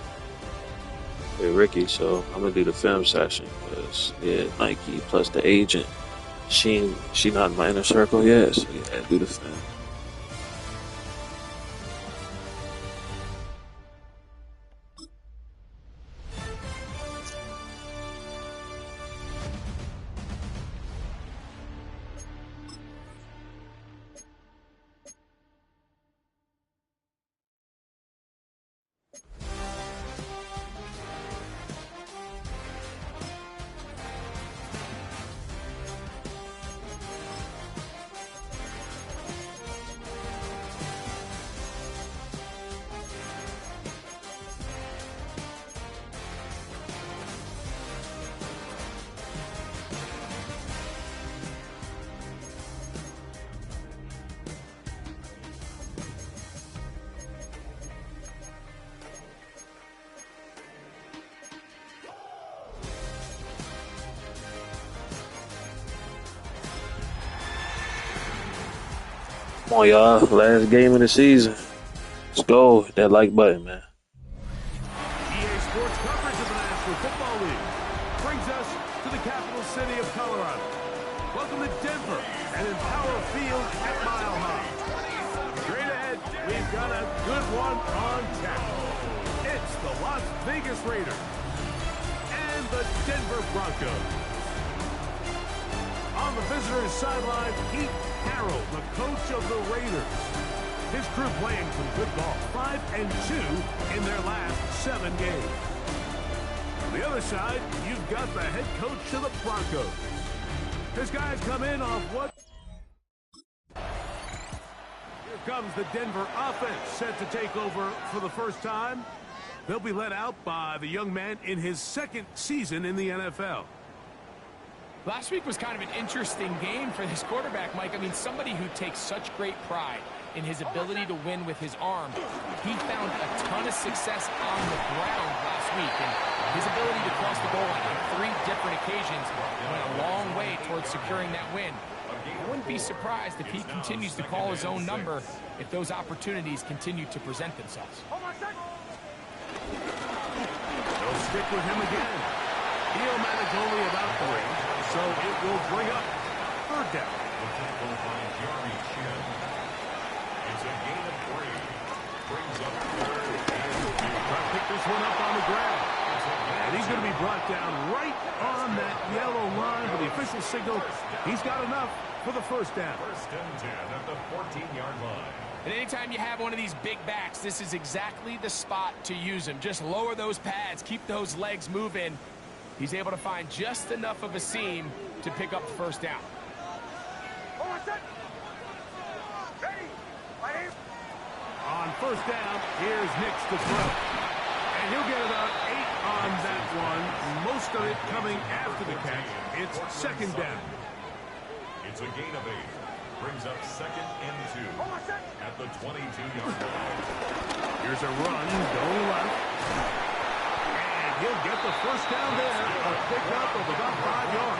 with Ricky, so I'm gonna do the film session because Nike plus the agent. She not in my inner circle yet, so yeah, do the film. Come on, y'all. Last game of the season. Let's go. Hit that like button, man. EA Sports coverage of the National Football League brings us to the capital city of Colorado. Welcome to Denver and Empower Field at Mile High. Straight ahead, we've got a good one on tap. It's the Las Vegas Raiders and the Denver Broncos. On the visitors' sideline, Pete Carroll, the coach of the Raiders. His crew playing some good ball, 5-2 in their last 7 games. On the other side, you've got the head coach of the Broncos. His guys come in off what? Here comes the Denver offense, set to take over for the first time. They'll be led out by the young man in his second season in the NFL. Last week was kind of an interesting game for this quarterback, Mike. I mean, somebody who takes such great pride in his ability to win with his arm. He found a ton of success on the ground last week, and his ability to cross the goal line on 3 different occasions went a long way towards securing that win. I wouldn't be surprised if he continues to call his own number if those opportunities continue to present themselves. They'll stick with him again. He'll manage only about 3. So it will bring up 3rd down. It's a gain of 3. Brings up 3rd and 2. Try to pick this one up on the ground. And he's going to be brought down right on that yellow line for the official signal. He's got enough for the 1st down. 1st and 10 at the 14-yard line. And anytime you have one of these big backs, this is exactly the spot to use him. Just lower those pads, keep those legs moving. He's able to find just enough of a seam to pick up the 1st down. On 1st down, here's Nix to throw. And he'll get about 8 on that one. Most of it coming after the catch. It's 2nd down. It's a gain of 8. Brings up 2nd and 2 at the 22-yard line. Here's a run going left. He'll get the 1st down there, a pickup of about 5 yards.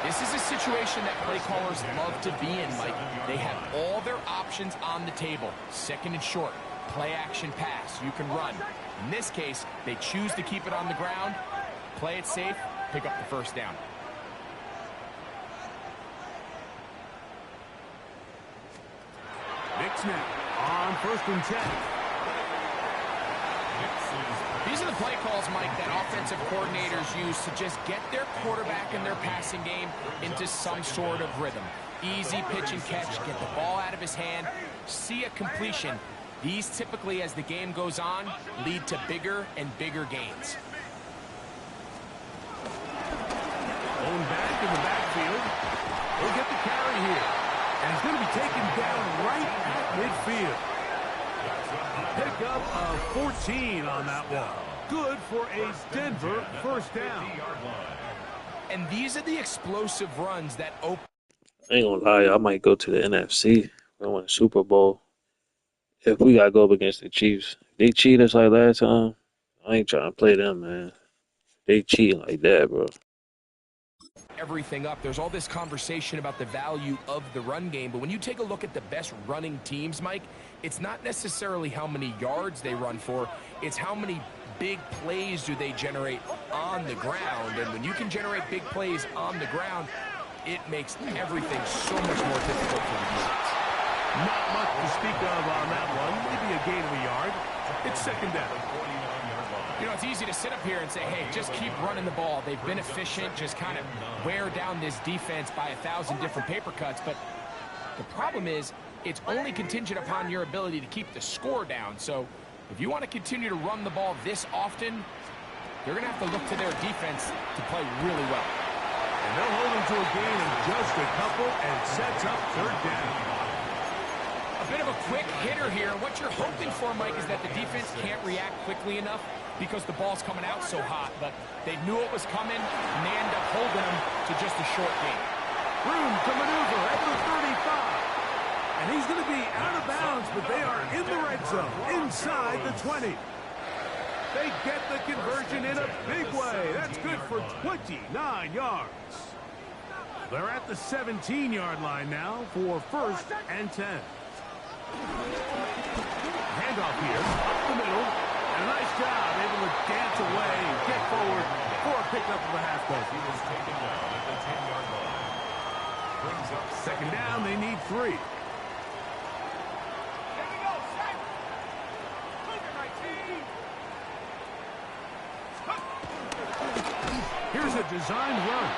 This is a situation that play callers love to be in, Mike. They have all their options on the table. 2nd and short, play action pass, you can run. In this case, they choose to keep it on the ground, play it safe, pick up the 1st down. Nick snap on 1st and 10. These are the play calls, Mike, that offensive coordinators use to just get their quarterback and their passing game into some sort of rhythm. Easy pitch and catch, get the ball out of his hand, see a completion. These typically, as the game goes on, lead to bigger and bigger gains. Going back in the backfield. He'll get the carry here. And he's going to be taken down right at midfield. Pick up of 14 on that one. Good for a Denver 1st down. And these are the explosive runs that open. I ain't gonna lie, I might go to the NFC. I win the Super Bowl. If we gotta go up against the Chiefs, they cheat us like last time. I ain't trying to play them, man. They cheating like that, bro. Everything up. There's all this conversation about the value of the run game, but when you take a look at the best running teams, Mike, it's not necessarily how many yards they run for, it's how many big plays do they generate on the ground. And when you can generate big plays on the ground, it makes everything so much more difficult for the defense. Not much to speak of on that one. Maybe a gain of a yard. It's second down. You know, it's easy to sit up here and say, hey, just keep running the ball. They've been efficient, just kind of wear down this defense by 1,000 different paper cuts. But the problem is, it's only contingent upon your ability to keep the score down. So if you want to continue to run the ball this often, they're going to have to look to their defense to play really well. And they'll hold them to a gain of just a couple and sets up third down. A bit of a quick hitter here. What you're hoping for, Mike, is that the defense can't react quickly enough because the ball's coming out so hot. But they knew it was coming, and they end up holding them to just a short gain. Room to maneuver at the 35. And he's going to be out of bounds, but they are in the red zone, inside the 20. They get the conversion in a big way. That's good for 29 yards. They're at the 17-yard line now for 1st and 10. Handoff here, up the middle, and a nice job able to dance away and get forward for a pickup of a halfback. He was taken down at the 10-yard line. Brings up Second down, they need 3. Here's a designed run.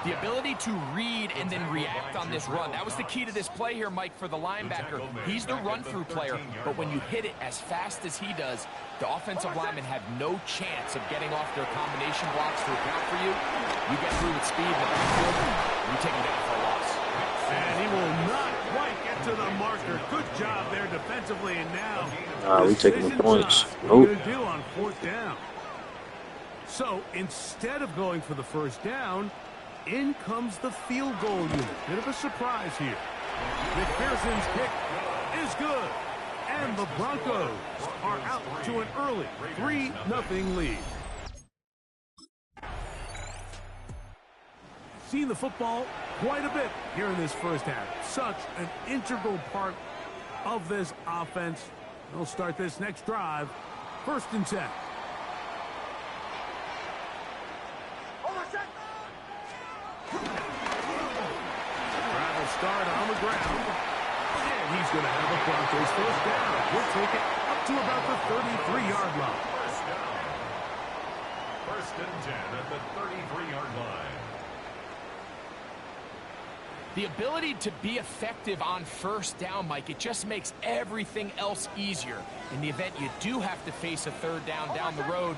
The ability to read and then react on this run. That was the key to this play here, Mike, for the linebacker. He's the run-through player, but when you hit it as fast as he does, the offensive linemen have no chance of getting off their combination blocks to account for you. You get through with speed in the backfield, you take him down for a loss. And he will not quite get to the marker. Good job there defensively, and now We taking the points. What are Nope. you going to do on 4th down? So instead of going for the first down, in comes the field goal unit. Bit of a surprise here. McPherson's kick is good. And the Broncos are out to an early 3-0 lead. Seen the football quite a bit here in this first half. Such an integral part of this offense. They'll start this next drive. 1st and 10. Start on the ground, and he's going to have a Broncos first down. We'll take it up to about the 33-yard line. First and 10 at the 33-yard line. The ability to be effective on first down, Mike, it just makes everything else easier. In the event you do have to face a third down the road,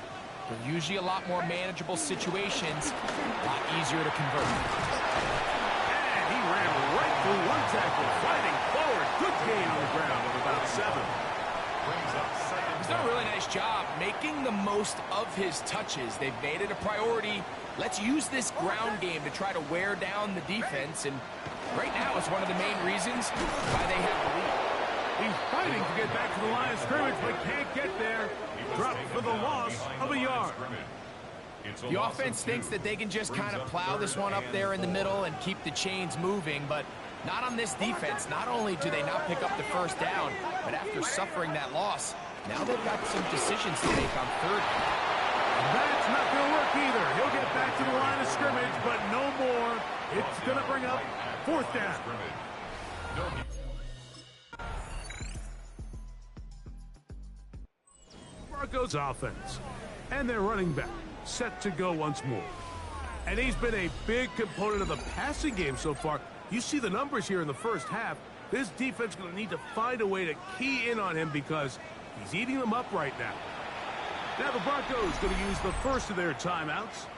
they're usually a lot more manageable situations, a lot easier to convert. Ran right through one tackle, fighting forward. Good gain on the ground of about 7. He's done a really nice job making the most of his touches. They've made it a priority. Let's use this ground game to try to wear down the defense, and right now it's one of the main reasons why they have the lead. He's fighting to get back to the line of scrimmage, but can't get there. Dropped for the loss of a yard. The offense thinks that they can just kind of plow this one up there in the middle and keep the chains moving, but not on this defense. Not only do they not pick up the first down, but after suffering that loss, now they've got some decisions to make on 3rd. That's not going to work either. He'll get back to the line of scrimmage, but no more. It's going to bring up 4th down. Broncos offense and their running back set to go once more. And he's been a big component of the passing game so far. You see the numbers here in the first half. This defense is going to need to find a way to key in on him because he's eating them up right now. Now the Broncos going to use the first of their timeouts.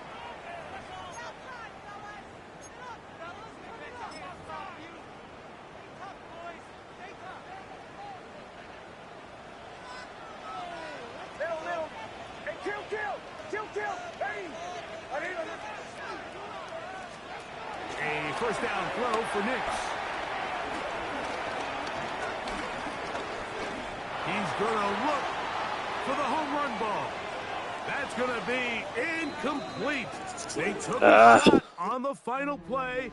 A first down throw for Nix. He's going to look for the home run ball. That's going to be incomplete. They took Ah. a shot on the final play.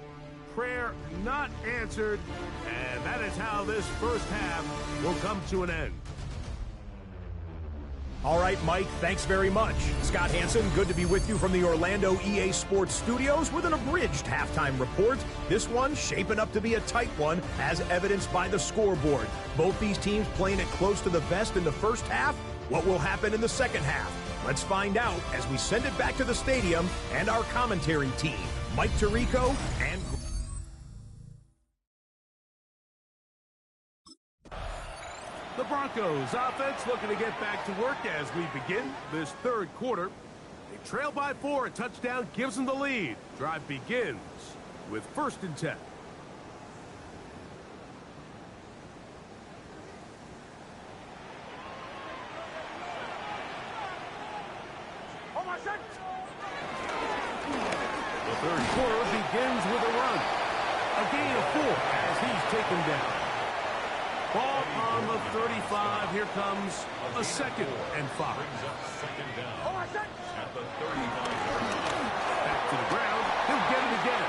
Prayer not answered. And that is how this first half will come to an end. All right, Mike, thanks very much. Scott Hansen, good to be with you from the Orlando EA Sports Studios with an abridged halftime report. This one shaping up to be a tight one, as evidenced by the scoreboard. Both these teams playing it close to the vest in the first half. What will happen in the second half? Let's find out as we send it back to the stadium and our commentary team, Mike Tirico and... The Broncos offense looking to get back to work as we begin this third quarter. They trail by 4. A touchdown gives them the lead. Drive begins with 1st and 10. The third quarter begins with a run. A gain of 4 as he's taken down. Ball on the 35. Here comes a 2nd and 5. Back to the ground. He'll get it again.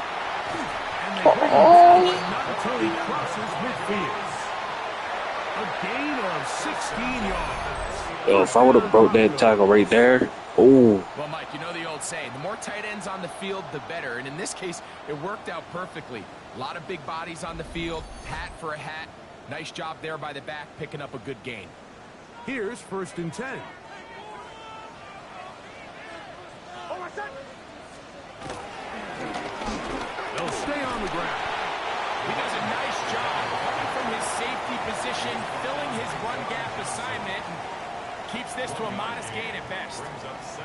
And they bring him down, but not until he crosses midfield. A gain of 16 yards. Yo, if I would have broke that tackle right there. Oh. Well, Mike, you know the old saying, the more tight ends on the field, the better. And in this case, it worked out perfectly. A lot of big bodies on the field, hat for a hat. Nice job there by the back, picking up a good gain. Here's 1st and 10. They'll stay on the ground. He does a nice job coming from his safety position, filling his run gap assignment, and keeps this to a modest gain at best.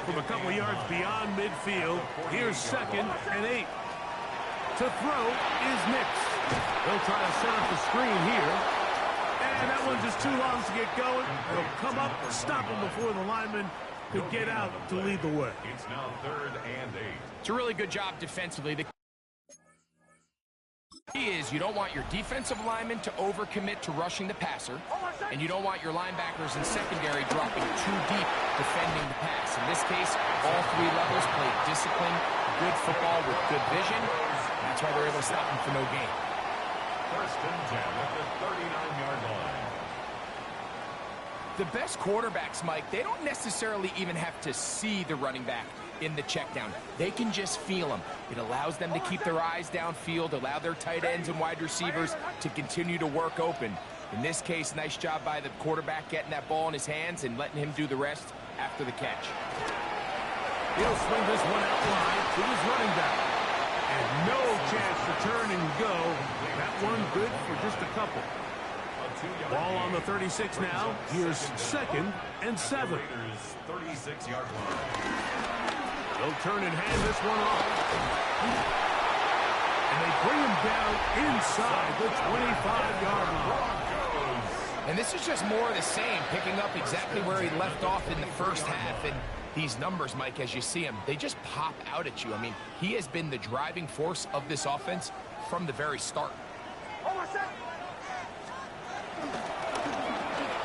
From a couple yards beyond midfield, here's 2nd and 8. To throw is Nix. They'll try to set up the screen here. And that one's just too long to get going. It'll come up, stop him before the lineman could get out to lead the way. It's now 3rd and 8. It's a really good job defensively. The key is you don't want your defensive linemen to overcommit to rushing the passer, and you don't want your linebackers and secondary dropping too deep defending the pass. In this case, all 3 levels played disciplined, good football with good vision. That's why they're able to stop him for no gain. 1st and 10 at the 39-yard line. The best quarterbacks, Mike, they don't necessarily even have to see the running back in the check down. They can just feel him. It allows them to keep their eyes downfield, allow their tight ends and wide receivers to continue to work open. In this case, nice job by the quarterback getting that ball in his hands and letting him do the rest after the catch. He'll swing this one out wide to his running back. And no chance to turn and go. That one good for just a couple. Ball on the 36 now. Here's 2nd and 7. 36-yard line. They'll turn and hand this one off. And they bring him down inside the 25-yard line. And this is just more of the same, picking up exactly where he left off in the first half. And these numbers, Mike, as you see him, they just pop out at you. I mean, he has been the driving force of this offense from the very start.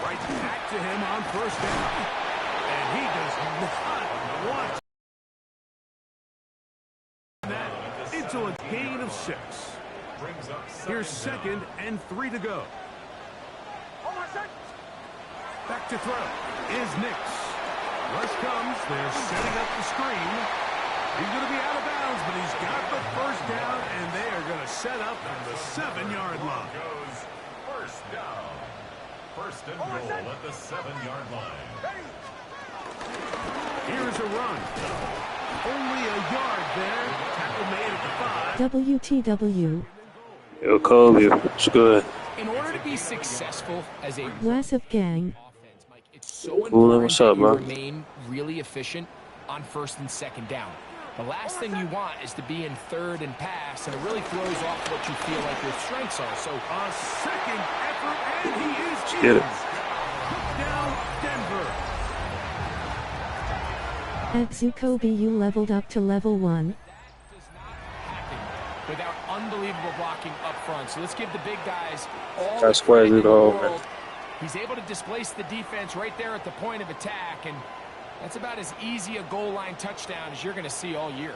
Right back to him on 1st down. And he does not want that into a gain of 6. Here's 2nd and 3 to go. Back to throw is Nix. Rush comes. They're setting up the screen. He's going to be out of bounds, but he's got the 1st down, and they are going to set up on the 7-yard line. Goes 1st down. 1st and goal at the 7-yard line. Here's a run. Only a yard there. Tackle made at the 5. WTW. Yo, Kobe, it's good. In order to be successful as a Massive gang. offense, Mike, it's so Cool, important what's up, that you bro? remain really efficient on 1st and 2nd down. The last thing you want is to be in 3rd and pass, and it really throws off what you feel like your strengths are. So A 2nd effort, and he is Get it. down Denver. At Zukobe, you leveled up to level 1. does not happen without unbelievable blocking up front. So let's give the big guys all That's the credit where in we the go, world. He's able to displace the defense right there at the point of attack, and that's about as easy a goal line touchdown as you're going to see all year.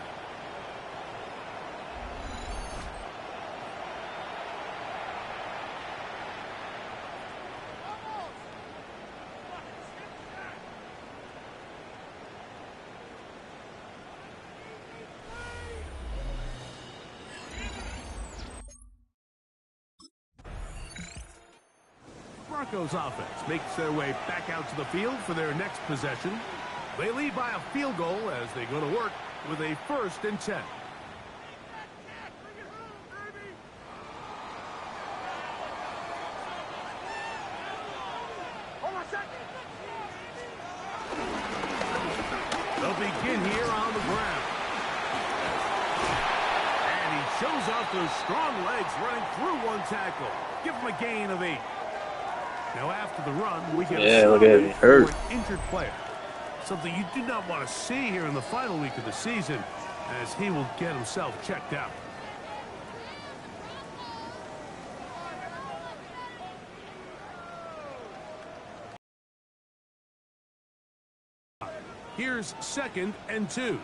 Broncos offense makes their way back out to the field for their next possession. They lead by a field goal as they go to work with a 1st and 10. They'll begin here on the ground. And he shows off those strong legs running through one tackle. Give him a gain of 8. Now after the run, we get a stoppage for an injured player. Something you do not want to see here in the final week of the season, as he will get himself checked out. Here's 2nd and 2.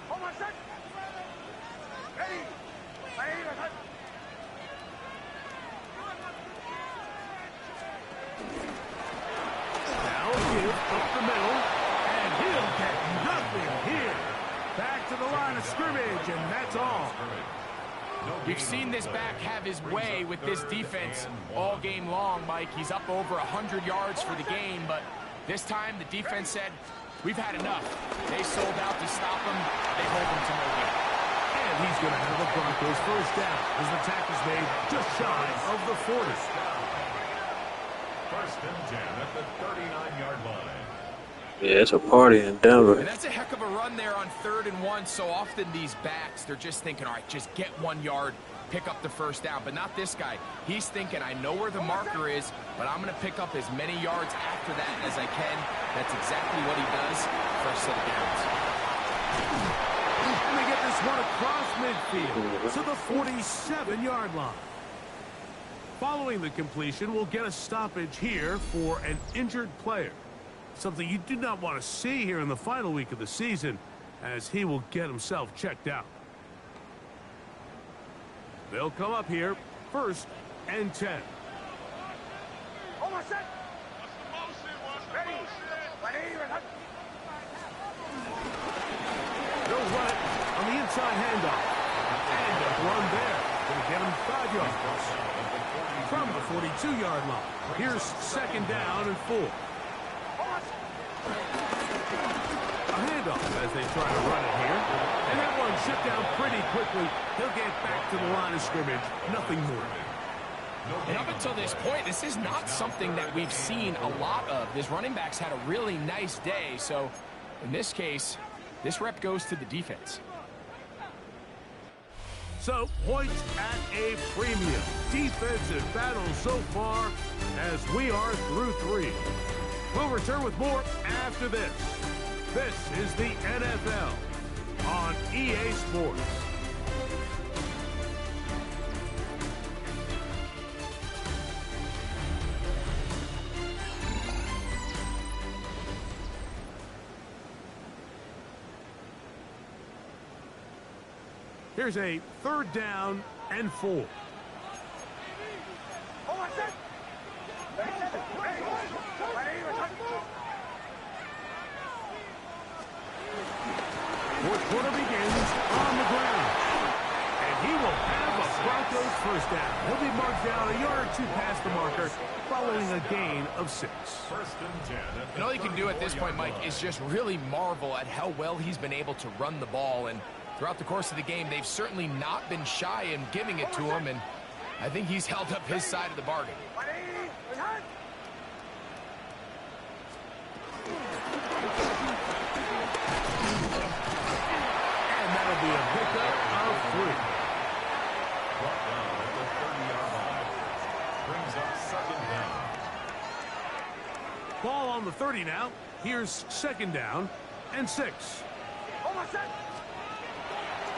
Up the middle, and he'll get nothing here. Back to the line of scrimmage, and that's all. We've seen this back have his way with this defense all game long, Mike. He's up over 100 yards for the game, but this time the defense said, we've had enough. They sold out to stop him. They hold him to no gain. And he's going to have the Broncos 1st down as the tackle's made just shy of the 40. 1st and 10 at the 39-yard line. Yeah, it's a party in Denver. And that's a heck of a run there on 3rd and 1. So often these backs, they're just thinking, all right, just get 1 yard, pick up the 1st down. But not this guy. He's thinking, I know where the marker is, but I'm going to pick up as many yards after that as I can. That's exactly what he does. 1st set of downs. And they get this one across midfield to the 47-yard line. Following the completion, we'll get a stoppage here for an injured player. Something you do not want to see here in the final week of the season, as he will get himself checked out. They'll come up here, 1st and 10. They'll run it on the inside handoff. And a run there. Going to get him 5 yards. From the 42-yard line. Here's 2nd down and 4. A handoff as they try to run it here. And that one shut down pretty quickly. He'll get back to the line of scrimmage. Nothing more. And up until this point, this is not something that we've seen a lot of. This running back's had a really nice day. So in this case, this rep goes to the defense. So, points at a premium. Defensive battle so far as we are through 3. We'll return with more after this. This is the NFL on EA Sports. Here's a 3rd down and 4. Fourth quarter begins on the ground. And he will have a Broncos 1st down. He'll be marked down a yard or 2 past the marker following a gain of 6. 1st and 10. And all you can do at this point, Mike, is just really marvel at how well he's been able to run the ball. And throughout the course of the game, they've certainly not been shy in giving it to him, and I think he's held up his side of the bargain. And that'll be a pickup of 3. Brought down at the 30-yard line. Brings up 2nd down. Ball on the 30 now. Here's 2nd down and 6.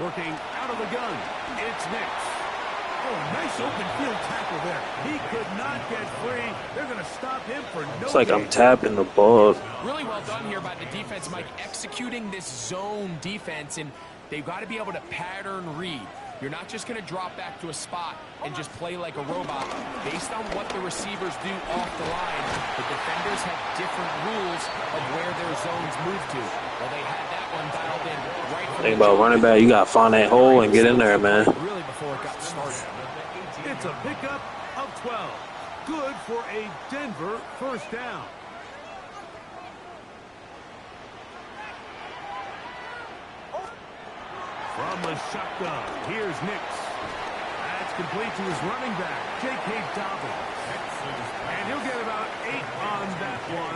Working out of the gun. It's Nix. Nice open field tackle there. He could not get free. They're going to stop him for no It's like gain. I'm tapping the ball. Really well done here by the defense, Mike, executing this zone defense, and they've got to be able to pattern read. You're not just going to drop back to a spot and just play like a robot. Based on what the receivers do off the line, the defenders have different rules of where their zones move to. Well, they had that one dialed in right from Think about running back. You got to find that hole and get in there, man. really before it got started. It's a pickup of 12. Good for a Denver first down. From the shotgun, here's Nix. That's complete to his running back, J.K. Dobbins. And he'll get about 8 on that one.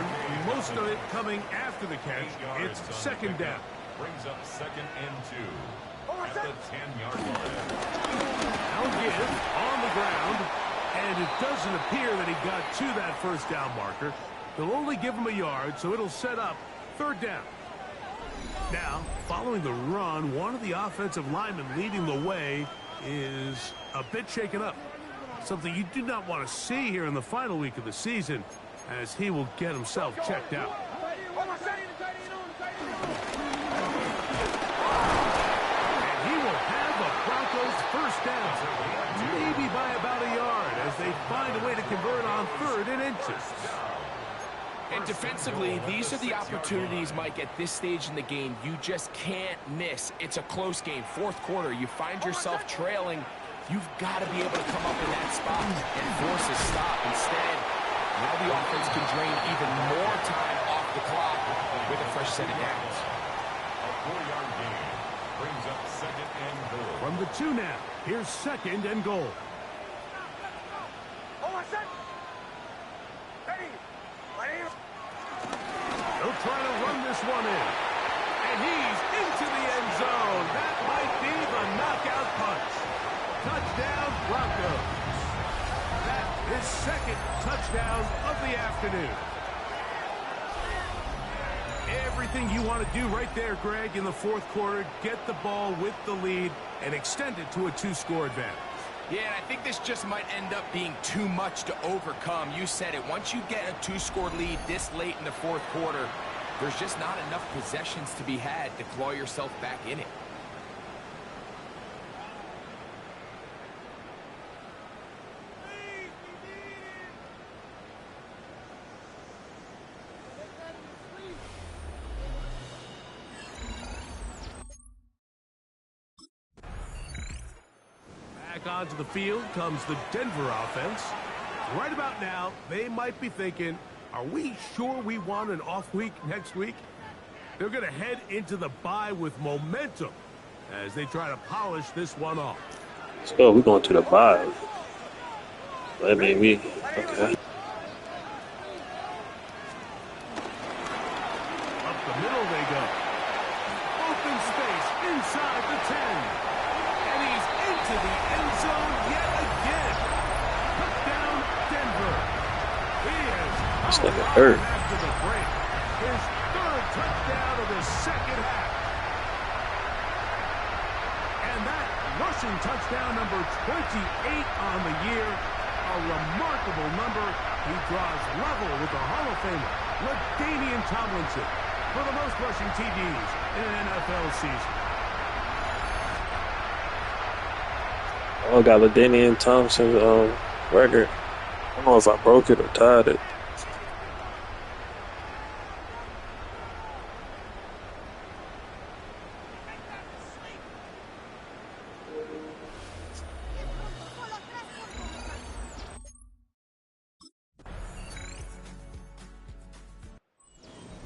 Most of it coming after the catch. It's second down. Brings up 2nd and 2 at the 10-yard line. Now give on the ground. And it doesn't appear that he got to that first down marker. They'll only give him a yard, so it'll set up third down. Now, following the run, one of the offensive linemen leading the way is a bit shaken up. Something you do not want to see here in the final week of the season, as he will get himself checked out. And he will have the Broncos first down, maybe by about a yard, as they find a way to convert on 3rd and inches. And defensively, these are the opportunities, Mike, at this stage in the game you just can't miss. It's a close game. 4th quarter, you find yourself trailing. You've got to be able to come up in that spot and force a stop. Instead, now the offense can drain even more time off the clock with a fresh set of downs. A 4-yard gain brings up 2nd and goal. From the 2 now, here's 2nd and goal. They'll try to run this one in. And he's into the end zone. That might be the knockout punch. Touchdown, Broncos. That is 2nd touchdown of the afternoon. Everything you want to do right there, Greg, in the 4th quarter. Get the ball with the lead and extend it to a 2-score advantage. Yeah, and I think this just might end up being too much to overcome. You said it. Once you get a 2-score lead this late in the 4th quarter, there's just not enough possessions to be had to claw yourself back in it. Back onto the field comes the Denver offense. Right about now, they might be thinking, are we sure we want an off week next week? They're going to head into the bye with momentum as they try to polish this one off. Let's go. We're going to the bye. I mean, okay. Up the middle they go. Open space inside the 10. And he's into the end zone yet again. Touchdown, Denver. He is hurt. after the break. His 3rd touchdown of the 2nd half. And that rushing touchdown, number 28 on the year. A remarkable number. He draws level with the Hall of Famer, LaDainian Tomlinson, for the most rushing TDs in an NFL season. Oh, I got LaDainian Thompson's record. I don't know if I broke it or tied it.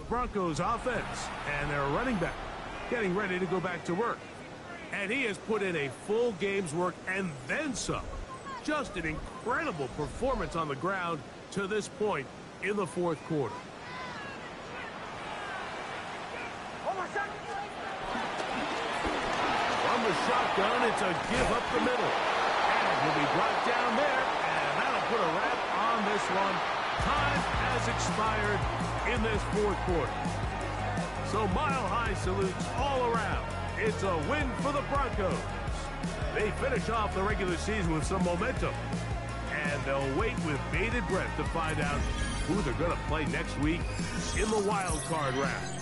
Broncos offense and their running back getting ready to go back to work. And he has put in a full game's work and then some. Just an incredible performance on the ground to this point in the 4th quarter. From the shotgun, it's a give up the middle. And he'll be brought down there, and that'll put a wrap on this one. Time has expired in this 4th quarter. So mile-high salutes all around. It's a win for the Broncos. They finish off the regular season with some momentum. And they'll wait with bated breath to find out who they're going to play next week in the wild card round.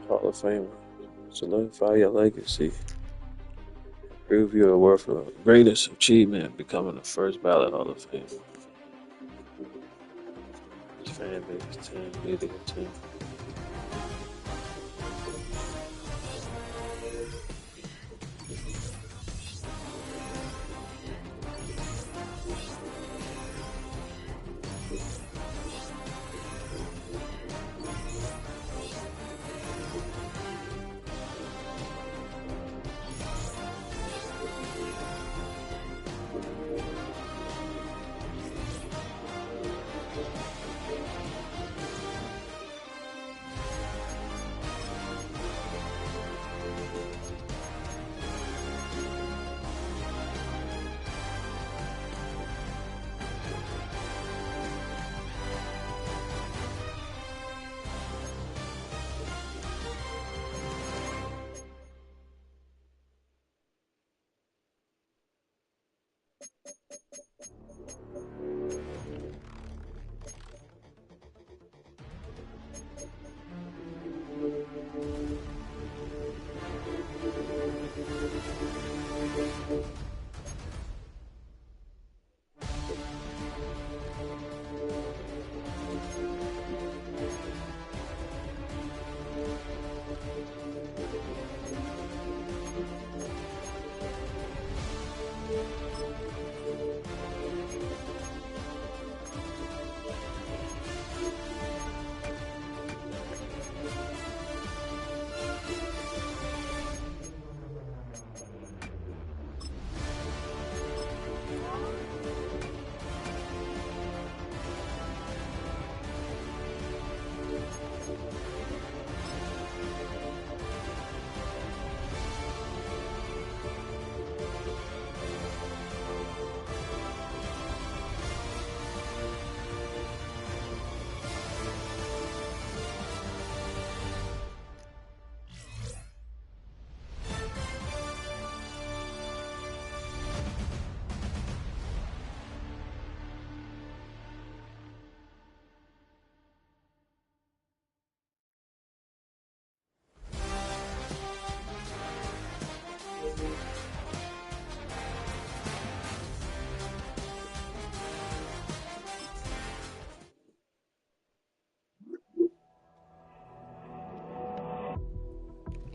Hall of Famer. Solidify your legacy. Prove you are worth the greatest achievement, becoming the first ballot Hall of Fame. Fan base 10, media 10.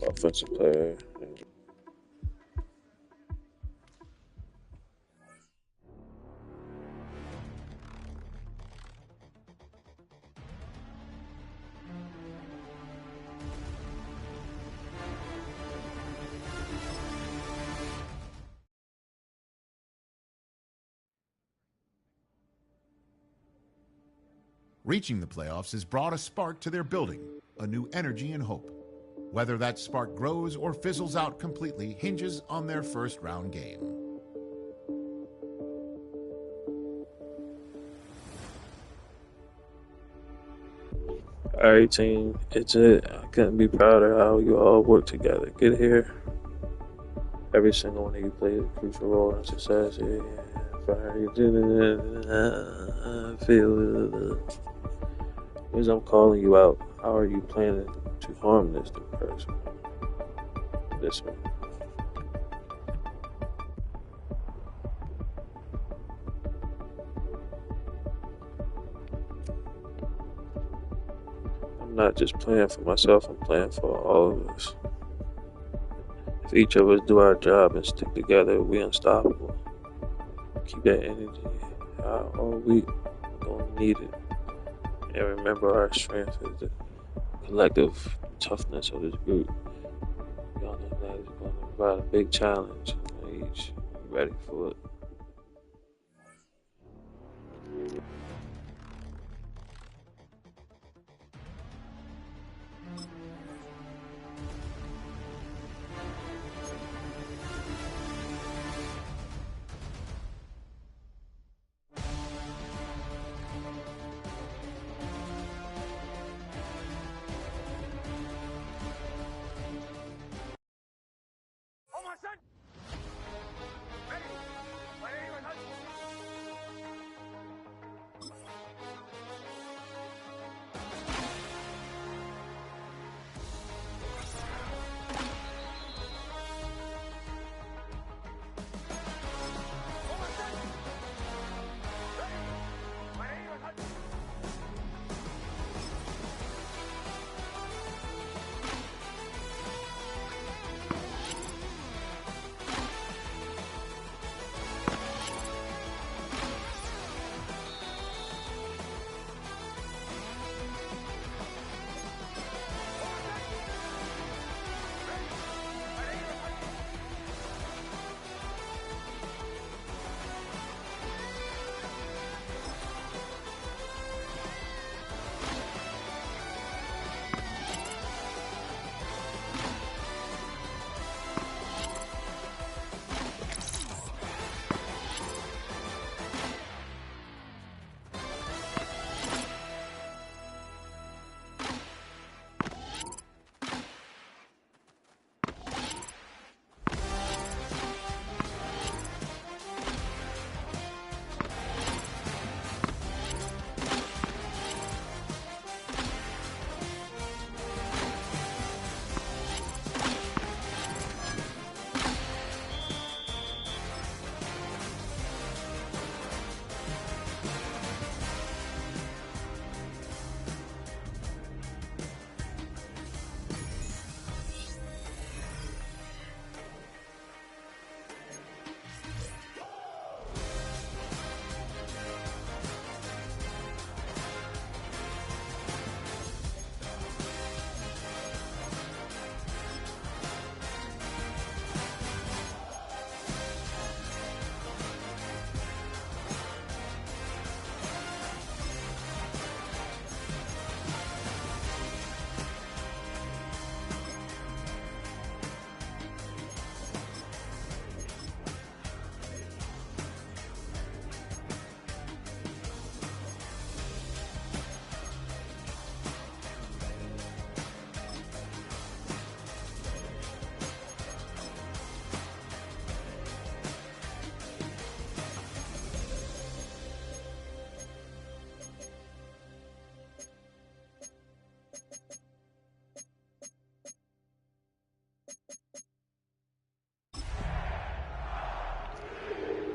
Offensive player. Reaching the playoffs has brought a spark to their building, a new energy and hope. Whether that spark grows or fizzles out completely hinges on their first round game. All right, team. It's it. I couldn't be prouder how you all work together. Get here. Every single one of you played a crucial role in success. Yeah, fire you did it. I feel it. As I'm calling you out, how are you planning to harm this person? This one. I'm not just playing for myself, I'm playing for all of us. If each of us do our job and stick together, we're unstoppable. Keep that energy. all week. We're going to need it. And remember, our strength is the collective toughness of this group. Y'all know that it's going to provide a big challenge. Each ready for it.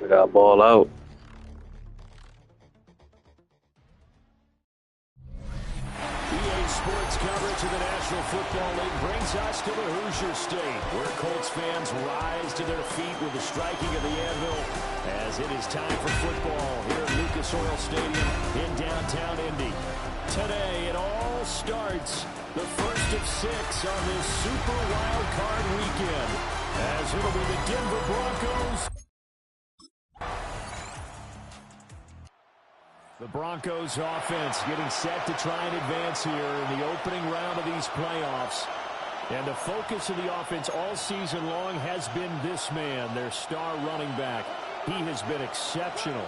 I got ball out. EA Sports coverage of the National Football League brings us to the Hoosier State, where Colts fans rise to their feet with the striking of the anvil as it is time for football here at Lucas Oil Stadium in downtown Indy. Today, it all starts the first of 6 on this Super Wild Card weekend, as it'll be the Denver Broncos. The Broncos offense getting set to try and advance here in the opening round of these playoffs. And the focus of the offense all season long has been this man, their star running back. He has been exceptional.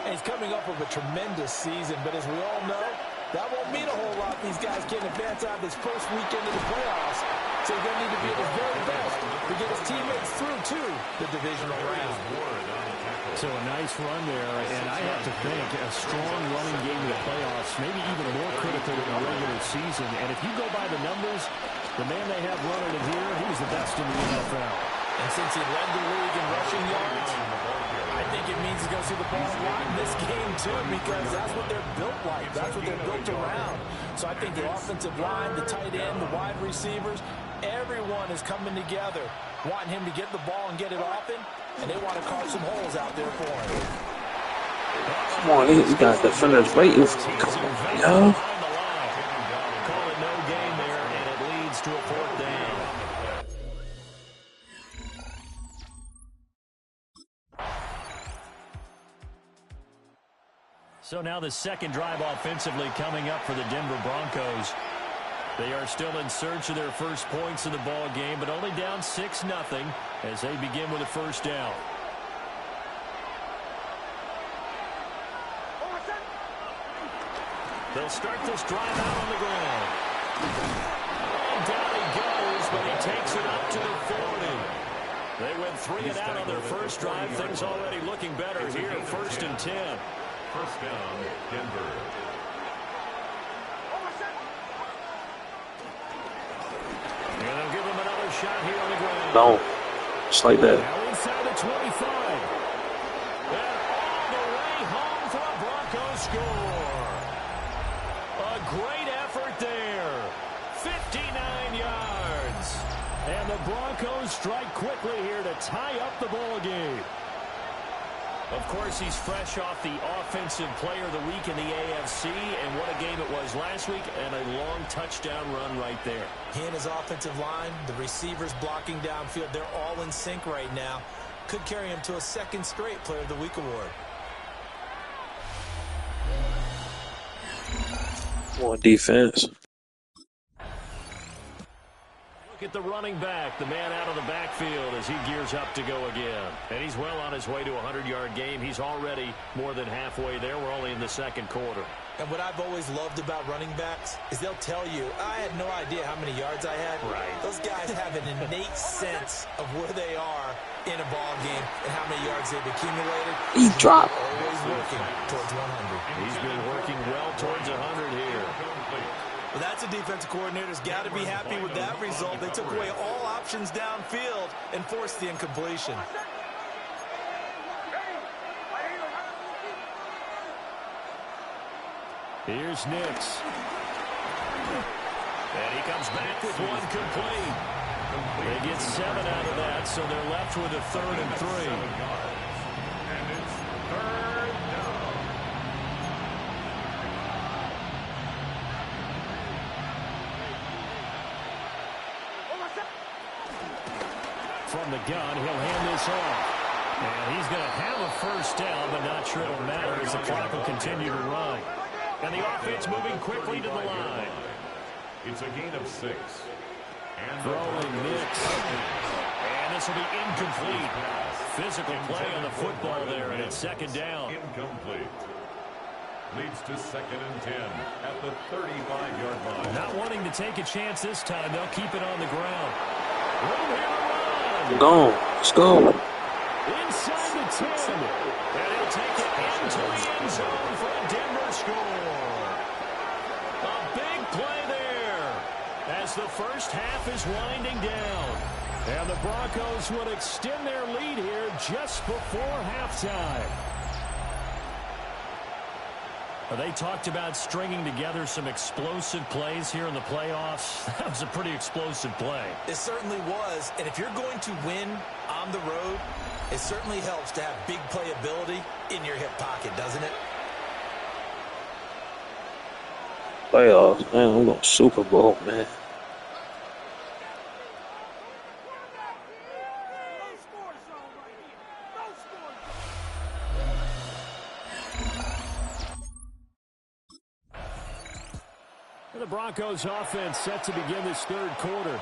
And he's coming up with a tremendous season, but as we all know, that won't mean a whole lot if these guys can't advance out this first weekend of the playoffs. So he's going to need to be at his very best to get his teammates through to the divisional round. So a nice run there, and I have to think a strong running game in the playoffs, maybe even more critical than the regular season. And if you go by the numbers, the man they have running it here, he was the best in the NFL. And since he led the league in rushing yards, I think it means he's going to see the ball a lot in this game, too, because that's what they're built like. That's what they're built around. So I think the offensive line, the tight end, the wide receivers, everyone is coming together, wanting him to get the ball and get it often, and they want to carve some holes out there for him. Come on, these got defenders waiting for me. Come on, yo. Call it no gain there, and it leads to a 4th down. So now the second drive offensively coming up for the Denver Broncos. They are still in search of their first points in the ball game, but only down 6-0 as they begin with a 1st down. They'll start this drive out on the ground. And down he goes, but he takes it up to the 40. They went 3 and out on their first drive. Things already looking better here. 1st and 10. 1st down, Denver. And they'll give him another shot here on the ground. No, just like that. Now inside the 25. And all the way home for a Broncos score. A great effort there. 59 yards. And the Broncos strike quickly here to tie up the ball game. Of course, he's fresh off the Offensive Player of the Week in the AFC, and what a game it was last week, and a long touchdown run right there. He and his offensive line, the receivers blocking downfield, they're all in sync right now. Could carry him to a 2nd straight Player of the Week award. More defense. Look at the running back, the man out of the backfield as he gears up to go again. And he's well on his way to a 100-yard game. He's already more than halfway there. We're only in the 2nd quarter. And what I've always loved about running backs is they'll tell you, I had no idea how many yards I had. Right. Those guys have an innate sense of where they are in a ball game and how many yards they've accumulated. He dropped. Always working towards 100. He's been working well towards 100 here. Well, that's a defensive coordinator's got to be happy with that result. They took away all options downfield and forced the incompletion. Here's Nix. And he comes back with one complete. They get 7 out of that, so they're left with a 3rd and 3. And it's 3rd down. From the gun, he'll hand this off. And he's going to have a 1st down, but not sure it'll matter as the clock will continue to run. And the offense moving quickly to the line. It's a gain of 6. And throwing Nix. And this will be incomplete. Physical play on the football there, and it's 2nd down. Incomplete. Leads to 2nd and 10 at the 35-yard line. Not wanting to take a chance this time. They'll keep it on the ground. Room here to run. Go. Let's go. Inside the 10. And he'll take it into the end zone for a Denver score. A big play there as the first half is winding down. And the Broncos would extend their lead here just before halftime. They talked about stringing together some explosive plays here in the playoffs. That was a pretty explosive play. It certainly was. And if you're going to win on the road, it certainly helps to have big playability in your hip pocket, doesn't it? Playoffs, man. I'm going Super Bowl, man. The Broncos offense set to begin this 3rd quarter.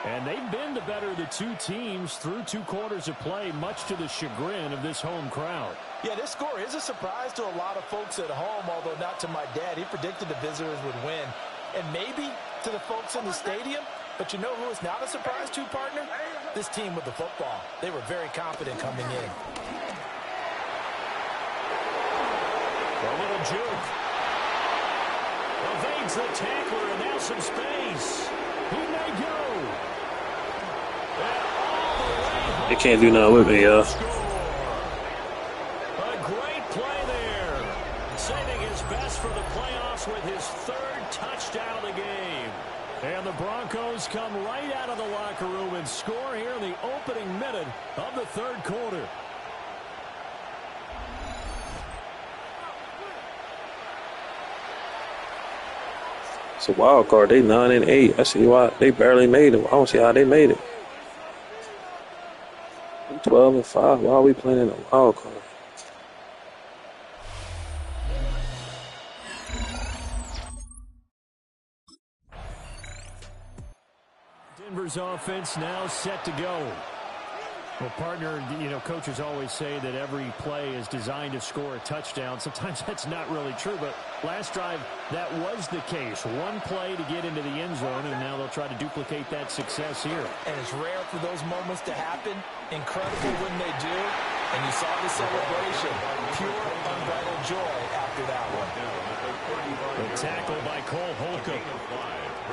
And they've been the better of the two teams through 2 quarters of play, much to the chagrin of this home crowd. Yeah, this score is a surprise to a lot of folks at home, although not to my dad. He predicted the visitors would win. And maybe to the folks in the stadium, but you know who is not a surprise to, partner? This team with the football. They were very confident coming in. A little juke. Evades the tackler, and now some space. He may go. They can't do nothing with me, y'all. A great play there. Saving his best for the playoffs with his 3rd touchdown of the game. And the Broncos come right out of the locker room and score here in the opening minute of the 3rd quarter. It's a wild card. They 9-8. I see why they barely made it. I don't see how they made it. 12-5. Why are we playing in a wild card? Denver's offense now set to go. Well, partner, coaches always say that every play is designed to score a touchdown. Sometimes that's not really true, but last drive, that was the case. One play to get into the end zone, and now they'll try to duplicate that success here. And it's rare for those moments to happen. Incredible when they do. And you saw the celebration. Pure, unbridled joy after that one. The tackle by Cole Holcomb.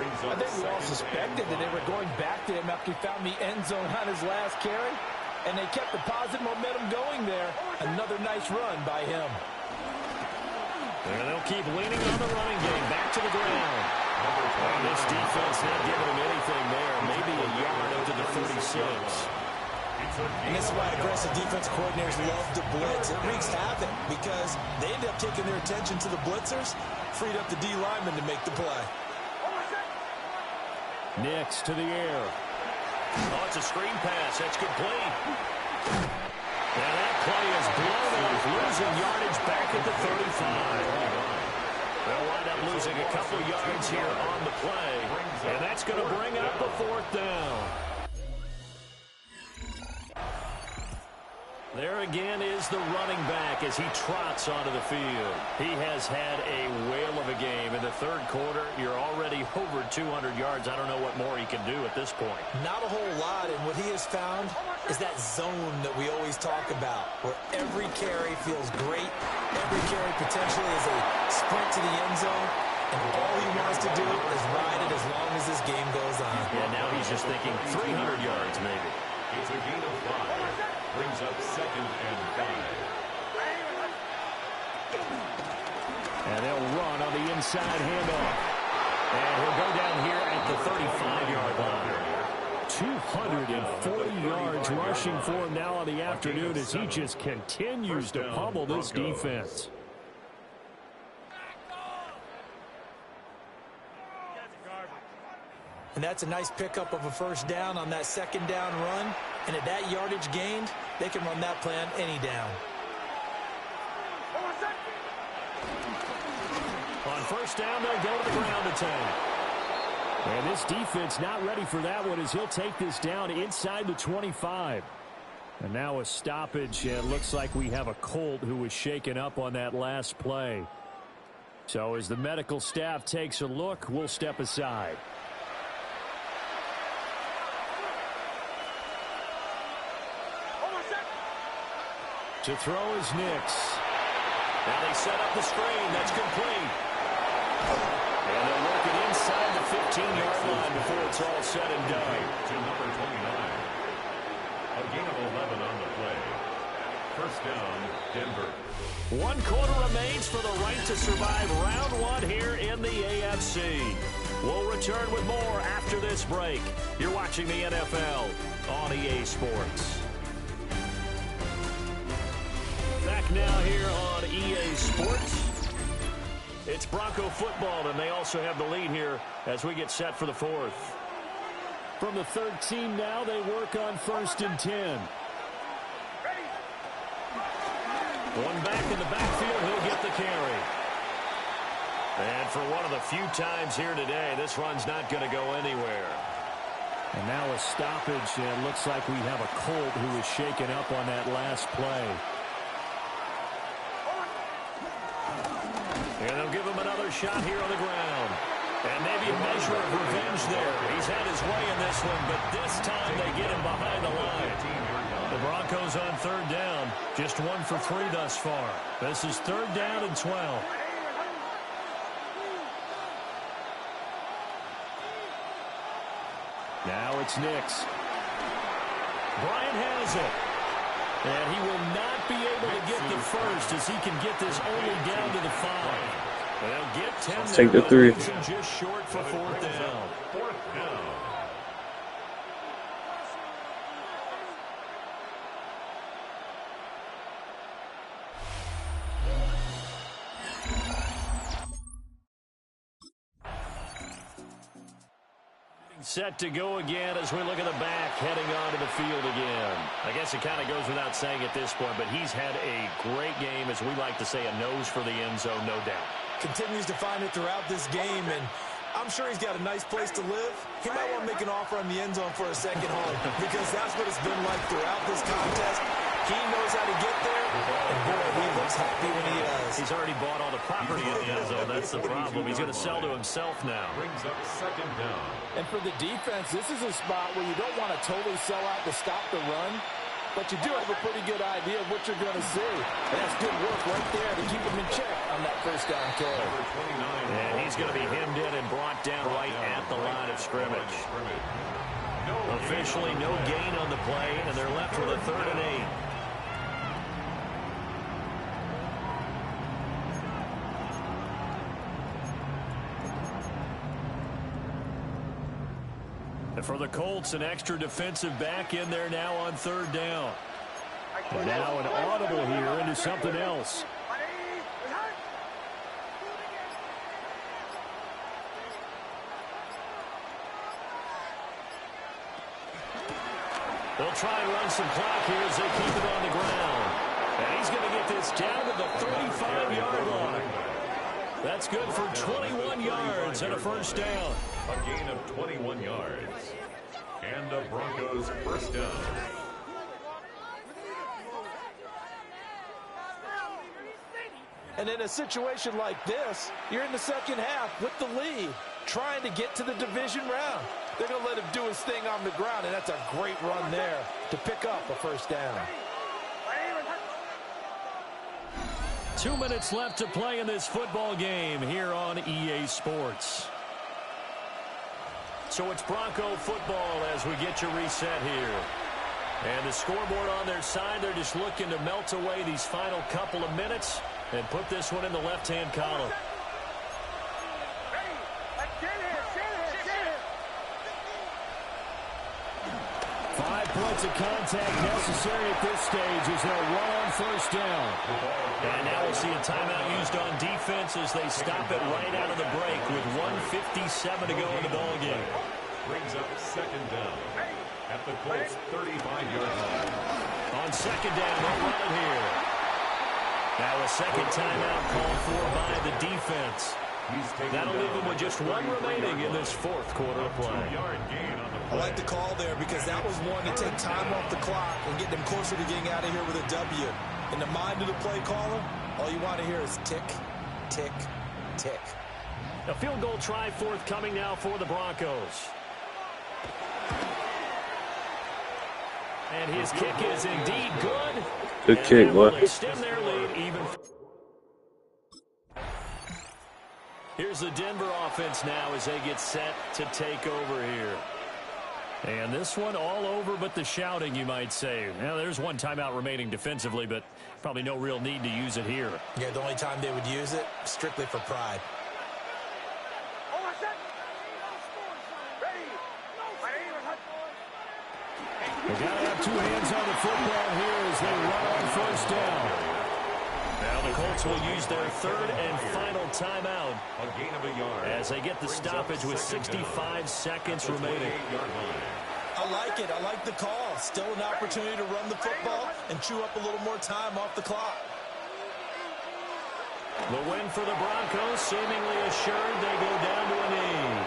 I think we all suspected that they were going back to him after he found the end zone on his last carry. And they kept the positive momentum going there. Another nice run by him. And they'll keep leaning on the running game. Back to the ground. And this defense not giving him anything there. Maybe a yard into the 36. And this is why aggressive defense coordinators love to blitz. It wreaks havoc because they end up taking their attention to the blitzers, freed up the D lineman to make the play. Nix to the air. Oh, it's a screen pass. That's complete. And that play is blown off, losing yardage back at the 35. They'll wind up losing a couple yards here on the play. And that's going to bring up a 4th down. There again is the running back as he trots onto the field. He has had a whale of a game. In the third quarter, you're already over 200 yards. I don't know what more he can do at this point. Not a whole lot, and what he has found is that zone that we always talk about, where every carry feels great. Every carry potentially is a sprint to the end zone, and all he wants to do is ride it as long as this game goes on. Yeah, now he's just thinking 300 yards maybe. It's a gain of 5. Brings up 2nd and 5. And they'll run on the inside handoff. And he'll go down here at the 35-yard line. 240 yards rushing for him now on the afternoon as he just continues to pummel this defense. And that's a nice pickup of a 1st down on that 2nd down run. And at that yardage gained, they can run that play on any down. On 1st down, they'll go to the ground attack. And this defense not ready for that one as he'll take this down inside the 25. And now a stoppage, and it looks like we have a Colt who was shaken up on that last play. So as the medical staff takes a look, we'll step aside. To throw is Nix. Now they set up the screen. That's complete. And they'll work it inside the 15-yard line before it's all said and done. To number 29. A gain of 11 on the play. 1st down, Denver. 1 quarter remains for the right to survive round 1 here in the AFC. We'll return with more after this break. You're watching the NFL on EA Sports. Back now here on EA Sports. It's Bronco football, and they also have the lead here as we get set for the 4th. From the 13 now, they work on 1st and 10. One back in the backfield, he'll get the carry. And for one of the few times here today, this run's not going to go anywhere. And now a stoppage, and it looks like we have a Colt who was shaken up on that last play. And they'll give him another shot here on the ground. And maybe a measure of revenge there. He's had his way in this one, but this time they get him behind the line. The Broncos on 3rd down. Just 1 for 3 thus far. This is 3rd down and 12. Now it's Nix. Bryant has it. And he will not be able to get the 1st as he can get this only down to the 5. They'll get 10. Take the 3. Just short for 4th down. 4th down. Set to go again as we look at the back heading onto the field again. I guess it kind of goes without saying at this point, but he's had a great game, as we like to say, a nose for the end zone, no doubt. Continues to find it throughout this game, and I'm sure he's got a nice place to live. He might want to make an offer on the end zone for a second home, because that's what it's been like throughout this contest. He knows how to get there, and boy, he looks happy when he does. He's already bought all the property in the end zone. That's the problem. He's going to sell to himself now. Brings up second down. And for the defense, this is a spot where you don't want to totally sell out to stop the run, but you do have a pretty good idea of what you're going to see. And that's good work right there to keep him in check on that first down carry. And he's going to be hemmed in and brought down right at the line of scrimmage. Officially no gain on the play, and they're left with a 3rd and 8. And for the Colts, an extra defensive back in there now on 3rd down. And now an audible here into something else. They'll try and run some clock here as they keep it on the ground. And he's going to get this down to the 35-yard line. That's good for 21 yards and a first down. A gain of 21 yards. And the Broncos first down. And in a situation like this, you're in the second half with the lead, trying to get to the division round. They're going to let him do his thing on the ground, and that's a great run there to pick up a first down. 2 minutes left to play in this football game here on EA Sports. So it's Bronco football as we get you reset here. And the scoreboard on their side, they're just looking to melt away these final couple of minutes and put this one in the left-hand column. 5 points of contact necessary at this stage as they'll run on first down. And now we'll see a timeout used on defense as they stop it right out of the break with 1:57 to go in the ballgame. Brings up second down at the Colts 35-yard line. On second down, they'll run it here. Now a second timeout called for by the defense. That'll leave them with just one remaining in this fourth quarter of play. I like the call there because that was one to take time off the clock and get them closer to getting out of here with a W. In the mind of the play caller, all you want to hear is tick, tick, tick. A field goal try forthcoming now for the Broncos. And his kick is indeed good. Good kick, boy. Extend their lead even. Here's the Denver offense now as they get set to take over here. And this one all over but the shouting, you might say. Now, there's one timeout remaining defensively, but probably no real need to use it here. Yeah, the only time they would use it, strictly for pride. They got to have two hands on the football here as they run on first down. Now the Colts will use their third and final timeout. A gain of a yard. As they get the stoppage with 65 seconds remaining. I like it. I like the call. Still an opportunity to run the football and chew up a little more time off the clock. The win for the Broncos, seemingly assured. They go down to a knee.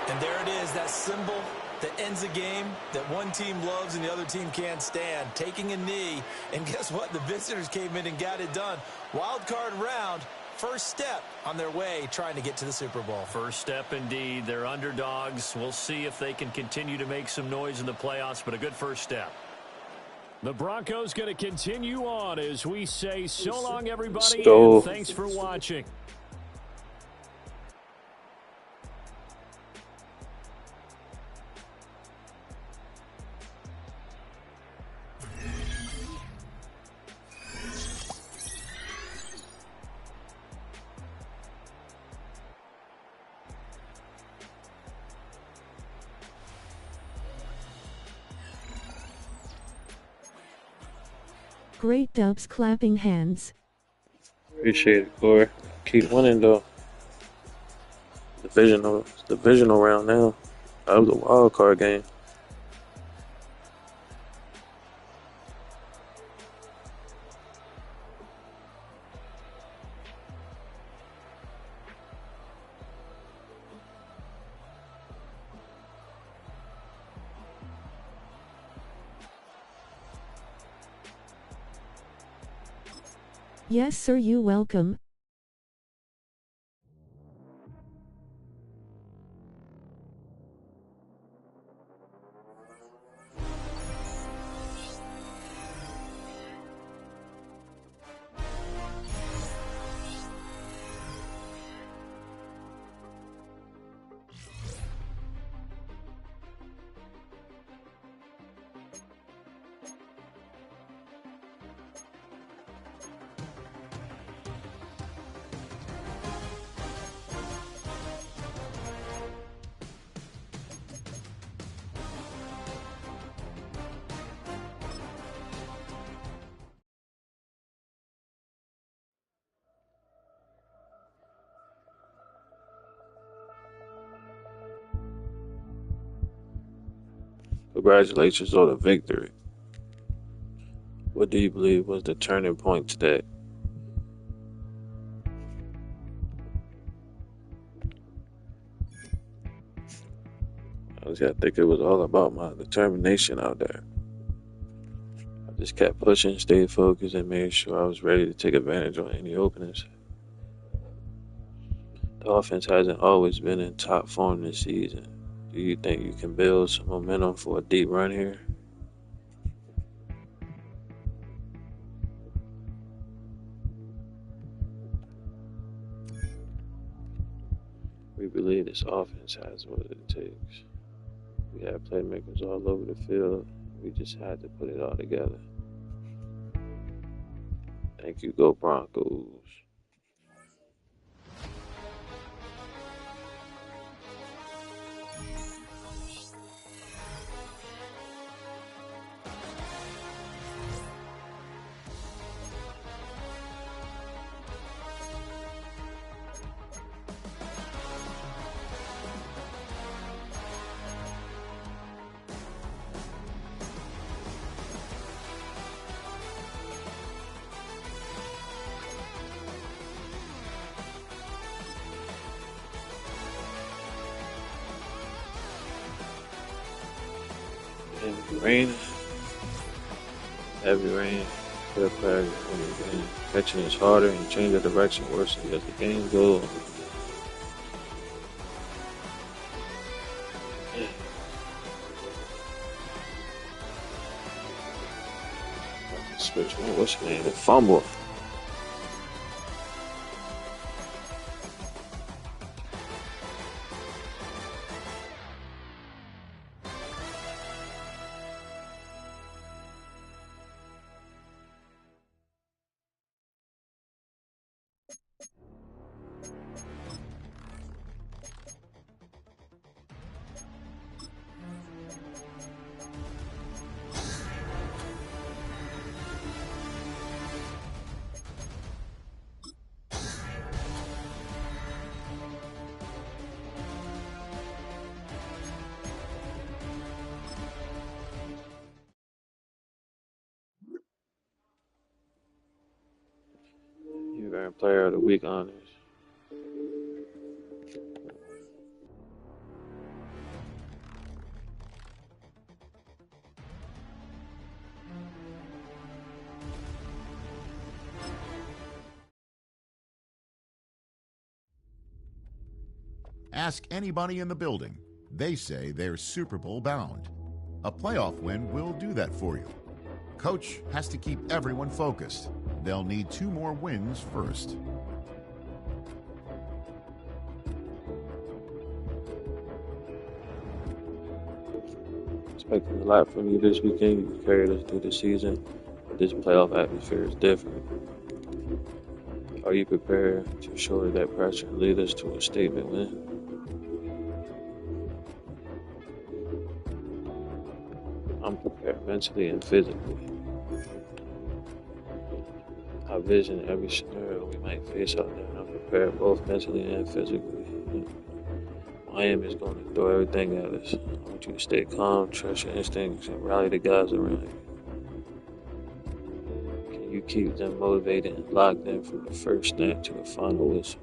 And there it is, that symbol that ends a game that one team loves and the other team can't stand. Taking a knee. And guess what? The visitors came in and got it done. Wild card round. First step on their way trying to get to the Super Bowl. First step indeed. They're underdogs. We'll see if they can continue to make some noise in the playoffs, but a good first step. The Broncos going to continue on as we say so long, everybody, and thanks for watching. Great dubs, clapping hands. Appreciate it, Corey. Keep winning though. Divisional round now. That was a wild card game. Yes, sir, you welcome. Congratulations on the victory. What do you believe was the turning point today? I think it was all about my determination out there. I just kept pushing, stayed focused, and made sure I was ready to take advantage on any openings. The offense hasn't always been in top form this season. Do you think you can build some momentum for a deep run here? We believe this offense has what it takes. We have playmakers all over the field. We just had to put it all together. Thank you, Go Broncos. Heavy rain, clear player when the game catching is harder and change of direction worse as the game goes. Switch man, what's your name? The fumble. You earned Player of the Week honors. Ask anybody in the building. They say they're Super Bowl bound. A playoff win will do that for you. Coach has to keep everyone focused. They'll need 2 more wins first. Expecting a lot from you this weekend. You carried us through the season. This playoff atmosphere is different. Are you prepared to shoulder that pressure and lead us to a statement win? I'm prepared mentally and physically. I vision every scenario we might face out there, and I'm prepared both mentally and physically. Miami's going to throw everything at us. I want you to stay calm, trust your instincts, and rally the guys around you. Can you keep them motivated and locked in from the first snap to the final whistle?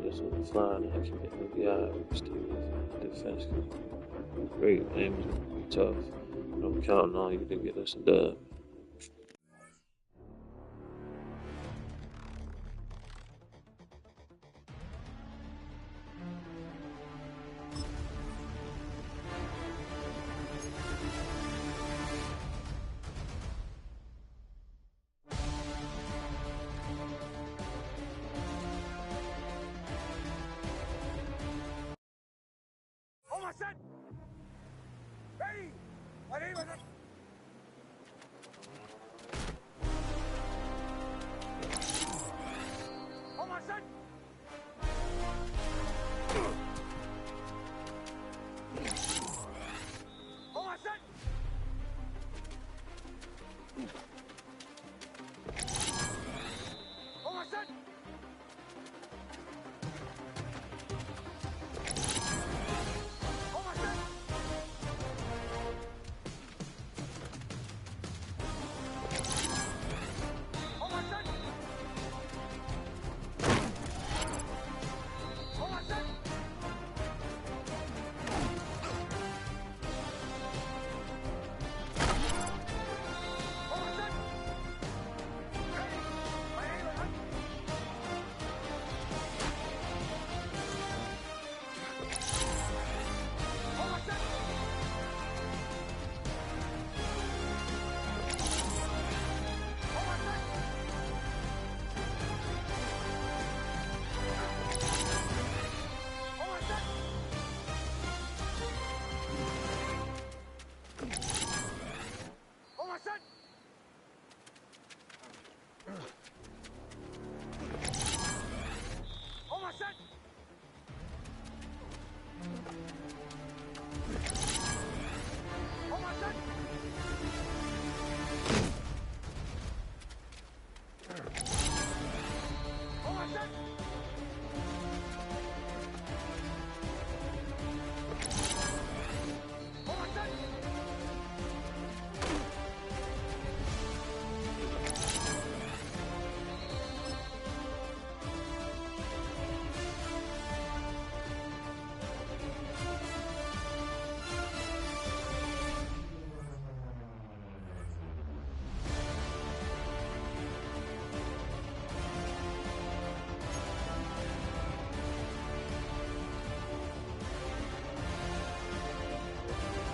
Just on the fly, and I keep it FBI. Defense. Great, man. It's going to be tough. I'm counting on you to get us a dub.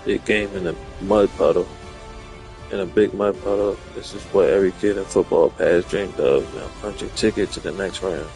Big game in a mud puddle. In a big mud puddle. This is what every kid in football past dreamed of. Now punch your ticket to the next round.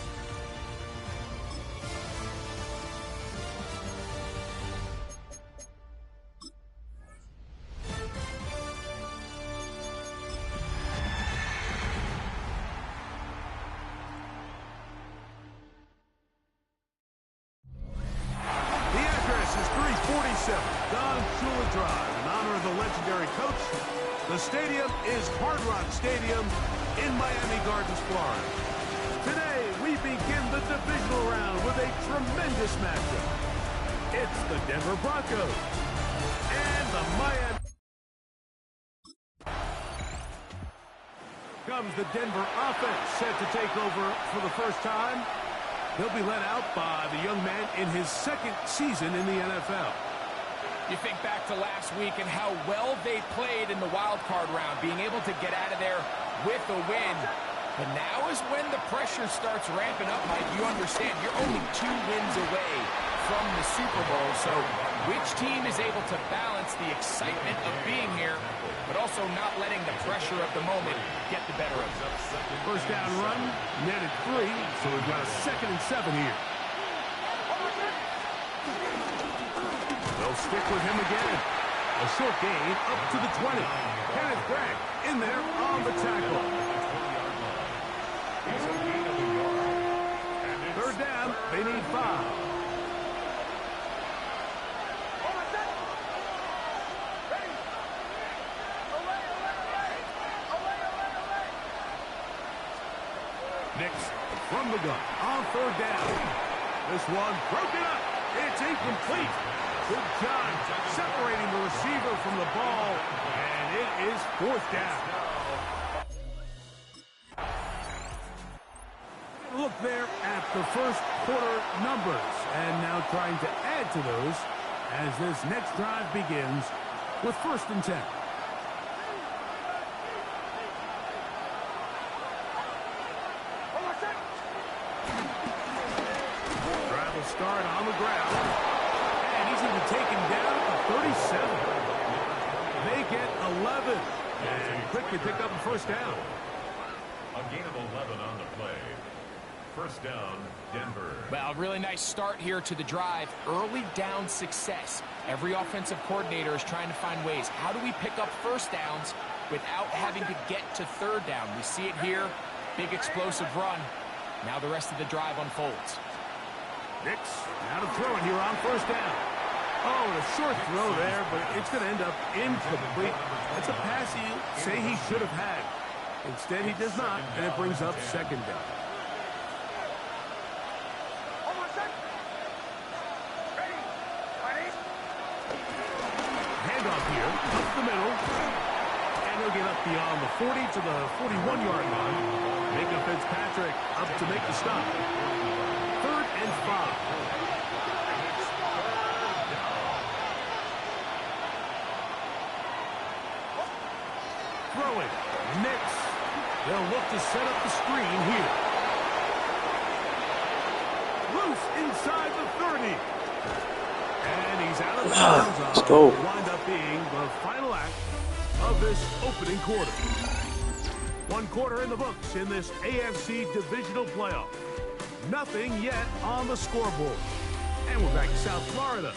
The stadium is Hard Rock Stadium in Miami Gardens, Florida. Today, we begin the divisional round with a tremendous matchup. It's the Denver Broncos and the Miami. Comes the Denver offense set to take over for the first time. They'll be led out by the young man in his second season in the NFL. You think back to last week and how well they played in the wild card round, being able to get out of there with a win. But now is when the pressure starts ramping up, Mike. You understand you're only 2 wins away from the Super Bowl. So which team is able to balance the excitement of being here, but also not letting the pressure of the moment get the better of them? First down run, netted 3, so we've got a 2nd and 7 here. They'll stick with him again. A short gain up to the 20. Kenneth Gregg in there on the tackle. Third down, they need 5. Nix from the gun on third down. This one broken up. It's incomplete. Good job separating the receiver from the ball, and it is fourth down. Look there at the first quarter numbers, and now trying to add to those as this next drive begins with 1st and 10. Drive will start on the ground, and he's even taken down at 37. They get 11, and quickly pick up a first down. A gain of 11 on the play. First down, Denver. Well, really nice start here to the drive. Early down success. Every offensive coordinator is trying to find ways. How do we pick up first downs without having to get to third down? We see it here. Big explosive run. Now the rest of the drive unfolds. Nix now to throw it here on first down. Oh, a short throw there, but it's going to end up incomplete. That's a pass you say he should have had. Instead, he does not, and it brings up second down. Handoff here, up the middle, and he'll get up beyond the 40 to the 41-yard line. Micah Fitzpatrick up to make the stop. 3rd and 5. Throwing, Nix. They'll look to set up the screen here. Loose inside the 30. And he's out of bounds. Let's go. Wind up being the final act of this opening quarter. 1 quarter in the books in this AFC divisional playoff. Nothing yet on the scoreboard. And we're back to South Florida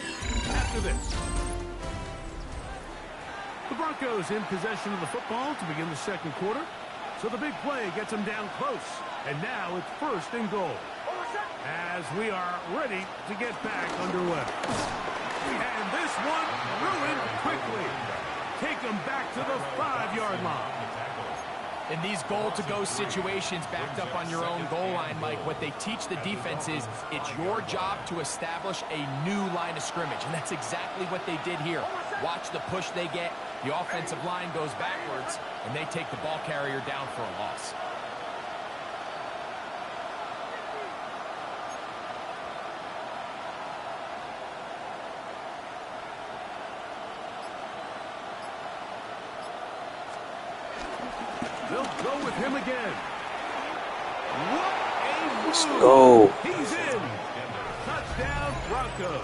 after this. The Broncos in possession of the football to begin the second quarter. So the big play gets them down close. And now it's 1st and goal, as we are ready to get back underway. And this one ruined quickly. Take them back to the 5-yard line. In these goal-to-go situations backed up on your own goal line, Mike, what they teach the defense is it's your job to establish a new line of scrimmage, and that's exactly what they did here. Watch the push they get. The offensive line goes backwards, and they take the ball carrier down for a loss. They'll go with him again. What a move. Let's go. He's in. Touchdown, Broncos.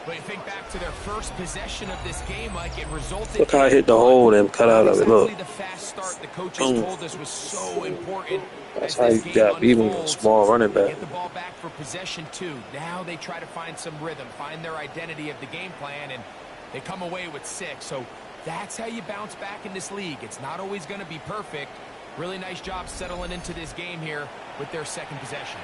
But you think back to their first possession of this game, Mike, it resulted. Look how I hit the hole and cut out of it. Look. The fast start the coaches told us was so important. That's how you got even a small running back. Get the ball back for possession 2. Now they try to find some rhythm, find their identity of the game plan, and they come away with 6. So that's how you bounce back in this league. It's not always going to be perfect. Really nice job settling into this game here with their second possession.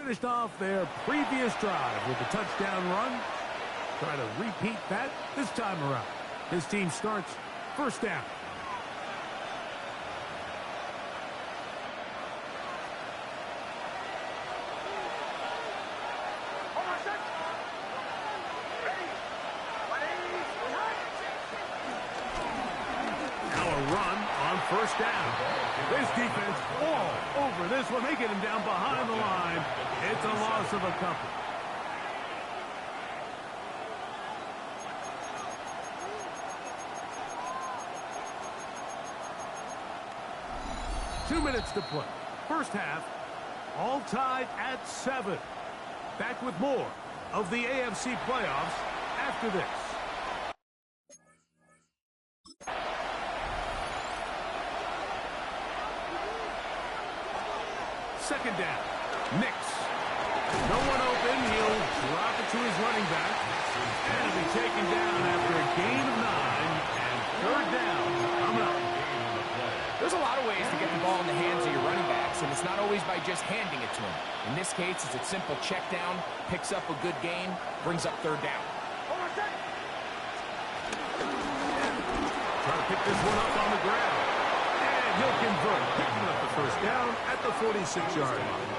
Finished off their previous drive with a touchdown run. Try to repeat that this time around. His team starts 1st down. Now a run on 1st down. This defense all over this one. They get him down behind the line. It's a loss of a couple. Two minutes to play. First half, all tied at 7. Back with more of the AFC playoffs after this. Second down. Nix No one open. He'll drop it to his running back. And he'll be taken down after a gain of 9 and third down. Coming up. There's a lot of ways to get the ball in the hands of your running backs, and it's not always by just handing it to them. In this case, it's a simple check down, picks up a good gain, brings up third down. Trying to pick this one up on the ground. And he'll convert, picking up the first down at the 46-yard line.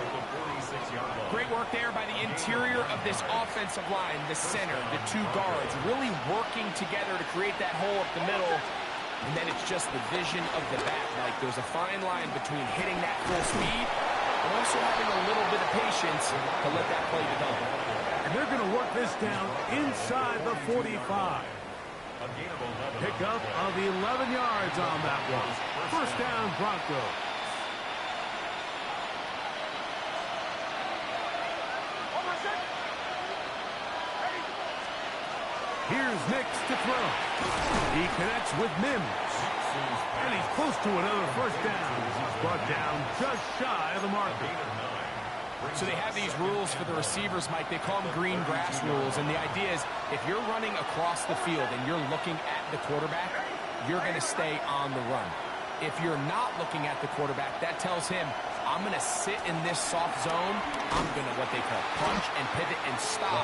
Great work there by the interior of this offensive line, the center, the 2 guards, really working together to create that hole up the middle. And then it's just the vision of the back. Like there's a fine line between hitting that full speed and also having a little bit of patience to let that play develop. And they're going to work this down inside the 45. Pickup of 11 yards on that one. First down, Broncos. Here's Nix to throw. He connects with Mims. And he's close to another first down. He's brought down just shy of the marker. So they have these rules for the receivers, Mike. They call them green grass rules. And the idea is if you're running across the field and you're looking at the quarterback, you're going to stay on the run. If you're not looking at the quarterback, that tells him, I'm going to sit in this soft zone. I'm going to, what they call, punch and pivot and stop.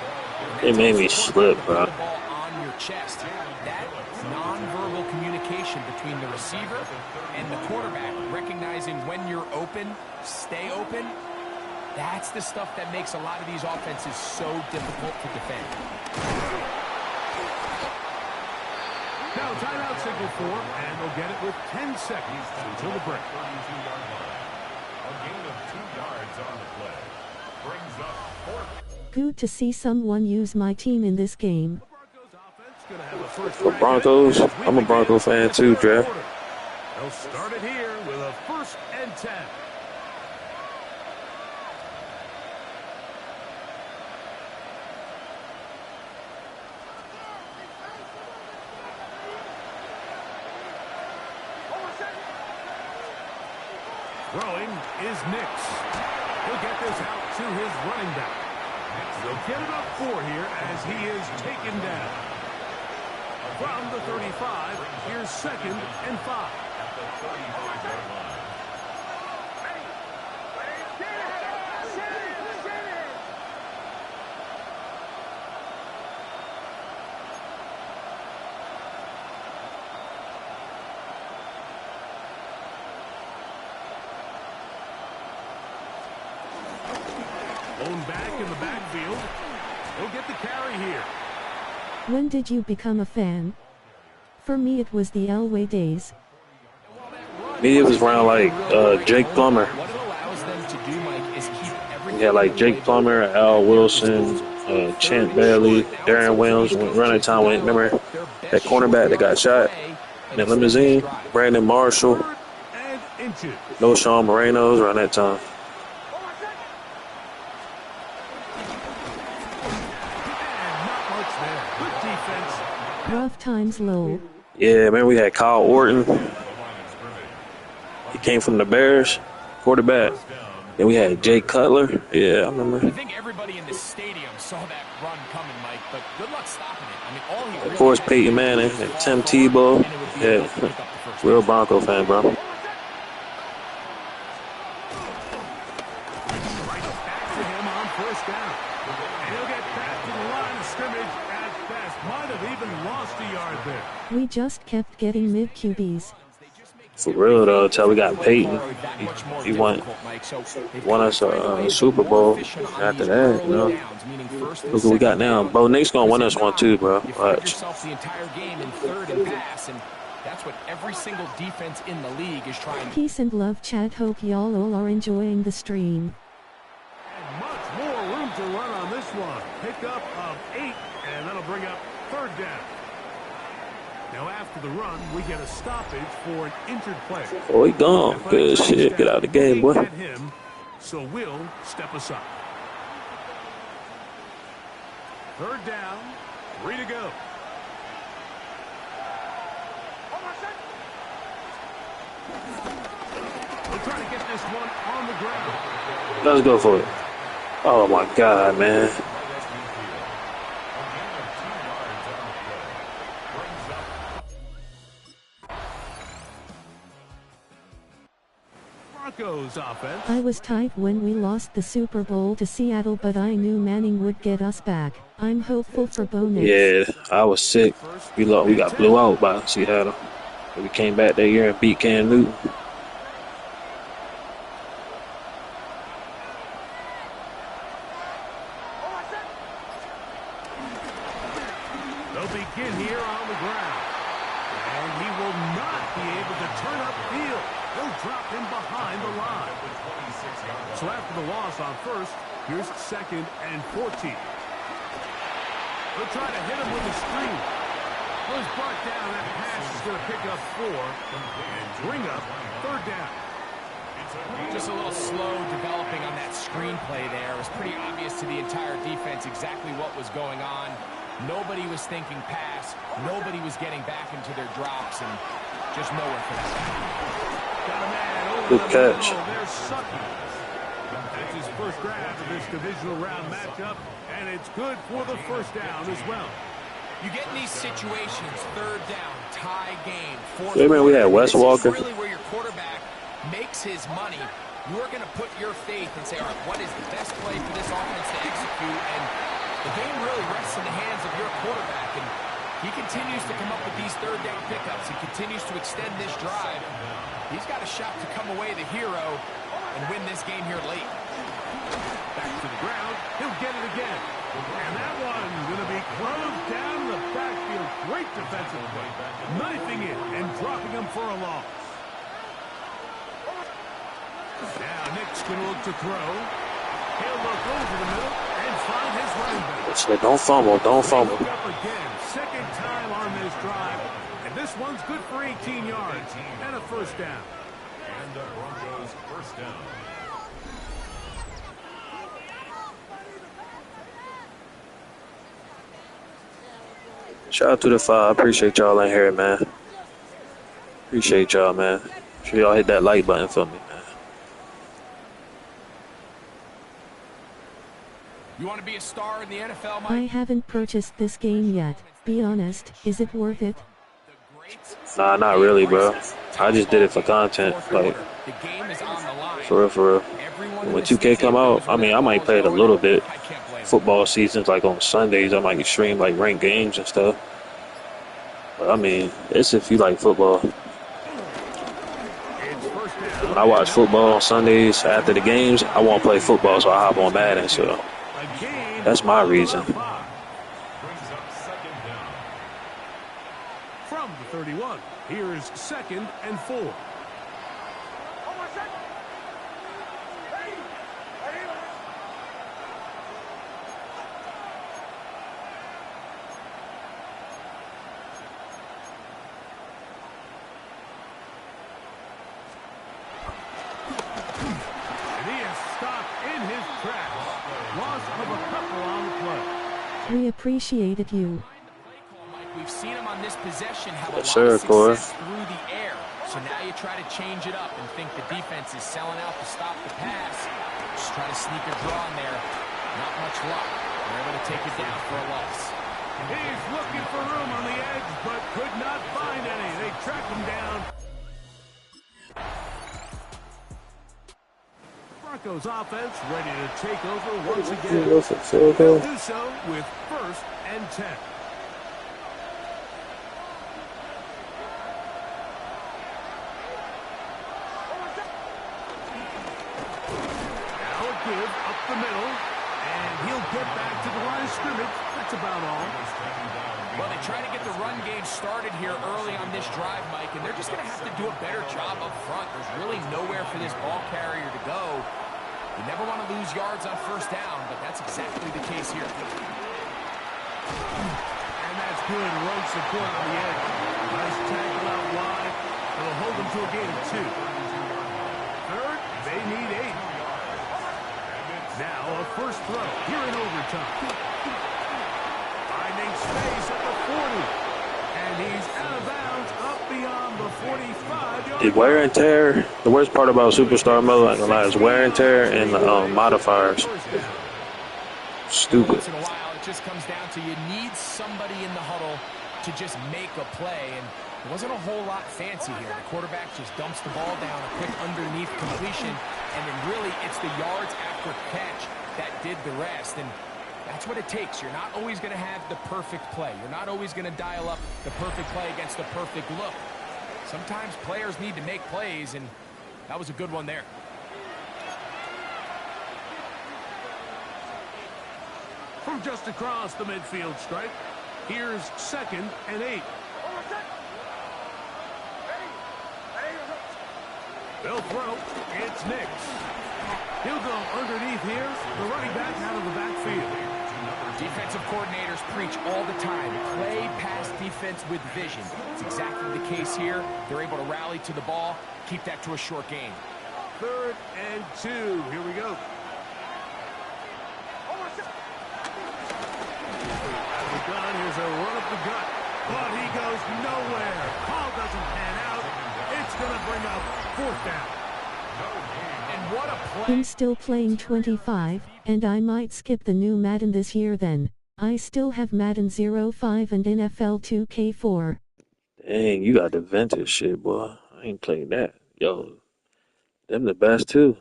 It made me slip, bro. The ball on your chest. That nonverbal communication between the receiver and the quarterback, recognizing when you're open, stay open, that's the stuff that makes a lot of these offenses so difficult to defend. Now timeout signal for, and they'll get it with 10 seconds until the break. A gain of 2 yards on the play. Brings up 4th. Good to see someone use my team in this game. For Broncos, I'm a Bronco fan too, Dre. They'll start it here with a 1st and 10. Throwing is Nix. He'll get this out to his running back. They'll get it up 4 here as he is taken down. From the 35, here's 2nd and 5. Blown back in the backfield. He'll get the carry here. When did you become a fan? For me it was the Elway days. Me, it was around like Jake Plummer. What it allows them to do, Mike, is keep everything. Yeah, like Jake Plummer, Al Wilson, Champ Bailey, Darren Williams. Running time went, remember that cornerback that got shot in that limousine? Brandon Marshall. No Sean Moreno's around that time. Rough times low. Yeah, remember we had Kyle Orton. He came from the Bears, quarterback. Then we had Jay Cutler. Yeah, I remember. I think everybody in the stadium saw that run coming, Mike, but good luck stopping it. I mean, all he really of course, Peyton Manning and Tim Tebow. Yeah, real Bronco fan, bro. Right back to him on 1st down. And he'll get back to the line of scrimmage at best. Might have even lost a yard there. We just kept getting mid QBs. For real though, until we got Peyton, he won us a Super Bowl. After that, you know, look what we got now. Bo Nick's gonna win us one too, bro. Watch. The entire game in 3rd and pass, and that's what every single defense in the league is trying. Peace and love, Chad. Hope y'all all are enjoying the stream. And much more room to run on this one. Pickup of 8, and that'll bring up 3rd down. Now after the run, we get a stoppage for an injured player. Oh, he gone. Good shit. Get out of the game, boy. Him, so we'll step aside. 3rd down, 3 to go. We'll try to get this one on the ground. Let's go for it. Oh my God, man. Broncos offense. I was tight when we lost the Super Bowl to Seattle, but I knew Manning would get us back. I'm hopeful for Bo Nix. Yeah, I was sick. We got blew out by Seattle. We came back that year and beat Cam Newton. They'll begin here on the ground. And he will not be able to turn upfield. He'll drop him behind the line. So after the loss on first, here's 2nd and 14. They'll try to hit him with a screen. Was brought down. That pass is going to pick up 4 and bring up 3rd down. Just a little slow developing on that screenplay there. It was pretty obvious to the entire defense exactly what was going on. Nobody was thinking pass. Nobody was getting back into their drops, and just nowhere for that. Got a man over Good the catch. middle. There's Sutton. That's his first grab of this divisional round matchup, and it's good for the first down as well. You get in these situations, 3rd down, tie game, 4th. Yeah, man, we had Wes Walker. This is really where your quarterback makes his money. You're going to put your faith and say, all right, what is the best play for this offense to execute? And the game really rests in the hands of your quarterback. And he continues to come up with these 3rd down pickups. He continues to extend this drive. He's got a shot to come away the hero and win this game here late. Back to the ground. He'll get it again. And that one going to be closed down the backfield. Great defensive play. Knifing it and dropping him for a loss. Now Nick's going to look to throw. He'll look over the middle and find his running back. So don't fumble, don't fumble. Look up again. 2nd time on this drive. And this one's good for 18 yards and a first down. And the Broncos first down. Shout out to the 5. Appreciate y'all in here, man. Appreciate y'all, man. Make sure y'all hit that like button for me, man. You want to be a star in the NFL, Mike? I haven't purchased this game yet. Be honest, is it worth it? Nah, not really, bro. I just did it for content, like, The game is on the line. for real, for real. When 2K come out, I mean, I might play it a little bit. Football seasons, like on Sundays, I might stream like ranked games and stuff. But I mean, it's if you like football. When I watch football on Sundays after the games, I won't play football, so I hop on Madden. So that's my reason. Brings up 2nd down. From the 31, here is 2nd and 4. We appreciated you. We've seen him on this possession have a Yes, lot of sir, Corey. success through the air. So now you try to change it up and think the defense is selling out to stop the pass. Just try to sneak a draw in there. Not much luck. They're able to take it down for a loss. He's looking for room on the edge, but could not find any. They tracked him down. Broncos offense ready to take over once again. They'll do so with 1st and 10. Now a give up the middle, and he'll get back to the line of scrimmage. That's about all. Well, they try to get the run game started here early on this drive, Mike, and they're just going to have to do a better job up front. There's really nowhere for this ball carrier to go. You never want to lose yards on 1st down, but that's exactly the case here. And that's good run support on the edge. Nice tackle out wide. It'll hold them to a gain of 2. 3rd, they need 8. Now a first throw here in overtime. Finding space at the 40. And he's out of bounds up beyond the 45-yard The wear and tear, the worst part about Superstar Mode, like, is wear and tear and the modifiers. Stupid. Once in a while, it just comes down to you need somebody in the huddle to just make a play, and it wasn't a whole lot fancy here. The quarterback just dumps the ball down, a quick underneath completion, and then really it's the yards after catch that did the rest, and that's what it takes. You're not always going to have the perfect play. You're not always going to dial up the perfect play against the perfect look. Sometimes players need to make plays, and that was a good one there. From just across the midfield stripe, here's 2nd and 8. They'll throw. It's Nix. He'll go underneath here. The running back out of the backfield. Defensive coordinators preach all the time. Play pass defense with vision. It's exactly the case here. They're able to rally to the ball, keep that to a short gain. 3rd and 2. Here we go. Here's a run up the gut, but he goes nowhere. Call doesn't pan out. It's going to bring up 4th down. And what a play. I'm still playing 25, and I might skip the new Madden this year then. I still have Madden 05 and NFL 2K4. Dang, you got the vintage shit, boy. I ain't playing that. Yo, them the best too.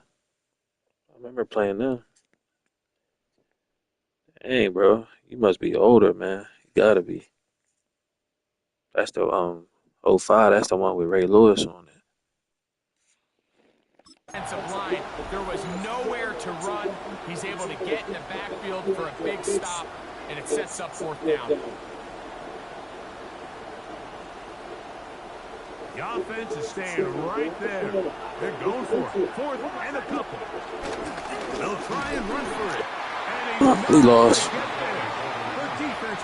I remember playing them. Dang, bro, you must be older, man. You gotta be. That's the '05. That's the one with Ray Lewis on it. Defensive line, there was nowhere to run. He's able to get in the backfield for a big stop, and it sets up 4th down. The offense is staying right there. They're going for it. 4th and a couple. They'll try and run for it. And We lost.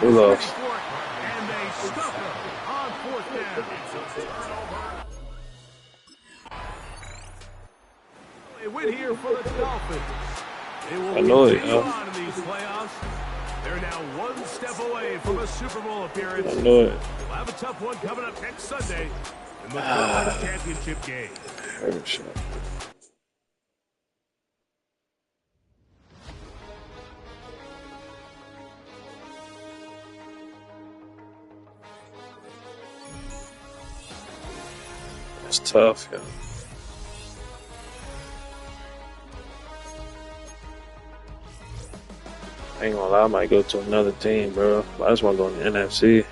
We lost. And they stuff him on 4th down. A win here for the Dolphins. They will continue on in these playoffs. They're now 1 step away from a Super Bowl appearance. I know it. We'll have a tough one coming up next Sunday in the third championship game. Hurt shot. That's tough, yo. I ain't gonna lie, I might go to another team, bro. I just want to go in the NFC.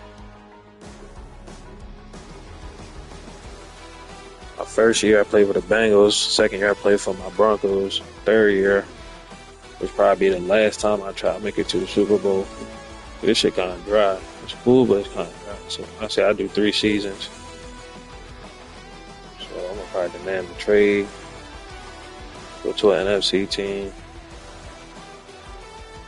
My first year I played for the Bengals. Second year I played for my Broncos. Third year was probably the last time I tried to make it to the Super Bowl. But this shit kind of dry. It's cool, but it's kind of dry. So I say I do 3 seasons. So I'm gonna probably demand the trade. Go to an NFC team.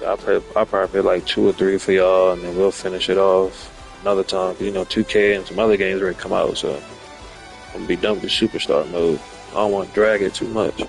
I'll probably play like 2 or 3 for y'all, and then we'll finish it off another time. You know, 2K and some other games already come out, so I'm gonna be done with the superstar mode. I don't want to drag it too much.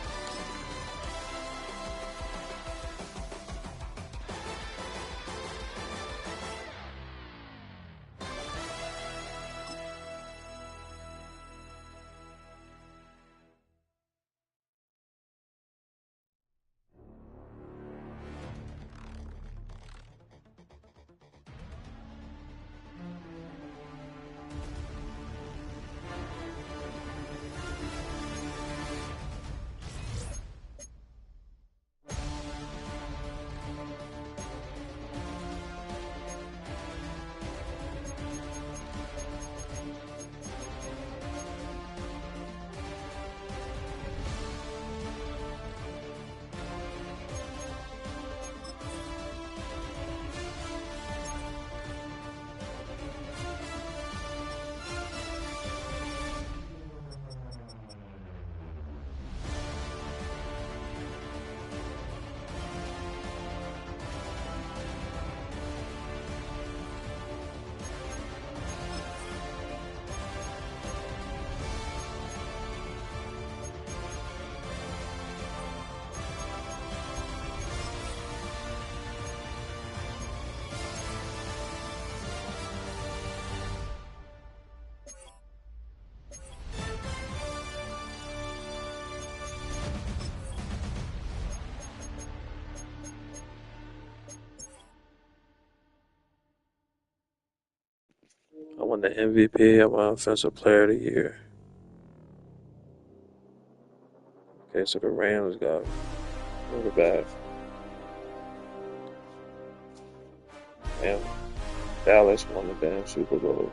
won the MVP. I won Offensive Player of the Year. Okay, so the Rams got quarterback. Damn, Dallas won the damn Super Bowl.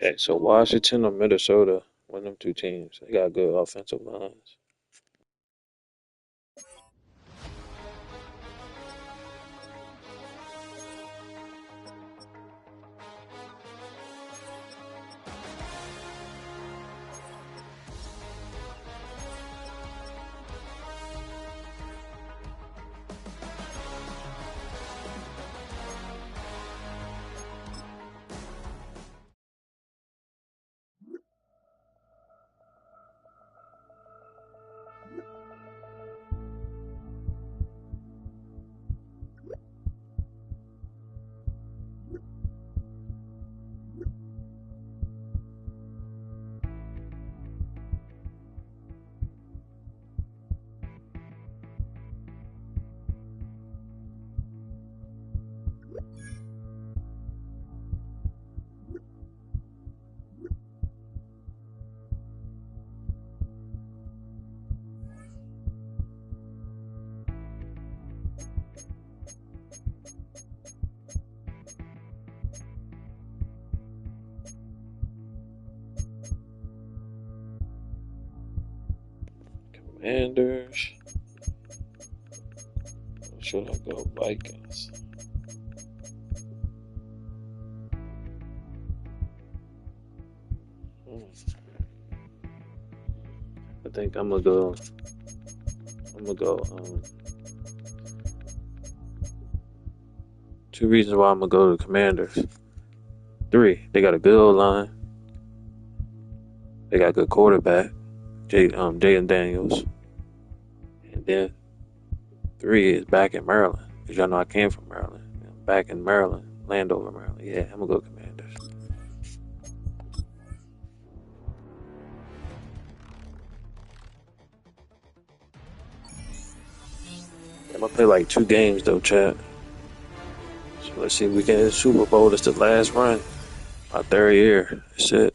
Okay, so Washington or Minnesota, one of them two teams. They got good offensive lines. Commanders. Or should I go Vikings? I think I'm gonna go. Two reasons why I'm gonna go to the Commanders. 3, they got a good line. They got a good quarterback, Jaden Daniels. And then 3 is back in Maryland. Cause y'all know I came from Maryland. Back in Maryland, Landover, Maryland. Yeah, I'm gonna go Commanders. I'm gonna play like 2 games though, chat. So Let's see if we get a Super Bowl. It's the last run. My third year. That's it.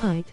Height.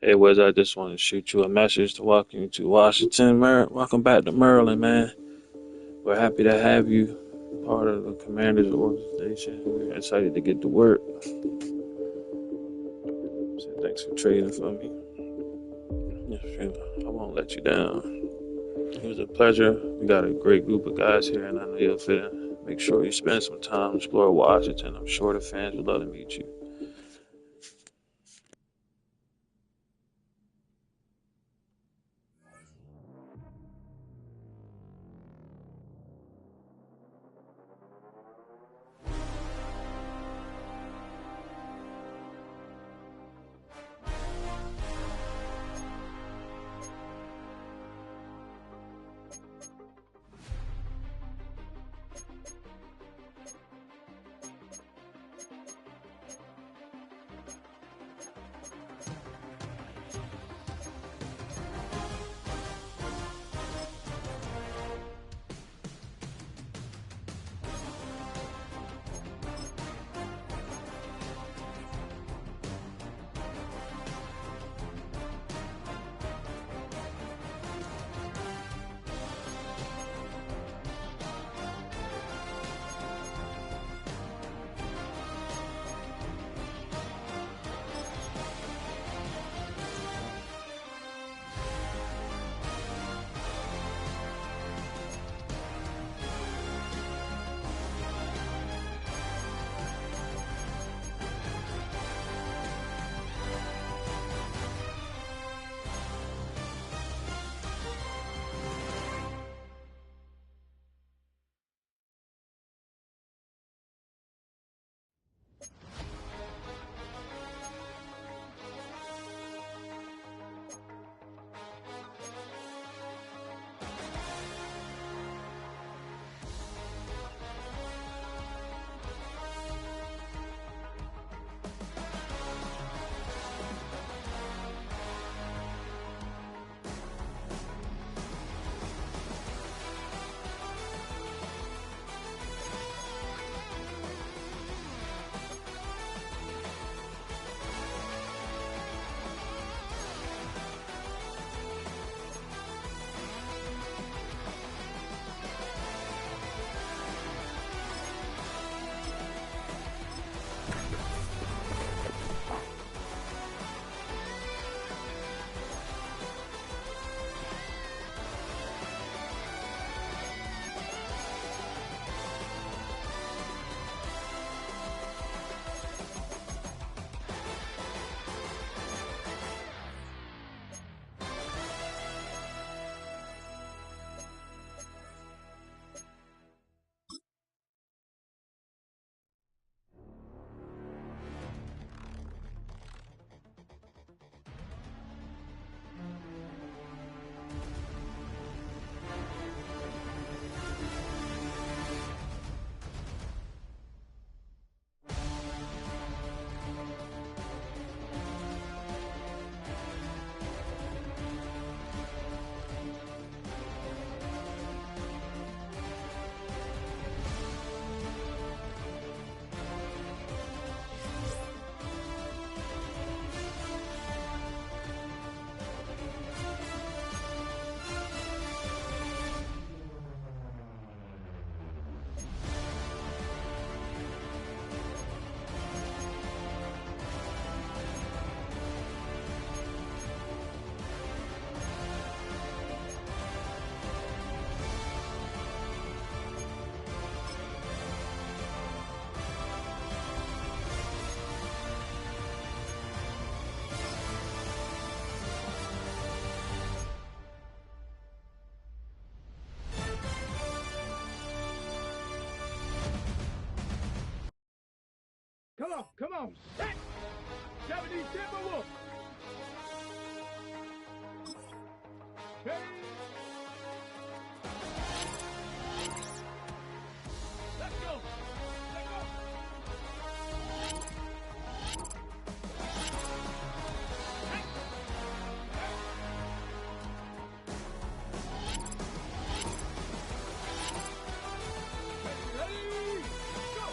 Hey, Wes, I just want to shoot you a message to welcome you to Washington. Welcome back to Maryland, man. We're happy to have you part of the Commanders organization. We're excited to get to work. So thanks for trading for me. I won't let you down. It was a pleasure. We got a great group of guys here, and I know you'll fit in. Make sure you spend some time explore Washington. I'm sure the fans would love to meet you. Come on, set! 70 Timberwolves! Hey! Let's go! Let's go! Ready? Go!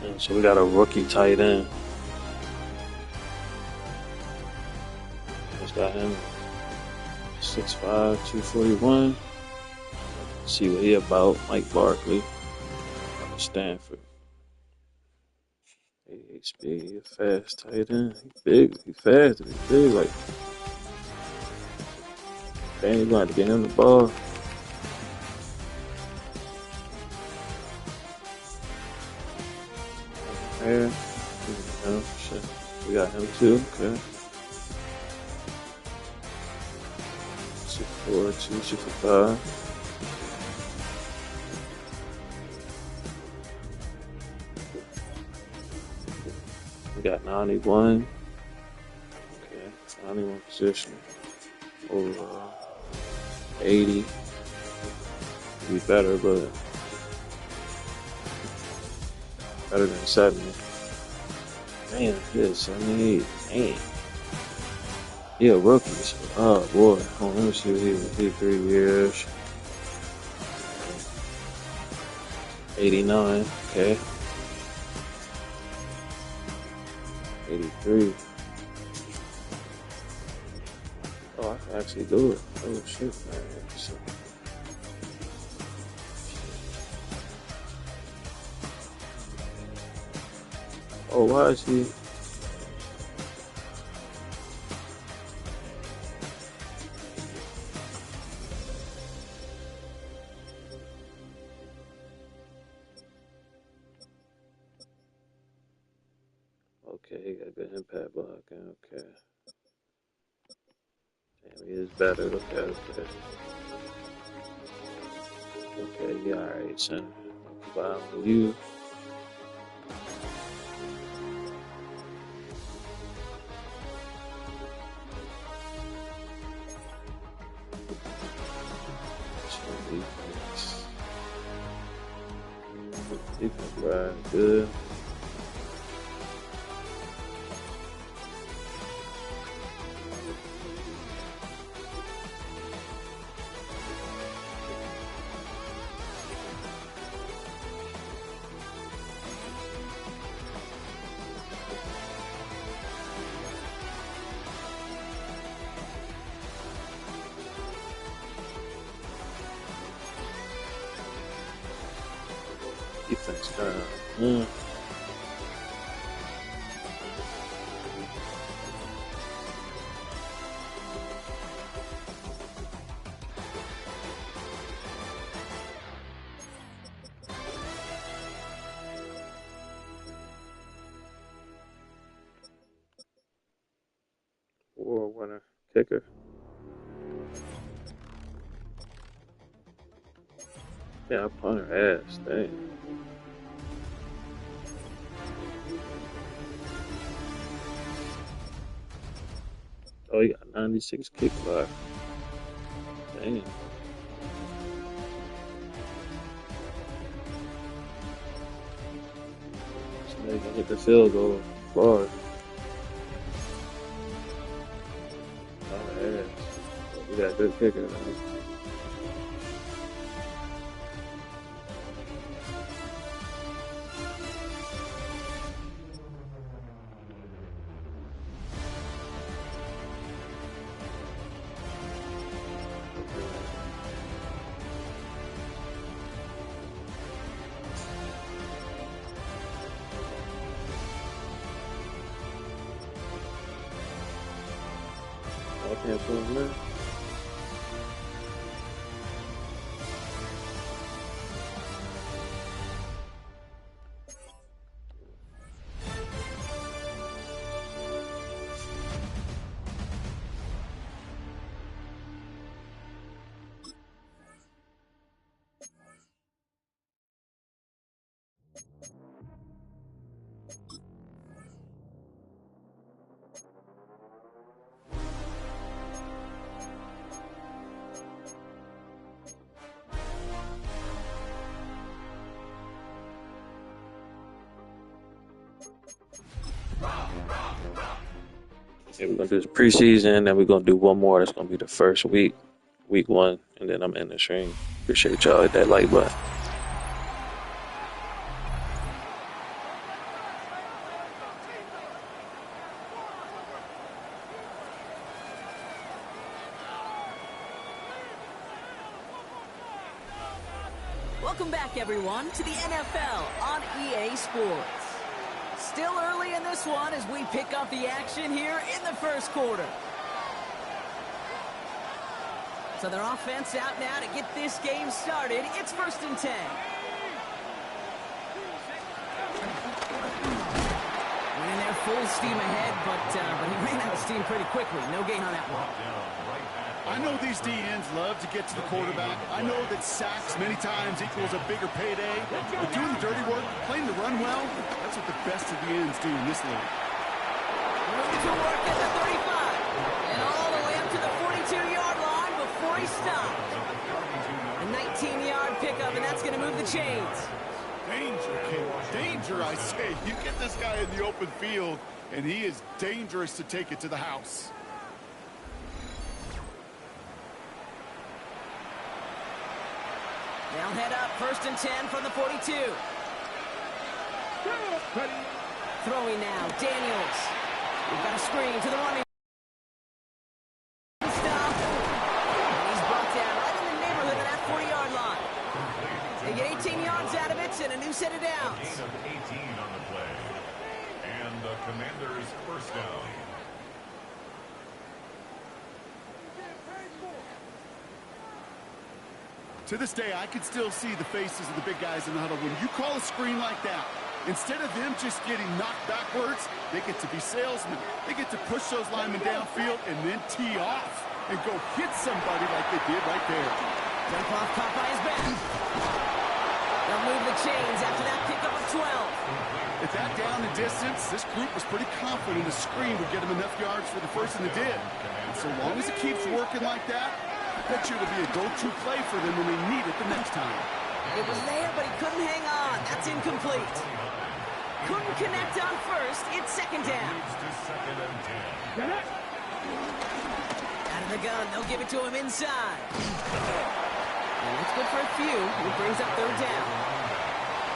And so we got a rookie tight end. Just got him 6'5", 241. See what he about. Mike Barkley out of Stanford. 88 speed, he a fast tight end. He big, he fast, he big. Like, dang, you got to get him the ball. Yeah, shit. We got him too. Okay. 6'4", 265. We got 91. Okay, 91 position. Over 80. Be better, but better than 70. Damn, yeah, 78. Damn. Yeah, rookie. So, oh boy. Hold on, let me see what he was. He 3 years. 89. Okay. 83. Oh, I can actually do it. Oh shit, man. So, oh, why is he? Okay, he got good impact blocking. Okay. Damn, he is better. Okay. Okay, yeah, alright, son. Combine with you. Defense, right? Good. Defense down. War winner kicker. Yeah, I punter ass. Dang. Oh, he got 96 kick block. Damn. This nigga can hit the field goal far. Oh, ass. We got a good kicker now. I can't pull him in. Yeah, we're gonna do the preseason, then we're gonna do one more. That's gonna be the first week 1, and then I'm in the stream. Appreciate y'all at that like button. Welcome back, everyone, to the NFL on EA Sports. Still early in this one as we pick up the action here in the first quarter. So their offense out now to get this game started. It's 1st and 10. Running there full steam ahead, but he ran out of steam pretty quickly. No gain on that one. I know these DNs love to get to the quarterback. I know that sacks many times equals a bigger payday. But doing the dirty work, playing the run well, that's what the best of the ends do in this league. Room to work at the 35. And all the way up to the 42-yard line before he stopped. A 19-yard pickup, and that's going to move the chains. Danger, kid. Danger, I say. You get this guy in the open field, and he is dangerous to take it to the house. They'll head up 1st and 10 from the 42. Throwing now, Daniels. We've got a screen to the running. Stop. And he's brought down right in the neighborhood of that 40-yard line. They get 18 yards out of it and a new set of downs. Gain of 18 on the play. And the Commanders' first down. To this day, I can still see the faces of the big guys in the huddle. When you call a screen like that, instead of them just getting knocked backwards, they get to be salesmen. They get to push those linemen downfield and then tee off and go hit somebody like they did right there. Jump off caught by his back. They'll move the chains after that pickup of 12. At that down and distance, this group was pretty confident a screen would get them enough yards for the first, and it did. And so long as it keeps working like that, I bet you it'll be a go-to play for them when they need it the next time. It was there, but he couldn't hang on. That's incomplete. Couldn't connect on first. It's 2nd down. Out of the gun. They'll give it to him inside. And that's good for a few. It brings up 3rd down.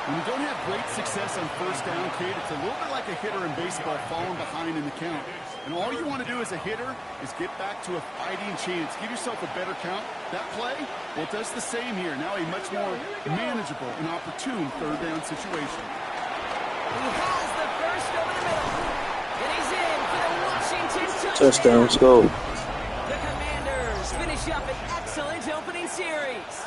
When you don't have great success on 1st down, Kate, it's a little bit like a hitter in baseball falling behind in the count. And all you want to do as a hitter is get back to a fighting chance. Give yourself a better count. That play, well, it does the same here. Now a much more manageable and opportune 3rd down situation. He has the first over the middle. And he's in for the Washington Touchdown, let's go. The Commanders finish up an excellent opening series.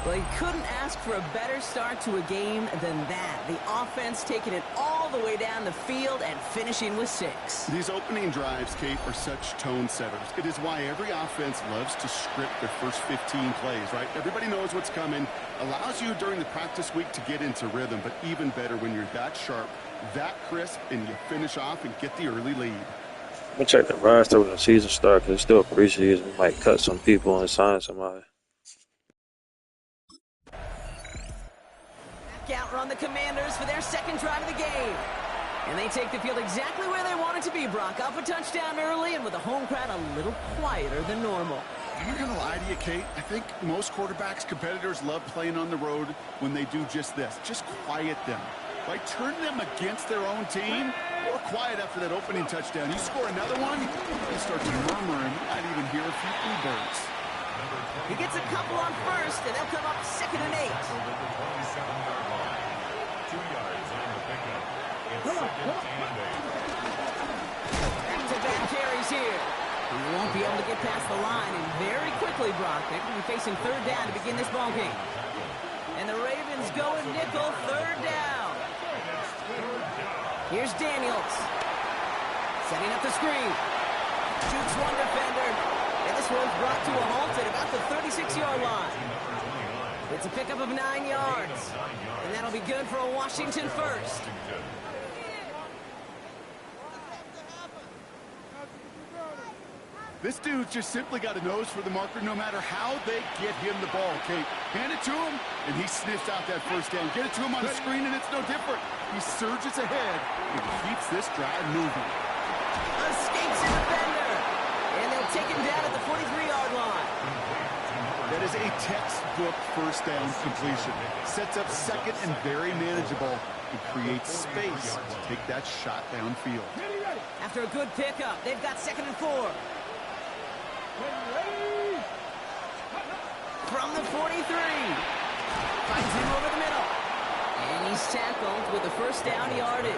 Well, he couldn't ask for a better start to a game than that. The offense taking it all the way down the field and finishing with 6. These opening drives, Kate, are such tone setters. It is why every offense loves to script their first 15 plays, right? Everybody knows what's coming. Allows you during the practice week to get into rhythm, but even better when you're that sharp, that crisp, and you finish off and get the early lead. I'm gonna check the roster when the season starts because it's still preseason. We might cut some people and sign somebody. Outrun the Commanders for their 2nd drive of the game. And they take the field exactly where they want it to be, Brock. Up a touchdown early and with the home crowd a little quieter than normal. I'm not going to lie to you, Kate. I think most quarterbacks, competitors love playing on the road when they do just this. Just quiet them. By turning them against their own team, or quiet after that opening touchdown. You score another one, you start to murmur and you might even hear a few bluebirds. He gets a couple on first, and they'll come up 2nd and 8. 2 yards on the pickup. It's 2nd and 8. Back-to-back carries here. He won't be able to get past the line, and very quickly, Brock, they're going to be facing 3rd down to begin this ball game. And the Ravens go in nickel, 3rd down. Here's Daniels. Setting up the screen. Shoots one defender. And this one's brought to a halt at about the 36-yard line. It's a pickup of 9 yards. And that'll be good for a Washington first. This dude's just simply got a nose for the marker no matter how they get him the ball, okay? Hand it to him, and he sniffs out that first down. Get it to him on the screen, and it's no different. He surges ahead and keeps this drive moving. Escapes a defender, and they'll take him down at the 43-yard line. That is a textbook first down completion. Sets up second and very manageable and creates space to take that shot downfield. After a good pickup, they've got 2nd and 4. From the 43. Finds him over the middle. And he's tackled with the first down yardage.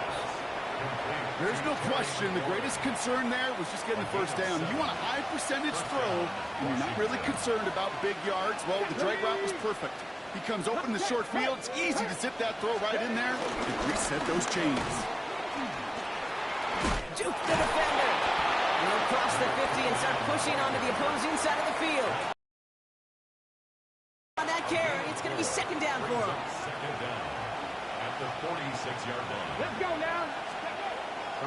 There's no question the greatest concern there was just getting the first down. You want a high percentage throw, and you're not really concerned about big yards. Well, the drag route was perfect. He comes open in the short field. It's easy to zip that throw right in there and reset those chains. Juke the defender. And they'll cross the 50 and start pushing onto the opposing side of the field. On that carry, it's going to be 2nd down for him. 2nd down at the 46-yard line. Let's go now.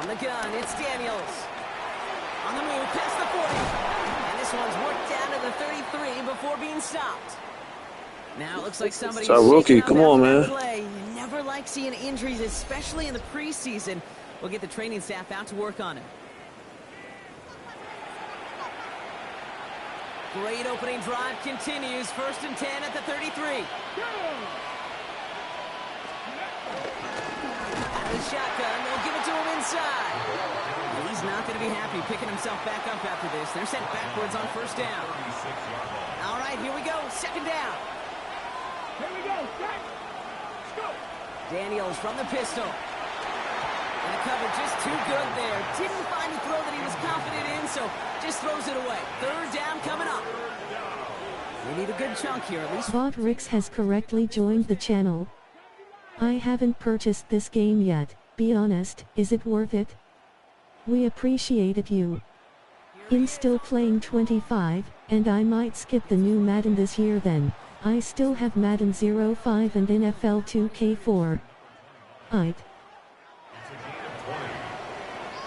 From the gun, it's Daniels. On the move, past the 40. And this one's worked down to the 33 before being stopped. Now it looks like somebody's rookie. Come on, man. Play. You never like seeing injuries, especially in the preseason. We'll get the training staff out to work on it. Great opening drive continues. 1st and 10 at the 33. Out of the shotgun, they'll give it to him inside. He's not going to be happy picking himself back up after this. They're sent backwards on 1st down. All right, here we go. 2nd down. Here we go. Let's go. Daniels from the pistol. And the cover just too good there. Didn't find a throw that he was confident in, so just throws it away. 3rd down coming up. We need a good chunk here, at least. Bot Rix has correctly joined the channel. I haven't purchased this game yet. Be honest, is it worth it? We appreciate it you. I'm still playing 25, and I might skip the new Madden this year then. I still have Madden 05 and NFL 2K4. Aight. It's a gain of 20.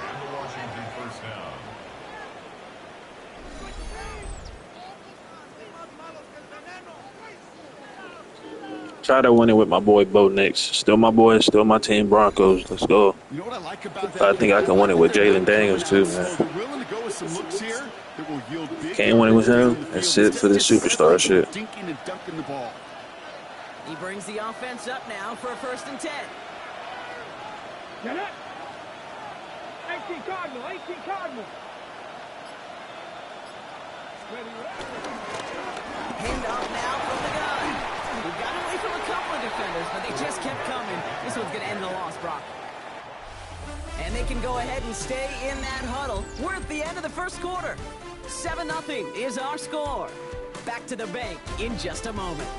And the Washington first down. Try to win it with my boy Bo Nix. Still my boy, still my team Broncos. Let's go. You know what I like about that? I think I can win it with Jalen Daniels too, man. They're willing to go with some looks here that will yield big. Can't win it with him. That's it for this superstar shit. Dinking and dunking the ball. He brings the offense up now for a 1st and 10. Get it. 18 Cardinal. 18 Cardinal. Hand off now from the gun. We got away from a couple of defenders, but they just kept coming. This one's going to end the loss, Brock. And they can go ahead and stay in that huddle. We're at the end of the 1st quarter. 7-0 is our score. Back to the bank in just a moment.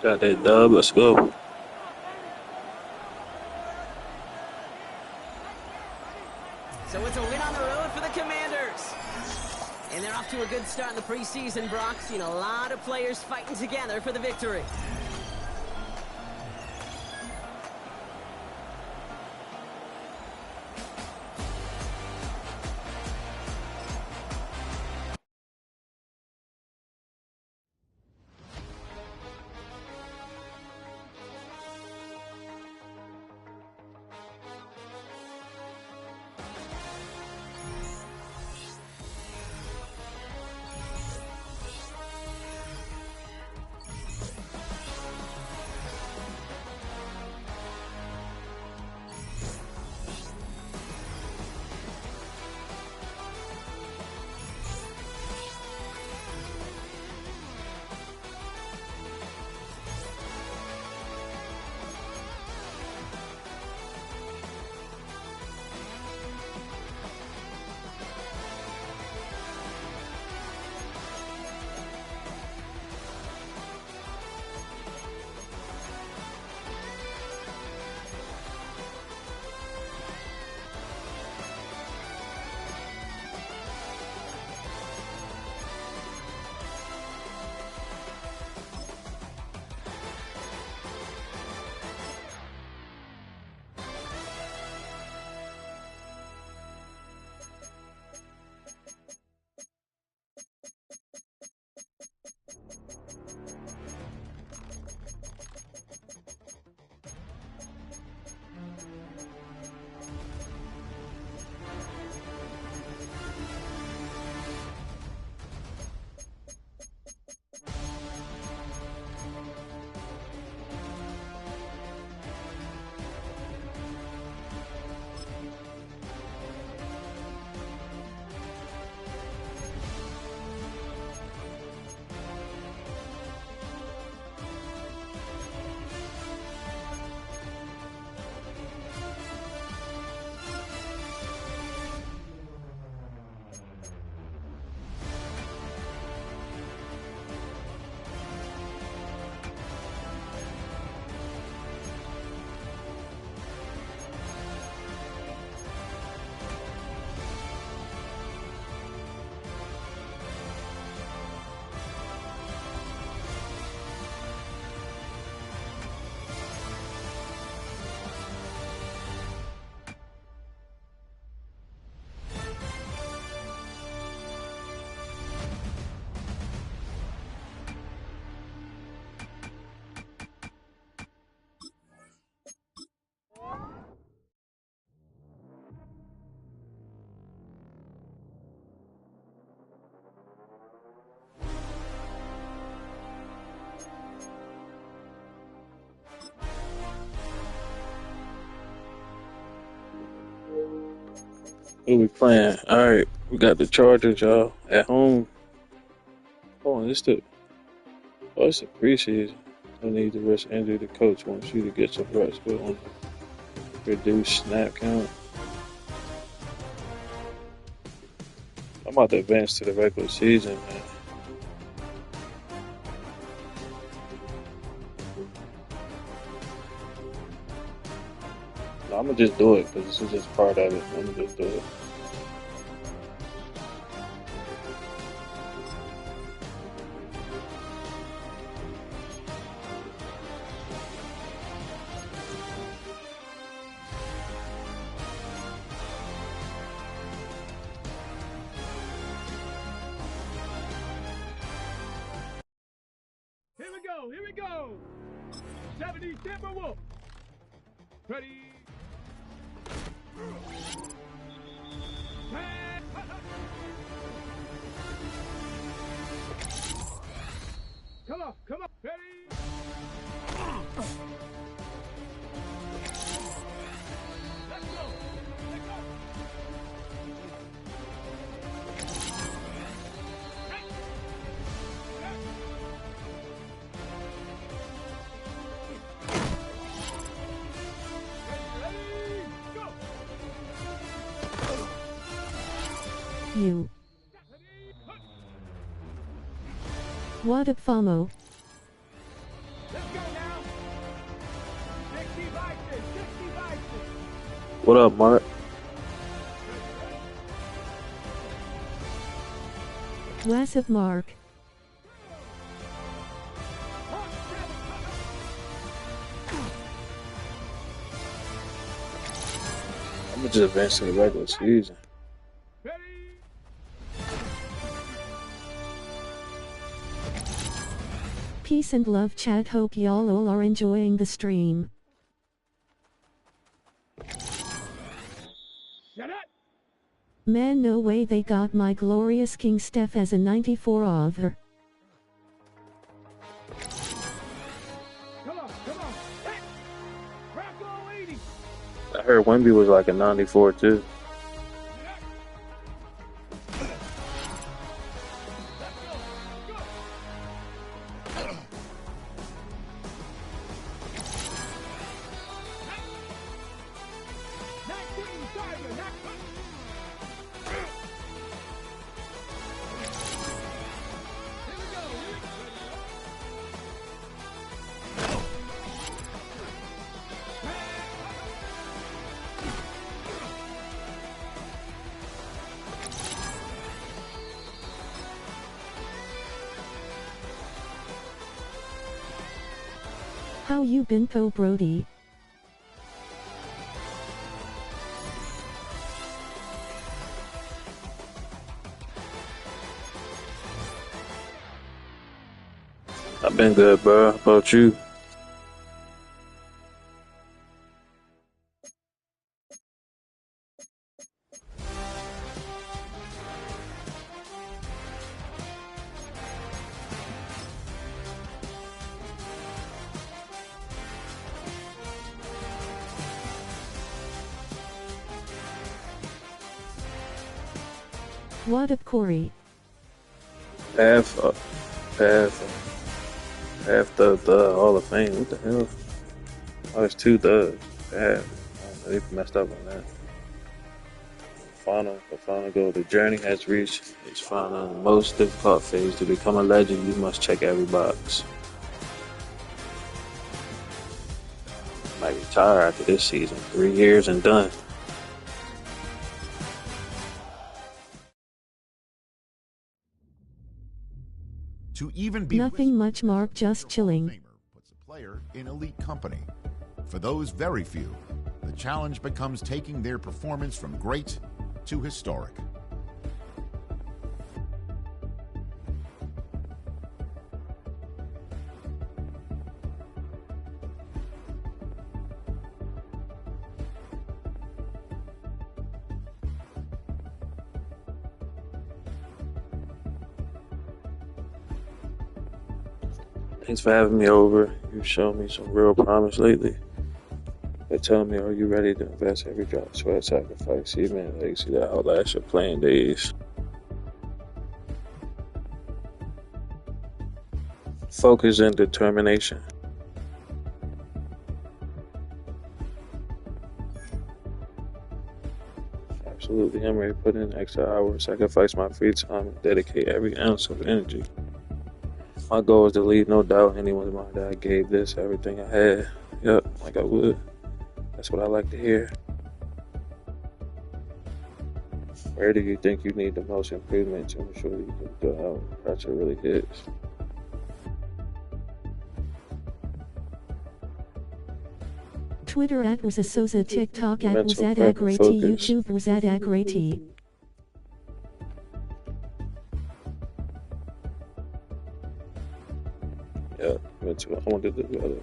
Got that dub. Let's go. So it's a win on the road for the Commanders. And they're off to a good start in the preseason, Brock. Seen a lot of players fighting together for the victory. Who we playing? All right, we got the Chargers, y'all, at home. Oh, it's the preseason. I need to rest Andrew. The coach wants you to get some rest. Go on. Reduce snap count. I'm about to advance to the regular season, man. No, I'm gonna just do it because this is just part of it. I'm gonna just do it. Here we go, here we go. 70 Timberwolves. Ready. Come on, come on. Ready. Let's go. Let's go. You. What a FOMO. Let's go now. 60 Vikings, 60 Vikings. What up, Mark? What's up, Mark? I'm gonna just advance to the regular season. Peace and love, chat. Hope y'all all are enjoying the stream. Man, no way they got my glorious King Steph as a 94 over. Come on, come on. Hey. Rocco 80. I heard Wemby was like a 94 too. How you been, Po Brody? I've been good, bro. How about you? What up, Corey? Half the Hall of Fame. What the hell? Oh, it's two thugs. Half. They messed up on that. The final goal. The journey has reached its final and most difficult phase. To become a legend, you must check every box. Might retire after this season. 3 years and done. To even be Nothing much, Mark, just chilling. Puts a player in elite company. For those very few, the challenge becomes taking their performance from great to historic. Thanks for having me over. You've shown me some real promise lately. They tell me, are you ready to invest every drop, sweat, sacrifice? See, man, like, see that outlast your playing days. Focus and determination. Absolutely, I'm ready to put in extra hours, sacrifice my free time, and dedicate every ounce of energy. My goal is to leave no doubt in anyone's mind that I gave this everything I had. Yep, like I would. That's what I like to hear. Where do you think you need the most improvement to ensure you can go out and pressure really hits? Twitter @RazaSosa, TikTok Mental prep and @RazadAgrati, focus. YouTube RazadAgrati. Yeah, mental. I want to do better.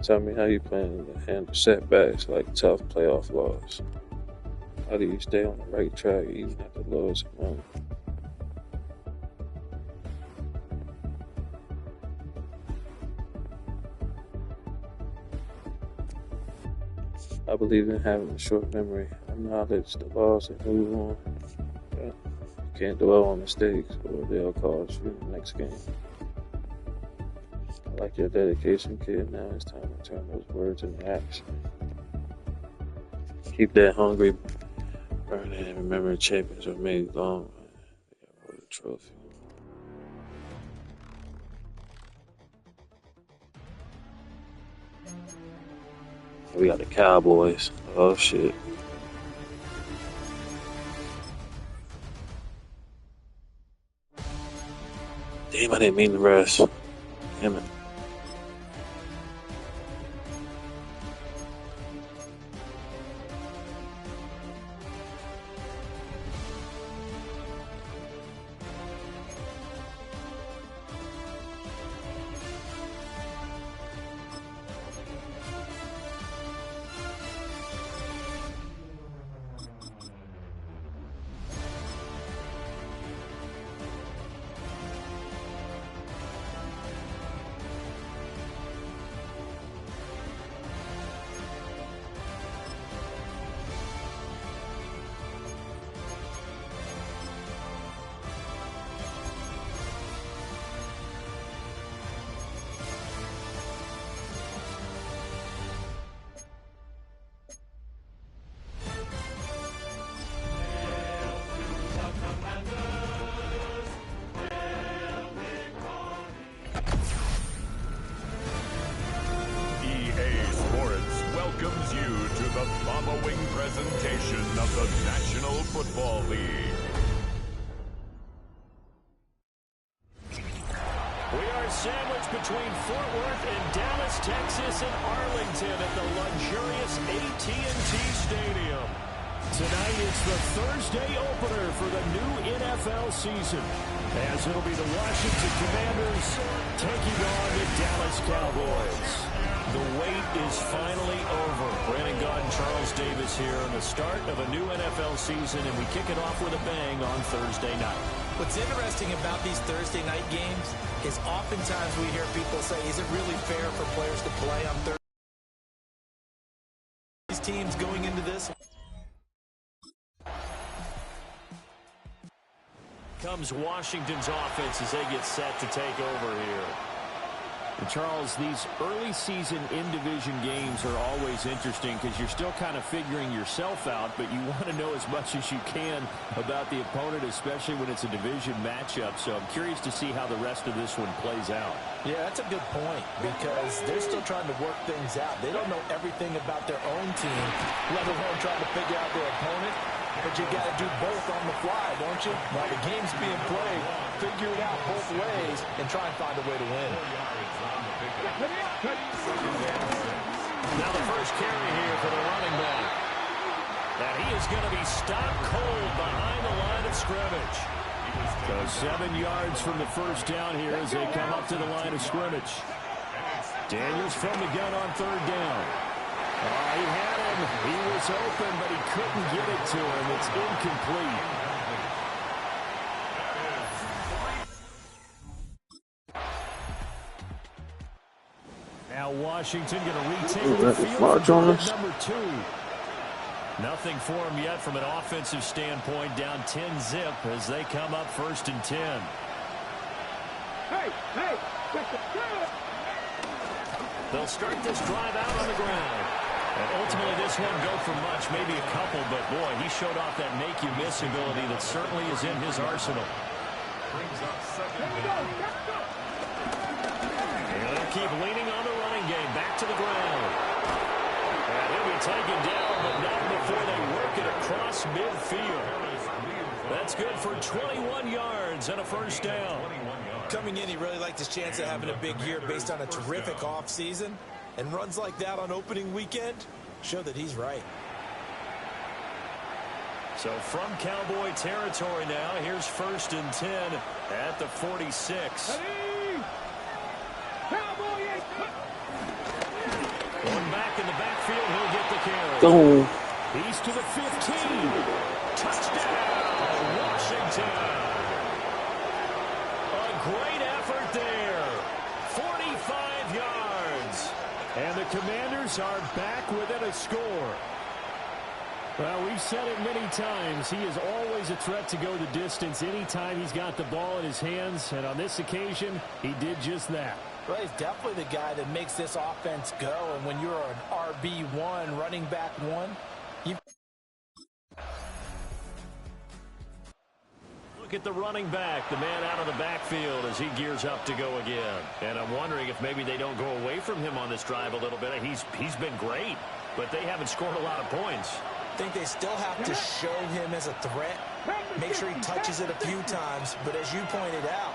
Tell me how you plan to handle setbacks like tough playoff loss. How do you stay on the right track even at the lowest moment? I believe in having a short memory. Acknowledge the loss and move on. Yeah. You can't dwell on mistakes or they'll cost you in the next game. I like your dedication, kid. Now it's time to turn those words into action. Keep that hungry burning and remember champions are made long. They got a trophy. We got the Cowboys. Oh shit. Damn, I didn't mean to rest. Damn it. Welcomes you to the following presentation of the National Football League. We are sandwiched between Fort Worth and Dallas, Texas, and Arlington at the luxurious AT&T Stadium. Tonight it's the Thursday opener for the new NFL season, as it'll be the Washington Commanders taking on the Dallas Cowboys. The wait is finally over. Brandon Gaud and Charles Davis here on the start of a new NFL season, and we kick it off with a bang on Thursday night. What's interesting about these Thursday night games is oftentimes we hear people say, is it really fair for players to play on Thursday? These teams going into this. Comes Washington's offense as they get set to take over here. And Charles, these early season in-division games are always interesting because you're still kind of figuring yourself out, but you want to know as much as you can about the opponent, especially when it's a division matchup. So I'm curious to see how the rest of this one plays out. Yeah, that's a good point because they're still trying to work things out. They don't know everything about their own team, let alone trying to figure out their opponent. But you got to do both on the fly, don't you? While the game's being played, figure it out both ways and try and find a way to win. Now the first carry here for the running back. And he is going to be stopped cold behind the line of scrimmage. So 7 yards from the first down here as they come up to the line of scrimmage. Daniels from the gun on third down. He had him. He was open, but he couldn't get it to him. It's incomplete. Now Washington going to retake Ooh, the that's a field smart for drive Jones. number 2. Nothing for him yet from an offensive standpoint. Down 10-zip as they come up 1st and 10. Hey, They'll start this drive out on the ground. And ultimately, this won't go for much, maybe a couple, but boy, he showed off that make-you-miss ability that certainly is in his arsenal. Brings up second Let's go. And they'll keep leaning on the running game. Back to the ground. And he'll be taken down, but not before they work it across midfield. That's good for 21 yards and a first down. Coming in, he really liked his chance of having a big year based on a terrific offseason. And runs like that on opening weekend show that he's right. So from Cowboy territory now, here's 1st and 10 at the 46. Going back in the backfield, he'll get the carry. Go. He's to the 15. Touchdown, Washington. A great effort there. 45 yards. And the Commanders are back within a score. Well, we've said it many times. He is always a threat to go the distance anytime he's got the ball in his hands. And on this occasion, he did just that. Well, he's definitely the guy that makes this offense go. And when you're an RB1, running back 1, you look at the running back, the man out of the backfield as he gears up to go again. And I'm wondering if maybe they don't go away from him on this drive a little bit. He's been great, but they haven't scored a lot of points. I think they still have to show him as a threat. Make sure he touches it a few times. But as you pointed out,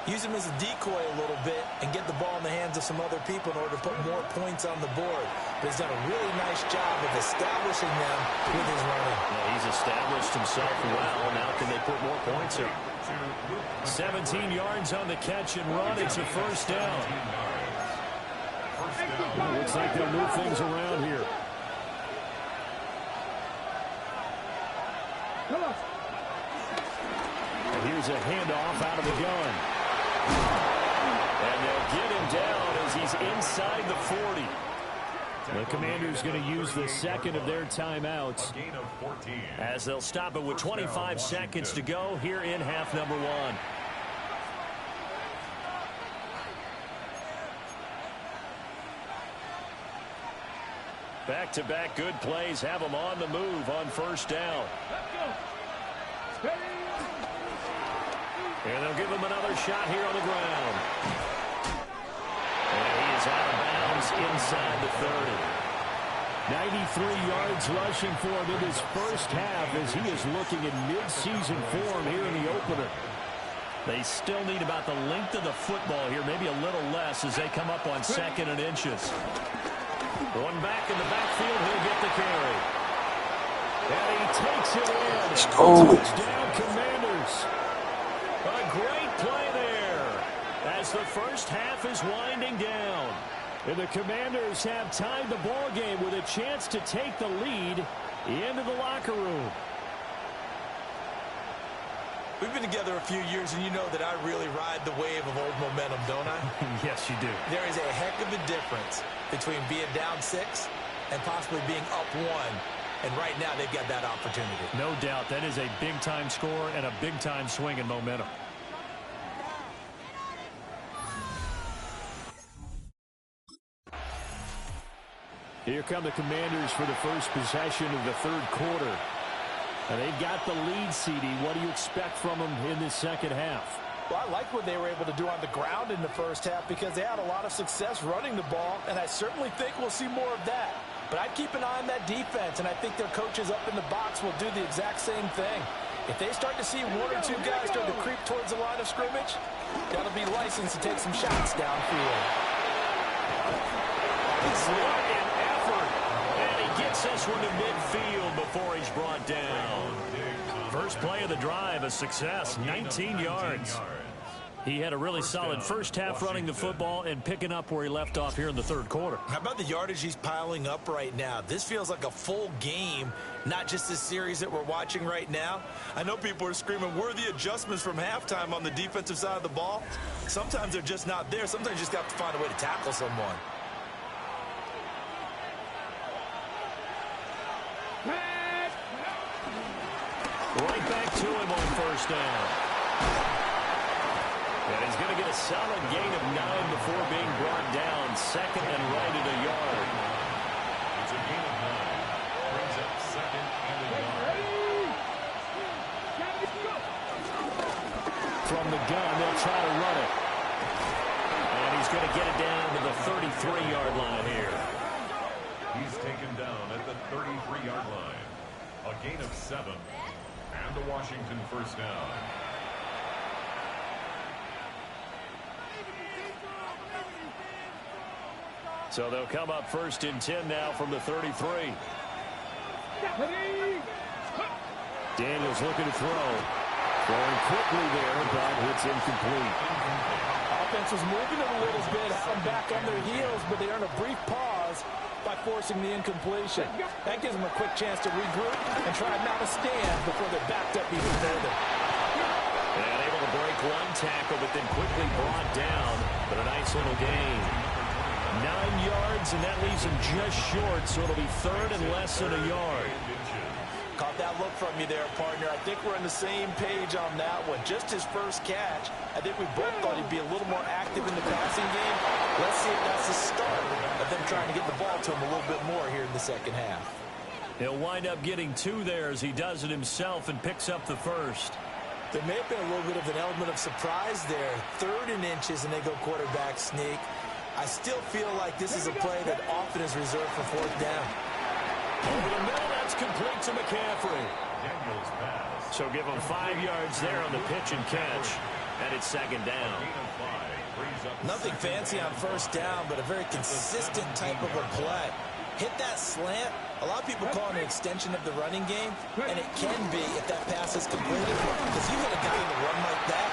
use him as a decoy a little bit and get the ball in the hands of some other people in order to put more points on the board. But he's done a really nice job of establishing them with his running. Yeah, he's established himself well. Now can they put more points up? 17 yards on the catch and run. It's a first down. Looks like they'll move things around here. And here's a handoff out of the gun. And they'll get him down as he's inside the 40. The Commanders going to use the second of their timeouts as they'll stop it with 25 seconds to go here in half number 1. Back-to-back good plays have them on the move on first down. And they'll give him another shot here on the ground. And he is out of bounds inside the 30. 93 yards rushing for him in his first half as he is looking in mid-season form here in the opener. They still need about the length of the football here, maybe a little less as they come up on 2nd and inches. Going back in the backfield, he'll get the carry. And he takes it in. Let's go. Touchdown, Commanders. A great play there as the first half is winding down. And the Commanders have tied the ball game with a chance to take the lead into the locker room. We've been together a few years, and you know that I really ride the wave of old momentum, don't I? Yes, you do. There is a heck of a difference between being down 6 and possibly being up 1. And right now, they've got that opportunity. No doubt. That is a big-time score and a big-time swing in momentum. Here come the Commanders for the first possession of the third quarter. And they've got the lead, CD. What do you expect from them in this second half? Well, I like what they were able to do on the ground in the first half because they had a lot of success running the ball, and I certainly think we'll see more of that. But I'd keep an eye on that defense, and I think their coaches up in the box will do the exact same thing. If they start to see 1 or 2 guys start to creep towards the line of scrimmage, that'll be licensed to take some shots downfield. What an effort. And he gets this one to midfield before he's brought down. First play of the drive, a success, 19 yards. He had a really solid first half running the football and picking up where he left off here in the third quarter. How about the yardage he's piling up right now? This feels like a full game, not just this series that we're watching right now. I know people are screaming, where are the adjustments from halftime on the defensive side of the ball? Sometimes they're just not there. Sometimes you just got to find a way to tackle someone. Right back to him on first down. And he's going to get a solid gain of 9 before being brought down. Second and right at a yard. It's a gain of 9. Brings up second and a yard. From the gun, they'll try to run it. And he's going to get it down to the 33-yard line here. He's taken down at the 33-yard line. A gain of 7. And a Washington first down. So they'll come up first and 10 now from the 33. Daniels looking to throw. Throwing quickly there, but it's incomplete. Offense was moving it a little bit, had them back on their heels, but they earned a brief pause by forcing the incompletion. That gives them a quick chance to regroup and try not to stand before they're backed up even further. And able to break one tackle, but then quickly brought down. But a nice little gain. 9 yards, and that leaves him just short, so it'll be third and less than a yard. Caught that look from you there, partner. I think we're on the same page on that one. Just his first catch. I think we both thought he'd be a little more active in the passing game. Let's see if that's the start of them trying to get the ball to him a little bit more here in the second half. He'll wind up getting 2 there as he does it himself and picks up the first. There may have been a little bit of an element of surprise there. 3rd and inches, and they go quarterback sneak. I still feel like this is a play that often is reserved for 4th down. Over the middle, that's complete to McCaffrey. So give him 5 yards there on the pitch and catch, and it's second down. Nothing fancy on first down, but a very consistent type of a play. Hit that slant. A lot of people call it an extension of the running game, and it can be if that pass is completed. Because you hit a guy in the run like that,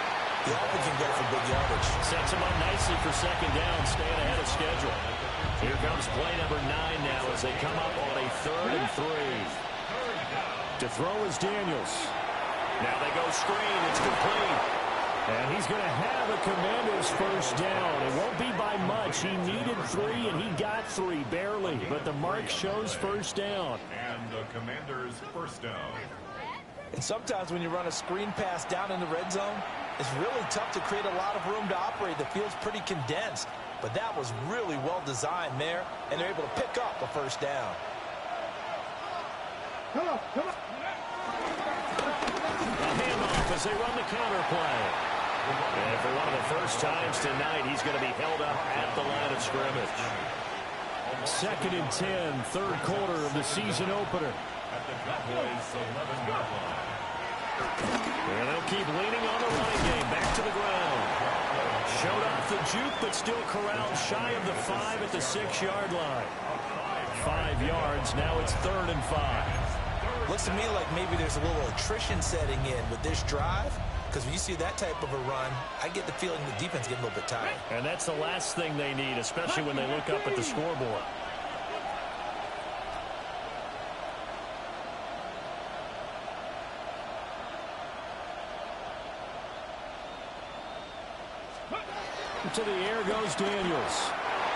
he often can go for big yardage. Sets him up nicely for second down, staying ahead of schedule. Here comes play number 9 now as they come up on a 3rd and 3. To throw is Daniels. Now they go screen. It's complete. And he's going to have a Commanders first down. It won't be by much. He needed 3, and he got 3, barely. But the mark shows first down. And the Commanders first down. And sometimes when you run a screen pass down in the red zone, it's really tough to create a lot of room to operate. The field's pretty condensed. But that was really well designed there, and they're able to pick up a first down. Come on. A handoff as they run the counter play. And for one of the first times tonight, he's going to be held up at the line of scrimmage. 2nd and 10, 3rd quarter of the season opener. At the Cowboys' 11-yard line. And they'll keep leaning on the running game. Back to the ground. Showed off the juke, but still corralled shy of the 5 at the 6-yard line. 5 yards. Now it's 3rd and 5. Looks to me like maybe there's a little attrition setting in with this drive. Because when you see that type of a run, I get the feeling the defense getting a little bit tired. And that's the last thing they need, especially when they look up at the scoreboard. To the air goes Daniels.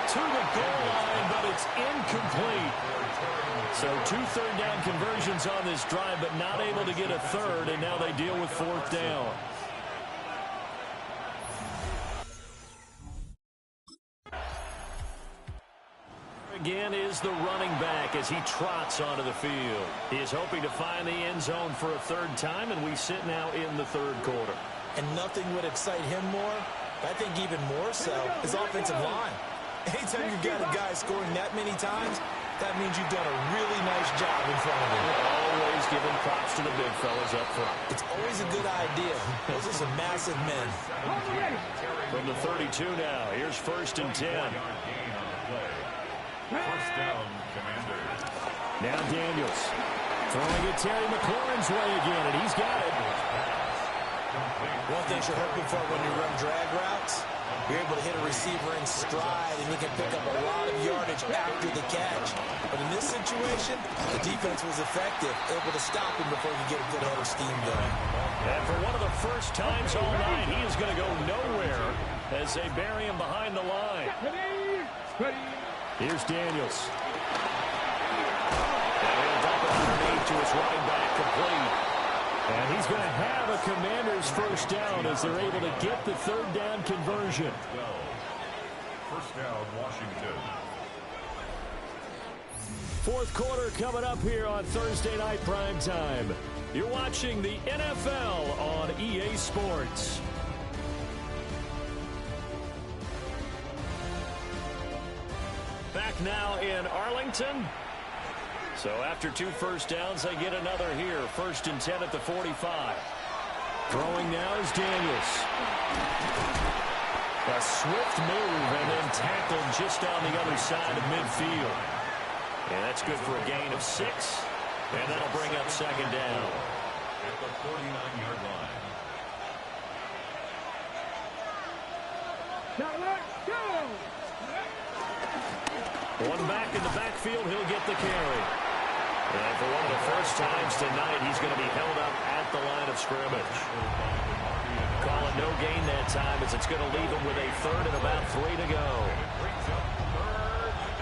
To the goal line, but it's incomplete. So 2 third down conversions on this drive, but not able to get a 3rd, and now they deal with 4th down. Again is the running back as he trots onto the field. He is hoping to find the end zone for a 3rd time, and we sit now in the 3rd quarter. And nothing would excite him more. I think even more so is offensive line. Anytime you've got a guy scoring that many times, that means you've done a really nice job in front of him. Always giving props to the big fellas up front. It's always a good idea. Those are some massive men. From the 32 now, here's 1st and 10. First down, Commanders. Now Daniels throwing it Terry McLaurin's way again, and he's got it. One thing you're hoping for when you run drag routes, you're able to hit a receiver in stride, and he can pick up a lot of yardage after the catch. But in this situation, the defense was effective, able to stop him before he could get a good header scheme going. And for one of the first times all night, he is going to go nowhere as they bury him behind the line. Here's Daniels. And he'll dump it underneath to his running back, complete. And he's going to have a Commanders first down as they're able to get the third down conversion. First down, Washington. Fourth quarter coming up here on Thursday Night Prime Time. You're watching the NFL on EA Sports. Back now in Arlington. So after 2 first downs, they get another here. 1st and 10 at the 45. Throwing now is Daniels. A swift move and then tackled just on the other side of midfield. And that's good for a gain of 6. And that'll bring up second down. At the 49-yard line. One back in the backfield, he'll get the carry. And for one of the first times tonight, he's going to be held up at the line of scrimmage. Calling no gain that time as it's going to leave him with a third and about 3 to go.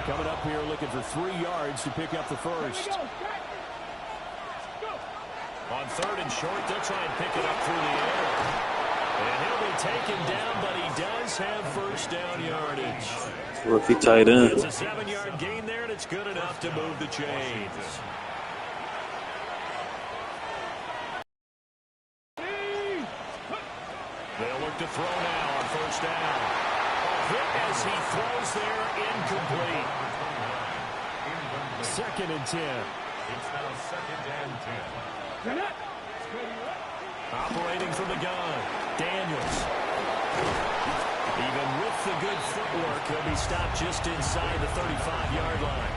Coming up here looking for 3 yards to pick up the first. On 3rd and short, they'll try and pick it up through the air. And he'll be taken down, but he does have first down yardage. Rookie tight end. It's a 7-yard gain there, and it's good enough to move the chains. They'll look to throw now on first down. Hit as he throws there, incomplete. 2nd and 10. It's now 2nd and 10. Operating from the gun, Daniels. Even with the good footwork, he'll be stopped just inside the 35-yard line.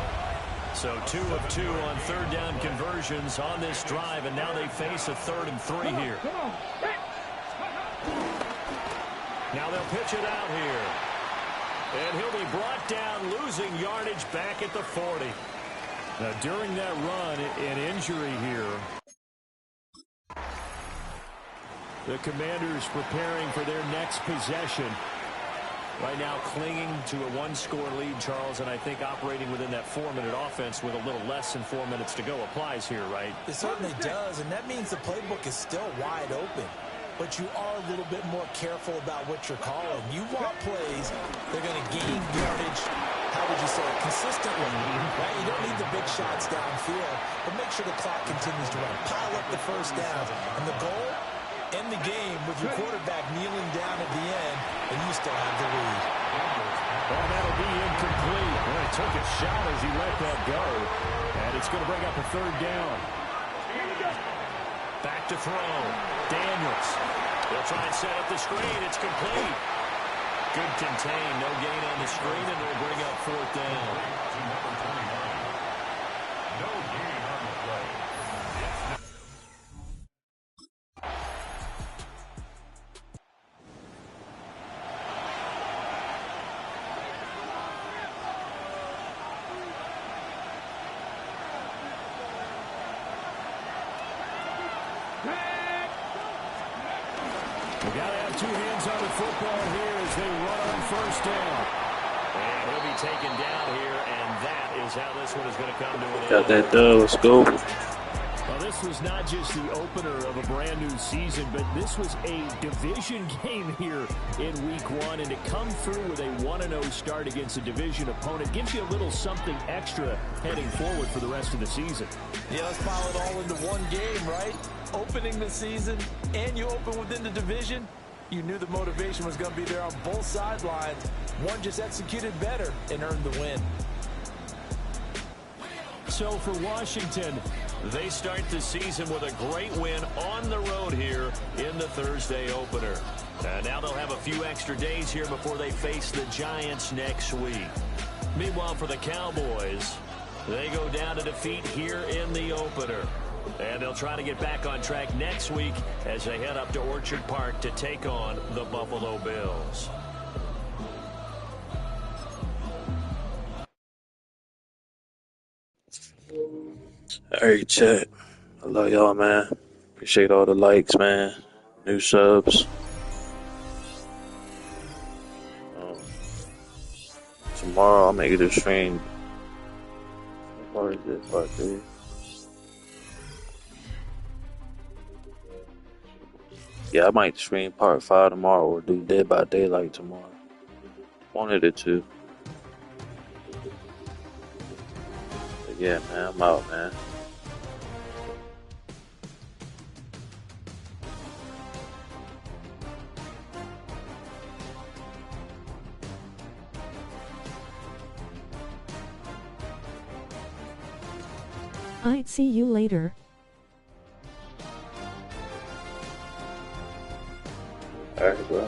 So 2 of 2 on 3rd down conversions on this drive, and now they face a 3rd and 3 here. Now they'll pitch it out here. And he'll be brought down, losing yardage back at the 40. Now during that run, an injury here. The Commanders preparing for their next possession. Right now clinging to a 1-score lead, Charles, and I think operating within that 4-minute offense with a little less than 4 minutes to go applies here, right? It certainly does, and that means the playbook is still wide open. But you are a little bit more careful about what you're calling. You want plays, they're going to gain yardage, how would you say it, consistently. Right? You don't need the big shots downfield, but make sure the clock continues to run. Pile up the first downs. And the goal, end the game with your quarterback kneeling down at the end, and you still have the lead. Well, that'll be incomplete. Well, he took a shot as he let that go. And it's going to bring up a 3rd down. Back to throw. Daniels. They'll try and set up the screen. It's complete. Good contain. No gain on the screen, and it'll bring up 4th down. No gain on the play. We got to have 2 hands on the football here as they run on first down. And he'll be taken down here, and that is how this one is going to come to an end. Got that dub. Let's go. Well, this was not just the opener of a brand new season, but this was a division game here in week 1. And to come through with a 1-0 start against a division opponent gives you a little something extra heading forward for the rest of the season. Yeah, let's pile it all into one game, right? Opening the season, and you open within the division. You knew the motivation was going to be there on both sidelines. One just executed better and earned the win. So for Washington, they start the season with a great win on the road here in the Thursday opener. Now they'll have a few extra days here before they face the Giants next week. Meanwhile, for the Cowboys, they go down to defeat here in the opener. And they'll try to get back on track next week as they head up to Orchard Park to take on the Buffalo Bills. All right, chat. I love y'all, man. Appreciate all the likes, man. New subs. Tomorrow I'll make it a stream. What is this? Yeah, I might stream part 5 tomorrow or do Dead by Daylight tomorrow. One of the two. But yeah, man, I'm out, man. I'd see you later. Alright, bro.